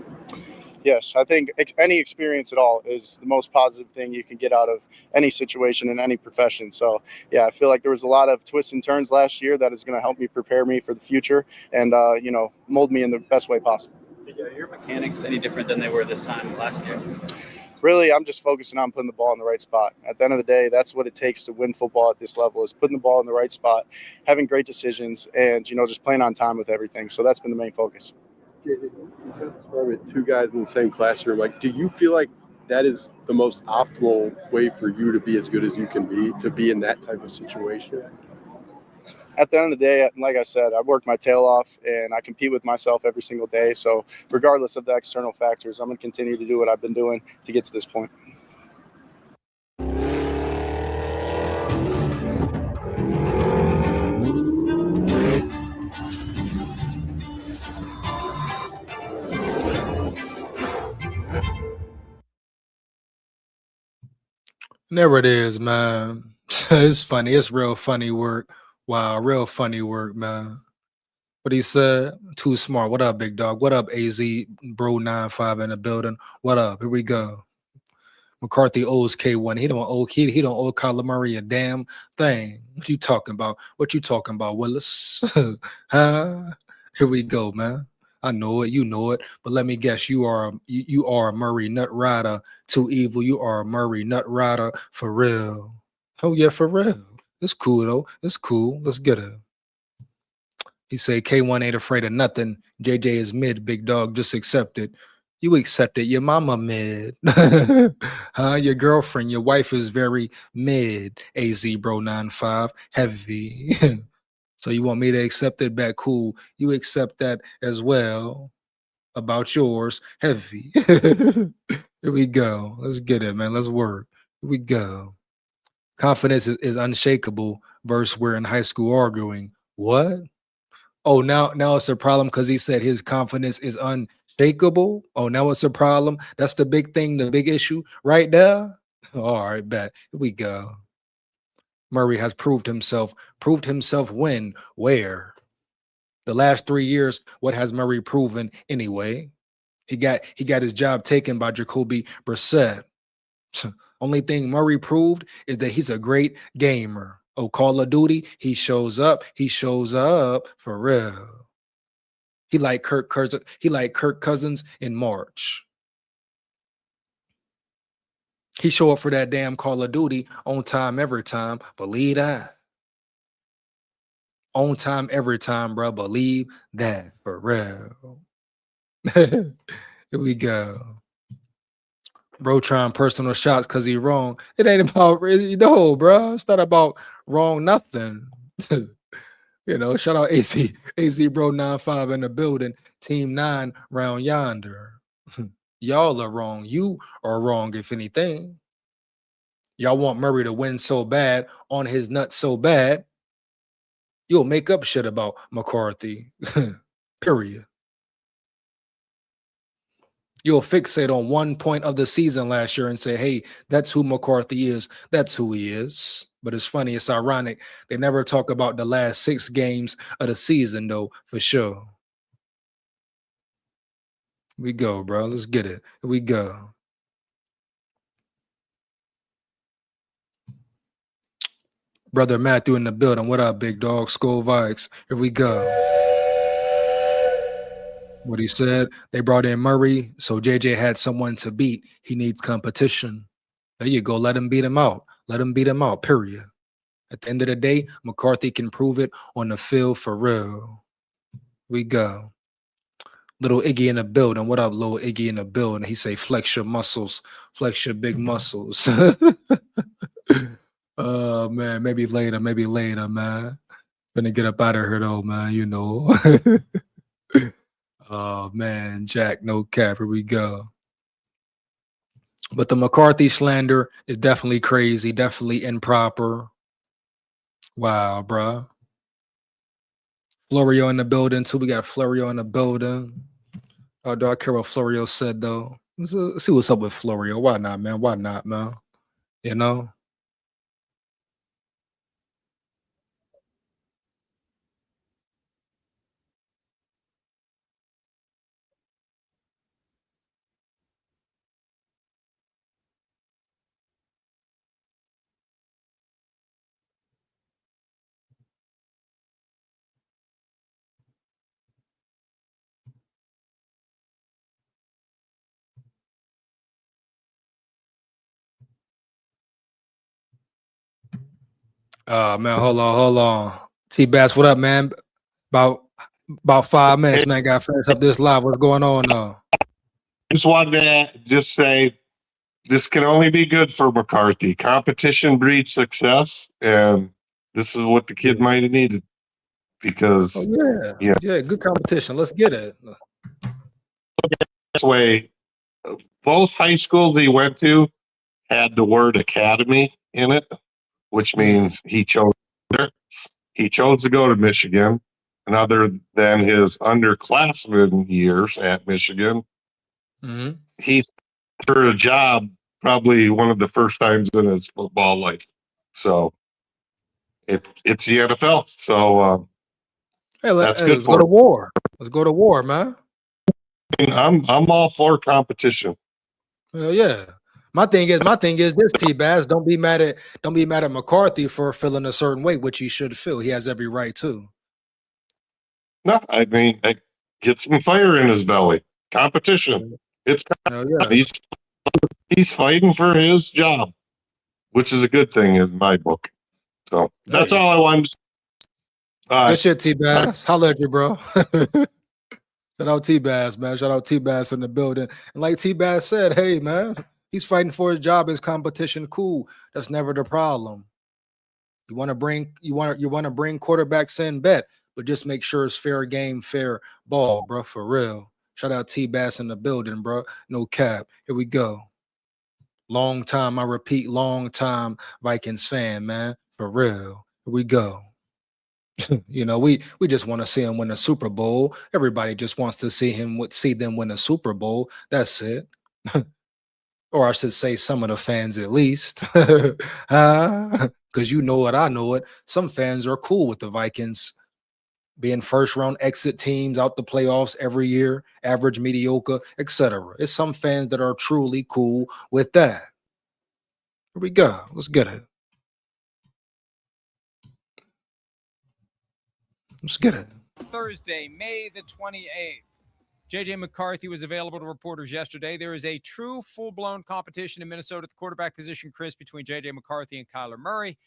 Yes, I think any experience at all is the most positive thing you can get out of any situation in any profession. So, yeah, I feel like there was a lot of twists and turns last year that is going to help me prepare me for the future and, mold me in the best way possible. Are your mechanics any different than they were this time last year? Really, I'm just focusing on putting the ball in the right spot. At the end of the day, that's what it takes to win football at this level, is putting the ball in the right spot, having great decisions, and, just playing on time with everything. So that's been the main focus. With two guys in the same classroom, do you feel like that is the most optimal way for you to be as good as you can be, to be in that type of situation? At the end of the day, like I said, I work my tail off and I compete with myself every single day. So regardless of the external factors, I'm going to continue to do what I've been doing to get to this point. There it is, man. It's funny. It's real funny work. Wow, real funny work, man. What he said, too smart. What up, big dog? What up, AZ bro 95 in the building? What up? Here we go. McCarthy owes K1. He don't owe Kyler Murray a damn thing. What you talking about? Willis? Huh? Here we go, man. I know it, you know it, but let me guess, you are a Murray nut rider. Too evil. You are a Murray nut rider for real. Oh yeah, for real. It's cool though. It's cool. Let's get it. He say K1 ain't afraid of nothing. JJ is mid, big dog. Just accept it. You accept it. Your mama mid. Huh? Your girlfriend, your wife is very mid. AZ bro 95. Heavy. So you want me to accept it back? Cool. You accept that as well. About yours, heavy. Here we go. Let's get it, man. Let's work. Here we go. Confidence is unshakable versus we're in high school arguing. What? Oh, now it's a problem because he said his confidence is unshakable. Oh, now it's a problem. That's the big thing, the big issue right there. All right, bet. Here we go. Murray has proved himself. Proved himself when? Where? The last 3 years, what has Murray proven anyway? He got his job taken by Jacoby Brissett. Only thing Murray proved is that he's a great gamer. Oh, Call of Duty, he shows up. He shows up for real. He like Kirk Cousins in March. He show up for that damn Call of Duty on time every time. Believe that. On time every time, bro. Believe that for real. Here we go. Bro trying personal shots because he wrong. It ain't about, bro. It's not about wrong nothing. Shout out AC Bro 95 in the building. Team 9 round yonder. Y'all are wrong. You are wrong, if anything. Y'all want Murray to win so bad, on his nuts so bad, you'll make up shit about McCarthy. Period. You'll fixate on one point of the season last year and say, hey, that's who McCarthy is. That's who he is. But it's funny, it's ironic. They never talk about the last 6 games of the season, though, for sure. Here we go, bro. Let's get it. Here we go. Brother Matthew in the building. What up, big dog? SKOL VIKES. Here we go. What he said, they brought in Murray, so JJ had someone to beat. He needs competition. There you go. Let him beat him out. Let him beat him out, period. At the end of the day, McCarthy can prove it on the field for real. We go. Little Iggy in the building. What up, little Iggy in the building? He say, flex your muscles. Flex your big muscles. Oh, man. Maybe later, man. Gonna get up out of here, though, man. Oh, man. Jack, no cap. Here we go. But the McCarthy slander is definitely crazy, definitely improper. Wow, bro. Florio in the building, too. We got Florio in the building. Oh, do I care what Florio said, though? Let's see what's up with Florio. Why not, man? Why not, man? Man, hold on. T-Bass, what up, man? About 5 minutes, man. Got to finish up this live. What's going on, though? Just wanted to just say this can only be good for McCarthy. Competition breeds success, and this is what the kid might have needed. Because yeah, good competition. Let's get it. This way, both high schools he went to had the word academy in it, which means he chose to go to Michigan. And other than his underclassmen years at Michigan, he's for a job probably one of the first times in his football life. So it's the NFL. So hey, let's go to war. Let's go to war, man. I'm all for competition. Yeah. My thing is this, T-Bass. Don't be mad at McCarthy for feeling a certain way, which he should feel. He has every right to. No, I mean, it gets some fire in his belly. Competition. It's he's fighting for his job, which is a good thing in my book. So that's all I wanted to say. Good shit, T-Bass. Holla at you, bro. Shout out T-Bass, man. Shout out T-Bass in the building. And like T-Bass said, hey, man, he's fighting for his job. His competition, cool. That's never the problem. You want to bring quarterbacks in, bet, but just make sure it's fair game, fair ball, bro, for real. Shout out T Bass in the building, bro. No cap. Here we go. Long time, I repeat, long time Vikings fan, man. For real. Here we go. You know, we just want to see him win a Super Bowl. Everybody just wants to see them win a Super Bowl. That's it. Or I should say some of the fans at least. Because you know it, I know it. Some fans are cool with the Vikings being first round exit teams out the playoffs every year, average, mediocre, etc. It's some fans that are truly cool with that. Here we go. Let's get it. Let's get it. Thursday, May the 28th. JJ McCarthy was available to reporters yesterday. There is a true full-blown competition in Minnesota at the quarterback position, Chris, between JJ McCarthy and Kyler Murray.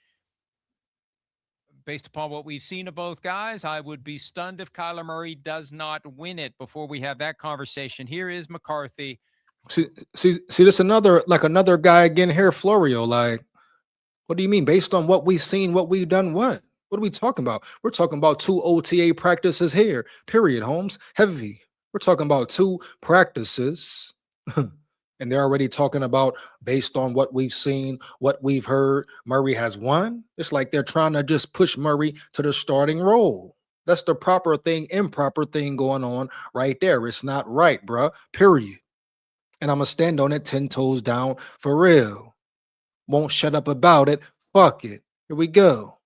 Based upon what we've seen of both guys, I would be stunned if Kyler Murray does not win it. Before we have that conversation, here is McCarthy. See, this another guy again here, Florio. Like, what do you mean? Based on what we've seen, what we've done, what? What are we talking about? We're talking about 2 OTA practices here. Period, Holmes. Heavy. We're talking about 2 practices. And they're already talking about based on what we've seen, what we've heard, Murray has won. It's like they're trying to just push Murray to the starting role. That's the proper thing, improper thing going on right there. It's not right, bruh. Period. And I'm going to stand on it 10 toes down for real. Won't shut up about it. Fuck it. Here we go.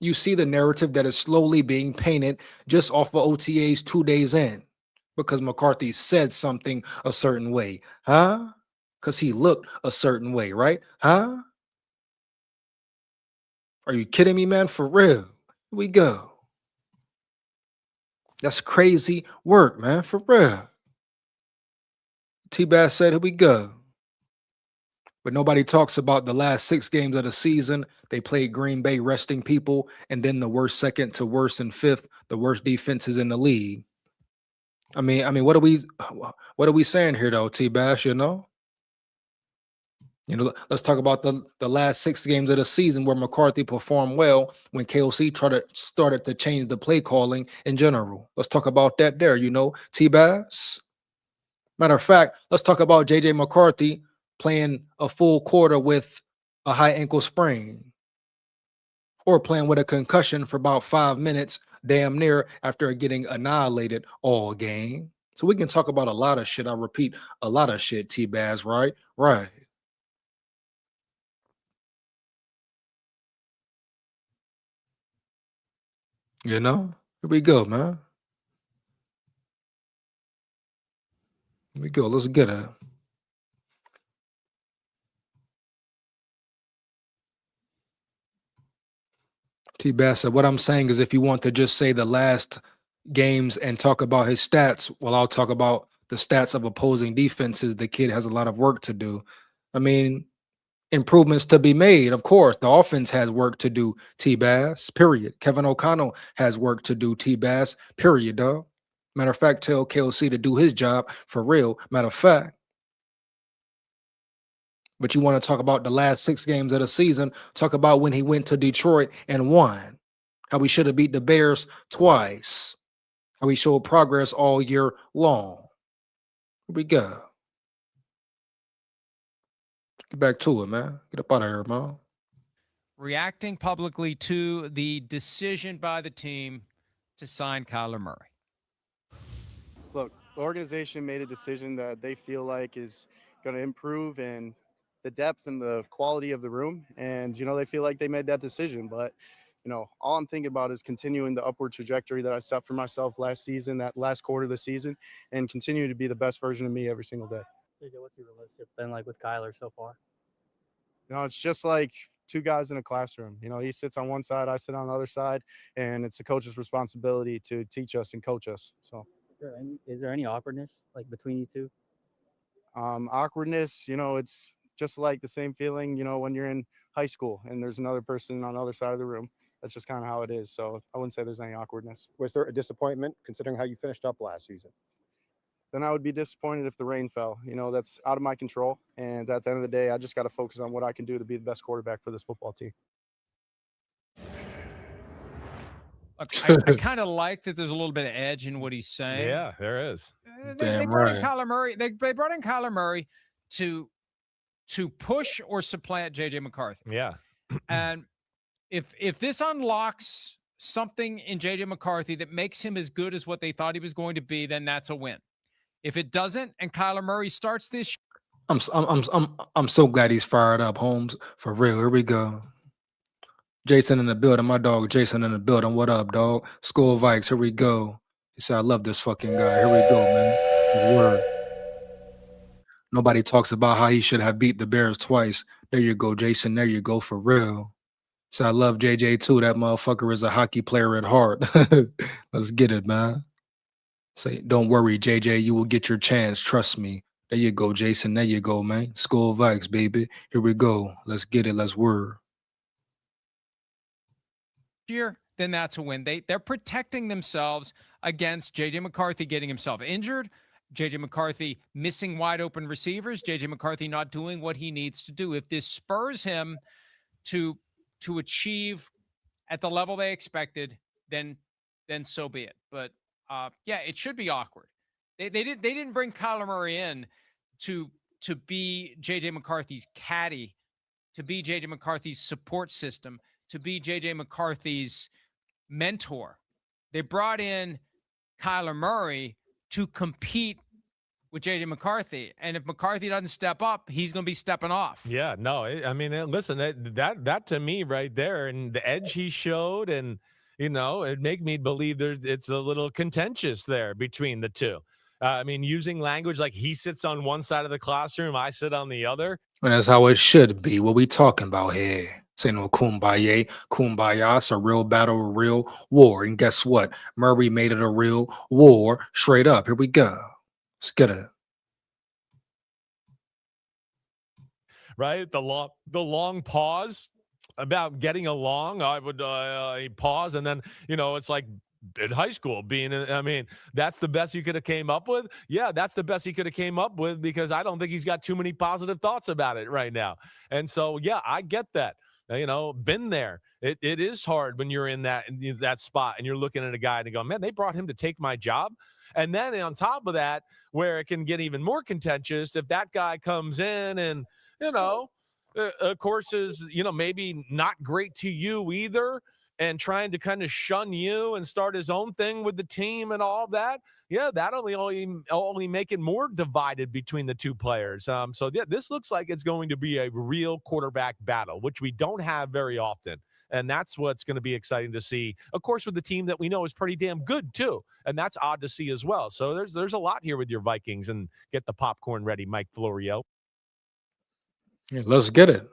You see the narrative that is slowly being painted just off of OTAs 2 days in because McCarthy said something a certain way. Huh? Because he looked a certain way, right? Huh? Are you kidding me, man? For real. Here we go. That's crazy work, man. For real. T-Bass said, here we go. But nobody talks about the last 6 games of the season. They played Green Bay resting people, and then the worst second to worst and fifth, the worst defenses in the league. I mean, what are we saying here though, T-Bass, you know? Let's talk about the last 6 games of the season where McCarthy performed well when KOC started to change the play calling in general. Let's talk about that there, T-Bass. Matter of fact, let's talk about JJ McCarthy playing a full quarter with a high ankle sprain or playing with a concussion for about 5 minutes, damn near, after getting annihilated all game. So we can talk about a lot of shit. I repeat, a lot of shit, T-Baz, right? Right. Here we go, man. Here we go. Let's get it. T-Bass said, what I'm saying is if you want to just say the last games and talk about his stats, well, I'll talk about the stats of opposing defenses. The kid has a lot of work to do. I mean, improvements to be made, of course. The offense has work to do, T-Bass, period. Kevin O'Connell has work to do, T-Bass, period, dog. Matter of fact, tell KOC to do his job for real. Matter of fact. But you want to talk about the last 6 games of the season, talk about when he went to Detroit and won, how we should have beat the Bears twice, how we showed progress all year long. Here we go. Get back to it, man. Get up out of here, man. Reacting publicly to the decision by the team to sign Kyler Murray. Look, the organization made a decision that they feel like is going to improve and the depth and the quality of the room. And, they feel like they made that decision. But, all I'm thinking about is continuing the upward trajectory that I set for myself last season, that last quarter of the season, and continue to be the best version of me every single day. JJ, what's your relationship been like with Kyler so far? It's just like 2 guys in a classroom. He sits on one side, I sit on the other side, and it's the coach's responsibility to teach us and coach us. So, is there any awkwardness like between you two? Awkwardness, it's just like the same feeling, when you're in high school and there's another person on the other side of the room. That's just kind of how it is. So I wouldn't say there's any awkwardness. Was there a disappointment considering how you finished up last season? then I would be disappointed if the rain fell. You know, that's out of my control. And at the end of the day, I just got to focus on what I can do to be the best quarterback for this football team. Look, I kind of like that there's a little bit of edge in what he's saying. Yeah, there is. They brought in Kyler Murray. They brought in Kyler Murray to push or supplant JJ McCarthy. Yeah. And if this unlocks something in JJ McCarthy that makes him as good as what they thought he was going to be, then that's a win. If it doesn't, and Kyler Murray starts this, I'm so glad he's fired up, Holmes. For real. Here we go. Jason in the building. My dog Jason in the building. What up, dog? SKOL Vikes. Here we go. He said, I love this fucking guy. Here we go, man. Word. Nobody talks about how he should have beat the Bears twice. There you go, Jason. There you go, for real. So I love JJ too. That motherfucker is a hockey player at heart. Let's get it, man. Say, don't worry, JJ. You will get your chance. Trust me. There you go, Jason. There you go, man. SKOL Vikes, baby. Here we go. Let's get it. Let's word. year, then that's a win. They're protecting themselves against JJ McCarthy getting himself injured, JJ McCarthy missing wide open receivers, JJ McCarthy not doing what he needs to do. If this spurs him to achieve at the level they expected, then so be it. But yeah, it should be awkward. They didn't bring Kyler Murray in to be JJ McCarthy's caddy, to be JJ McCarthy's support system, to be JJ McCarthy's mentor. They brought in Kyler Murray to compete with JJ McCarthy. And if McCarthy doesn't step up, he's going to be stepping off. Yeah, no, I mean, listen, that to me right there, and the edge he showed, and, you know, it make me believe it's a little contentious there between the two. I mean, using language like he sits on one side of the classroom, I sit on the other. And that's how it should be. What we talking about here? Say no kumbaya. Kumbaya, it's a real battle, a real war. And guess what? Murray made it a real war straight up. Here we go. Let's get it. Right? The long pause about getting along. I would pause, and then, you know, it's like in high school I mean, that's the best you could have came up with. Yeah, that's the best he could have came up with, because I don't think he's got too many positive thoughts about it right now. And so, yeah, I get that. You know, been there. It is hard when you're in that spot and you're looking at a guy and you go, man, they brought him to take my job. And then on top of that, where it can get even more contentious, if that guy comes in and, you know, of course is, you know, maybe not great to you either, and trying to kind of shun you and start his own thing with the team and all that. Yeah, that only make it more divided between the two players. So yeah, this looks like it's going to be a real quarterback battle, which we don't have very often. And that's what's going to be exciting to see, of course, with the team that we know is pretty damn good too. And that's odd to see as well. So there's a lot here with your Vikings, and get the popcorn ready, Mike Florio. Yeah, let's get it.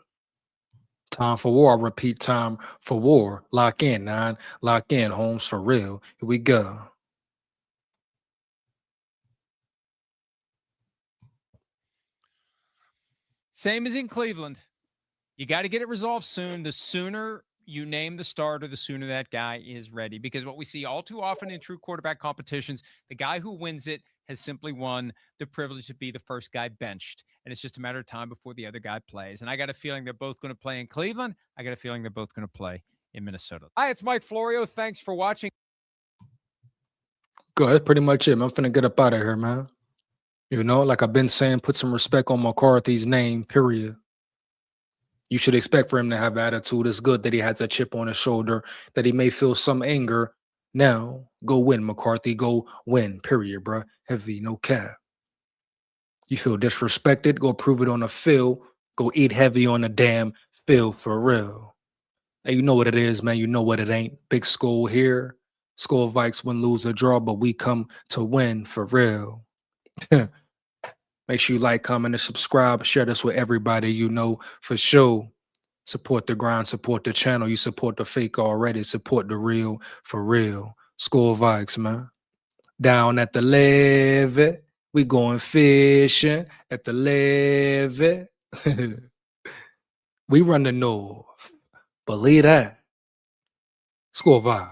Time for war. I repeat, time for war. Lock in, 9. Lock in, Holmes, for real. Here we go. Same as in Cleveland. You got to get it resolved soon. The sooner you name the starter, the sooner that guy is ready. Because what we see all too often in true quarterback competitions, the guy who wins it has simply won the privilege to be the first guy benched. And it's just a matter of time before the other guy plays. And I got a feeling they're both going to play in Cleveland. I got a feeling they're both going to play in Minnesota. Hi, it's Mike Florio. Thanks for watching. Good. That's pretty much it, man. I'm finna get up out of here, man. You know, like I've been saying, put some respect on McCarthy's name, period. You should expect for him to have attitude. It's good that he has a chip on his shoulder, that he may feel some anger. Now, go win, McCarthy. Go win, period, bro. Heavy, no cap. You feel disrespected? Go prove it on the field. Go eat heavy on the damn field, for real. Hey, you know what it is, man. You know what it ain't. Big SKOL here. SKOL Vikes win, lose, or draw, but we come to win, for real. Make sure you like, comment, and subscribe. Share this with everybody you know, for sure. Support the grind, support the channel. You support the fake already. Support the real, for real. SKOL Vikes, man. Down at the levee. We going fishing at the levee. We run the north. Believe that. SKOL Vikes.